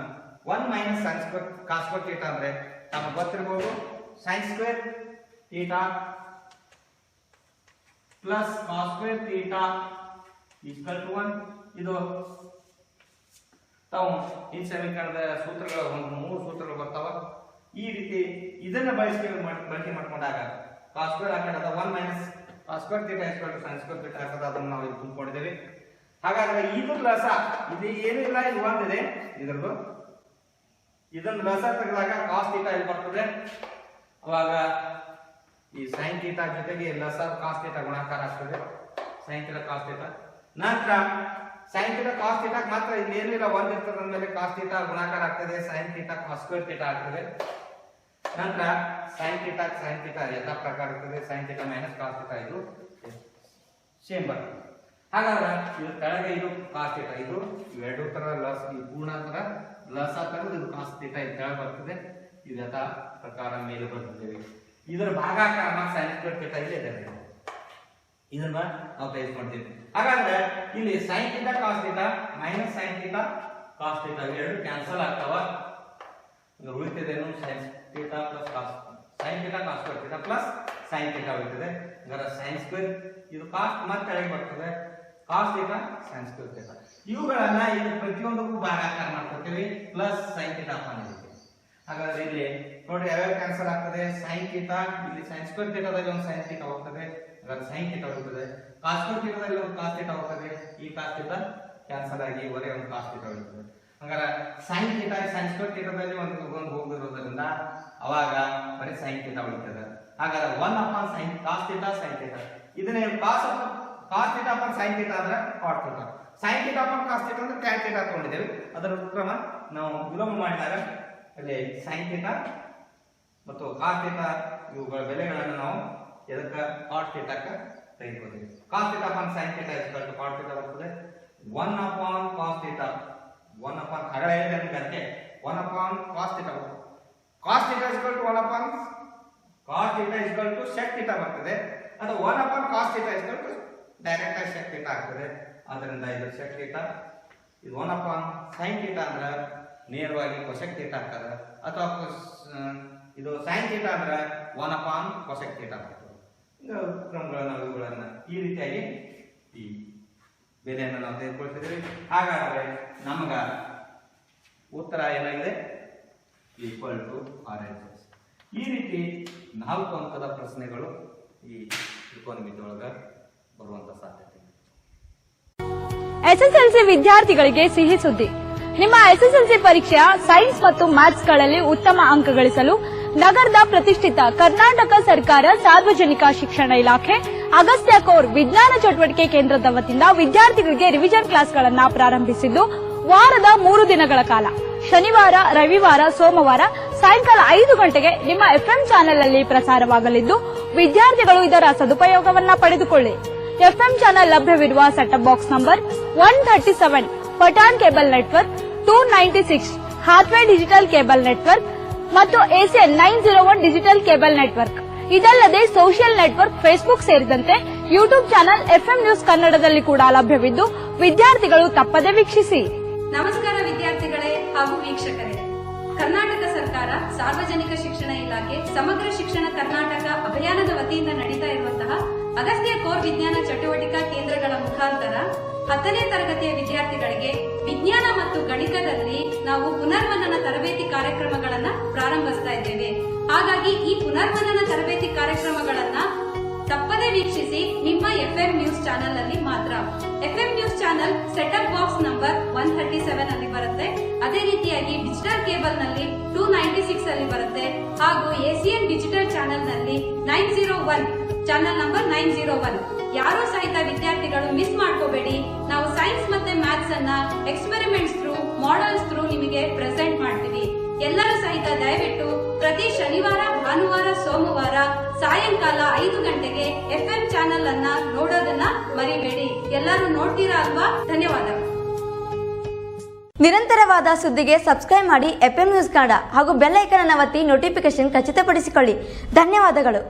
1 - sin² cos² ಥೀಟಾ ಅಂದ್ರೆ ನಮಗೆ ಗೊತ್ತಿರಬಹುದು sin² theta plus cos² theta = 1. ಇದು ತಾವು ಈ ಸಮೀಕರಣದ ಸೂತ್ರಗಳ ಒಂದು 3 ಸೂತ್ರಗಳು ಬರ್ತಾವ. ಈ ರೀತಿ ಇದನ್ನ ಬಳಕೆ ಮಾಡ್ಕೊಂಡಾಗ cos² ಹಾಕದ 1 - cos² ಥೀಟಾ = sin² ಥೀಟಾ ಹಾಕದ ಅದನ್ನು ನಾವು ಇಲ್ಲಿ ತುಂಬಿಕೊಂಡಿದ್ದೇವೆ. ಹಾಗಾದ್ರೆ ಇದು ಲಸ ಇದು ಏನೂ ಇಲ್ಲ, ಇದು ಒಂದಿದೆ ಇದರದು. ಇದನ್ನು ಲಸ ತೆಗೆದಾಗ cos ಥೀಟಾ ಇಲ್ಲಿ ಬರ್ತದೆ. ಅವಾಗ ಈ sin ಥೀಟಾ ಜೊತೆಗೆ ಲಸ cos ಥೀಟಾ ಗುಣಾಕಾರ ಆಗ್ತದೆ, sin ಥೀಟಾ cos ಥೀಟಾ. ನಂತರ sin ಥೀಟಾ cos ಥೀಟಾ ಮಾತ್ರ ಇಲ್ಲಿ ಏನೂ ಇಲ್ಲ, ಒಂದ್ ಇರ್ತದೆ ಅಂದಮೇಲೆ cos ಥೀಟಾ ಗುಣಾಕಾರ ಆಗ್ತದೆ, sin ಥೀಟಾ cos² ಥೀಟಾ ಆಗ್ತದೆ. ನಂತರ sin ಥೀಟಾ ಯಥಾ ಪ್ರಕಾರ ಆಗ್ತದೆ, sin ಥೀಟಾ - cos ಥೀಟಾ ಇದು ಸೇಮ್ ಬರ್ತದೆ. ಹಾಗಾದ್ರೆ ಇದು ಕೆಳಗೆ ಇದು cos ಥೀಟಾ, ಇದು ಎರಡು ತರ ಲಸ ಈ ಪೂರ್ಣಾಂತರ ಲಸ ತೆಗೆದು ಇದು cos ಥೀಟಾ ಇಲ್ಲಿ ಕೆಳಗೆ ಬರ್ತದೆ. ಇದು ಯಥಾ ಪ್ರಕಾರ ಮೇಲೆ ಬರ್ತಿದ್ದೇವೆ. ಇದರ ಭಾಗಾಕಾರ sin² ಥೀಟಾ ಇಲ್ಲೇ ಇದೆ, ಇದನ್ನ ನಾವು ತೆಗೆದುಕೊಳ್ತೀವಿ. ಹಾಗಾದ್ರೆ ಇಲ್ಲಿ sin theta cos theta minus sin theta cos theta ಎರಡು ಕ್ಯಾನ್ಸಲ್ ಆಗ್ತಾವ. ಉಳಿತಿದೇನು sin theta plus sin theta cos² theta plus sine theta ಉಳಿತದೆ. ಅದರ ಸೈನ್ ಸ್ಕ್ವೇರ್ ಇದು ಕಾಸ್ಟ್ ಮತ್ತೆ ಕೆಳಗೆ ಬರ್ತದೆ, cos theta sine square theta. ಇವುಗಳನ್ನ ಇಲ್ಲಿ ಪ್ರತಿಯೊಂದಕ್ಕೂ ಭಾಗಾಕಾರ ಮಾಡ್ಕೊತೀವಿ ಪ್ಲಸ್ ಸೈನ್ ಥೀಟಾ ಅಪಾನ್ ಇದೆ. ಹಾಗಾದ್ರೆ ಇಲ್ಲಿ ನೋಡಿ ಯಾವ್ಯಾವ ಕ್ಯಾನ್ಸಲ್ ಆಗ್ತದೆ, ಸೈನ್ ಥೀಟಾ ಇಲ್ಲಿ ಸೈನ್ ಸ್ಕ್ವೇರ್ ಥೀಟಾದಲ್ಲಿ ಒಂದು ಸೈನ್ ಥೀಟಾ ಹೋಗ್ತದೆ, ಹಾಗಾದ್ರೆ ಸೈನ್ ಥೀಟಾ ಹೋಗ್ತದೆ. ಕಾಸ್ ಸ್ಕ್ವೇರ್ ಥೀಟಾದಲ್ಲಿ ಒಂದು ಕಾಸ್ ಥೀಟಾ ಹೋಗ್ತದೆ, ಈ ಕಾಸ್ ಥೀಟಾ ಕ್ಯಾನ್ಸಲ್ ಆಗಿ ಒರೇ ಒಂದು ಕಾಸ್ ಥೀಟಾ ಹೋಗ್ತದೆ. ಹಾಗಾದ್ರೆ ಸೈನ್ ಥೀಟಾ ಸೈನ್ ಸ್ಕ್ವೇರ್ ಥೀಟಾದಲ್ಲಿ ಒಂದು ಹೋಗಿರೋದ್ರಿಂದ ಅವಾಗ ಬರೀ ಸೈನ್ ಥೀಟಾ ಉಳಿತದೆ. ಹಾಗಾದ್ರೆ 1 upon sine cos theta sine theta. ಇದನ್ನೇ cos theta upon sine theta ಅಂದ್ರೆ cot theta, sine theta upon cos theta ಅಂದ್ರೆ ಟ್ಯಾನ್ ಥೀಟಾ ತಗೊಂಡಿದ್ದೇವೆ. ಅದರ ಕ್ರಮ ನಾವು ವಿಲೋಮ ಮಾಡಿದಾಗ ಅಲ್ಲಿ ಸೈನ್ ಥೀಟಾ ಮತ್ತು ಕಾಸ್ ಥೀಟಾ ಇವುಗಳ ಬೆಲೆಗಳನ್ನು ನಾವು ಇದಕ್ಕೆ ಕಾಟ್ ಥೀಟಾಕ್ಕೆ ತೆಗೆದುಕೊಳ್ತೀವಿ. Cos theta upon sine theta equal to cot theta ಬರ್ತದೆ. 1 ಅಪಾನ್ ಕಾಸ್ ಥೀಟಾ 1 ಅಪಾನ್ ಆಗಲೇ ಹೇಳಿದಂತೆ 1 ಅಪಾನ್ ಕಾಸ್ ಥೀಟಾ ಬರ್ತದೆ. Cos theta equal to 1 upon cos theta equal to sec theta ಬರ್ತದೆ. ಅದು 1 upon cos theta equal to direct ಆಗಿ sec theta ಆಗ್ತದೆ. ಆದ್ದರಿಂದ ಇದು sec ಥೀಟಾ. ಇದು 1 ಅಪಾನ್ sin ಥೀಟಾ ಅಂದ್ರೆ ನೇರವಾಗಿ cosec ಥೀಟಾ ಆಗ್ತದೆ, ಅಥವಾ ಇದು sin ಥೀಟಾ ಅಂದ್ರೆ 1 ಅಪಾನ್ cosec ಥೀಟಾ ಆಗ್ತದೆ. ಕ್ರಮಗಳನ್ನ ಇವುಗಳನ್ನ ಈ ರೀತಿಯಾಗಿ ಈ ಬೆಲೆಯನ್ನು ನಾವು ತೆಗೆದುಕೊಳ್ತಿದ್ದೀವಿ. ಹಾಗಾದ್ರೆ ನಮಗ ಉತ್ತರ ಏನಾಗಿದೆ, ಈಕ್ವಲ್ ಟು RHS. ಈ ರೀತಿ 4 ಅಂಕದ ಪ್ರಶ್ನೆಗಳು ಈ ತ್ರಿಕೋನಮಿತಿ ಒಳಗ ಬರುವಂತ ಸಾಧ್ಯತೆ ಇದೆ. ಎಸ್ಎಸ್ಎಲ್ಸಿ ವಿದ್ಯಾರ್ಥಿಗಳಿಗೆ ಸಿಹಿ ಸುದ್ದಿ. ನಿಮ್ಮ ಎಸ್ಎಸ್ಎಲ್ಸಿ ಪರೀಕ್ಷೆಯ ಸೈನ್ಸ್ ಮತ್ತು ಮ್ಯಾಥ್ಸ್ಗಳಲ್ಲಿ ಉತ್ತಮ ಅಂಕ ಗಳಿಸಲು ನಗರದ ಪ್ರತಿಷ್ಠಿತ ಕರ್ನಾಟಕ ಸರ್ಕಾರ ಸಾರ್ವಜನಿಕ ಶಿಕ್ಷಣ ಇಲಾಖೆ ಅಗಸ್ತ್ಯ ಕೋರ್ ವಿಜ್ಞಾನ ಚಟುವಟಿಕೆ ಕೇಂದ್ರದ ವತಿಯಿಂದ ವಿದ್ಯಾರ್ಥಿಗಳಿಗೆ ರಿವಿಷನ್ ಕ್ಲಾಸ್ಗಳನ್ನು ಪ್ರಾರಂಭಿಸಿದ್ದು, ವಾರದ 3 ದಿನಗಳ ಕಾಲ ಶನಿವಾರ, ರವಿವಾರ, ಸೋಮವಾರ ಸಾಯಂಕಾಲ 5 ಗಂಟೆಗೆ ನಿಮ್ಮ ಎಫ್ಎಂ ಚಾನೆಲ್ ಅಲ್ಲಿ ಪ್ರಸಾರವಾಗಲಿದ್ದು, ವಿದ್ಯಾರ್ಥಿಗಳು ಇದರ ಸದುಪಯೋಗವನ್ನ ಪಡೆದುಕೊಳ್ಳಿ. ಎಫ್ಎಂ ಚಾನೆಲ್ ಲಭ್ಯವಿರುವ setup box number 137 Pathan cable network, 296 Hathway digital cable network ಮತ್ತು ACN 901 ಡಿಜಿಟಲ್ ಕೇಬಲ್ ನೆಟ್ವರ್ಕ್. ಇದಲ್ಲದೆ ಸೋಷಿಯಲ್ ನೆಟ್ವರ್ಕ್ ಫೇಸ್ಬುಕ್ ಸೇರಿದಂತೆ ಯೂಟ್ಯೂಬ್ ಚಾನೆಲ್ ಎಫ್ಎಂ ನ್ಯೂಸ್ ಕನ್ನಡದಲ್ಲಿ ಕೂಡ ಲಭ್ಯವಿದ್ದು, ವಿದ್ಯಾರ್ಥಿಗಳು ತಪ್ಪದೆ ವೀಕ್ಷಿಸಿ. ನಮಸ್ಕಾರ ವಿದ್ಯಾರ್ಥಿಗಳೇ ಹಾಗೂ ವೀಕ್ಷಕರೇ. ಕರ್ನಾಟಕ ಸರ್ಕಾರ ಸಾರ್ವಜನಿಕ ಶಿಕ್ಷಣ ಇಲಾಖೆ ಸಮಗ್ರ ಶಿಕ್ಷಣ ಕರ್ನಾಟಕ ಅಭಿಯಾನದ ವತಿಯಿಂದ ನಡೀತಾ ಇರುವಂತಹ ಅಗಸ್ತ್ಯ ಕೋರ್ ವಿಜ್ಞಾನ ಚಟುವಟಿಕಾ ಕೇಂದ್ರಗಳ ಮುಖಾಂತರ 10ನೇ ತರಗತಿಯ ವಿದ್ಯಾರ್ಥಿಗಳಿಗೆ ವಿಜ್ಞಾನ ಮತ್ತು ಗಣಿತದಲ್ಲಿ ನಾವು ಪುನರ್ಮನನ ತರಬೇತಿ ಕಾರ್ಯಕ್ರಮಗಳನ್ನ ಪ್ರಾರಂಭಿಸ್ತಾ ಇದ್ದೇವೆ. ಹಾಗಾಗಿ ಈ ಪುನರ್ಮನನ ತರಬೇತಿ ಕಾರ್ಯಕ್ರಮಗಳನ್ನ ತಪ್ಪದೆ ವೀಕ್ಷಿಸಿ ನಿಮ್ಮ ಎಫ್ಎಂ ನ್ಯೂಸ್ ಚಾನೆಲ್ ಅಲ್ಲಿ ಮಾತ್ರ. FM news channel setup box number 137 ಅಲ್ಲಿ ಬರುತ್ತೆ. ಅದೇ ರೀತಿಯಾಗಿ ಡಿಜಿಟಲ್ ಕೇಬಲ್ ನಲ್ಲಿ 296 ಅಲ್ಲಿ ಬರುತ್ತೆ, ಹಾಗೂ ACN ಡಿಜಿಟಲ್ ಚಾನೆಲ್ ನಲ್ಲಿ 901 ಚಾನೆಲ್ ನಂಬರ್ 901. ಯಾರೂ ಸಹಿತ ವಿದ್ಯಾರ್ಥಿಗಳು ಮಿಸ್ ಮಾಡ್ಕೋಬೇಡಿ. ನಾವು ಸೈನ್ಸ್ ಮತ್ತೆ ಮ್ಯಾಥ್ಸ್ ಅನ್ನ ಎಕ್ಸ್ಪೆರಿಮೆಂಟ್ಸ್ ಥ್ರೂ, ಮಾಡೆಲ್ಸ್ ಥ್ರೂ ನಿಮಗೆ ಪ್ರೆಸೆಂಟ್ ಮಾಡ್ತೀವಿ. ಎಲ್ಲರೂ ಸಹಿತ ದಯವಿಟ್ಟು ಪ್ರತಿ ಶನಿವಾರ, ಭಾನುವಾರ, ಸೋಮವಾರ ಸಾಯಂಕಾಲ 5 ಗಂಟೆಗೆ ಎಫ್ಎಂ ಚಾನೆಲ್ ಅನ್ನ ನೋಡೋದನ್ನ ಮರಿಬೇಡಿ. ಎಲ್ಲರೂ ನೋಡ್ತೀರಾ ಅಲ್ವಾ? ಧನ್ಯವಾದಗಳು. ನಿರಂತರವಾದ ಸುದ್ದಿಗೆ ಸಬ್ಸ್ಕ್ರೈಬ್ ಮಾಡಿ ಎಫ್ಎಂ ನ್ಯೂಸ್ ಕನ್ನಡ ಹಾಗೂ ಬೆಲ್ ಐಕಾನ್ ಅನ್ನು ಒತ್ತಿ ನೋಟಿಫಿಕೇಶನ್ ಖಚಿತಪಡಿಸಿಕೊಳ್ಳಿ. ಧನ್ಯವಾದಗಳು.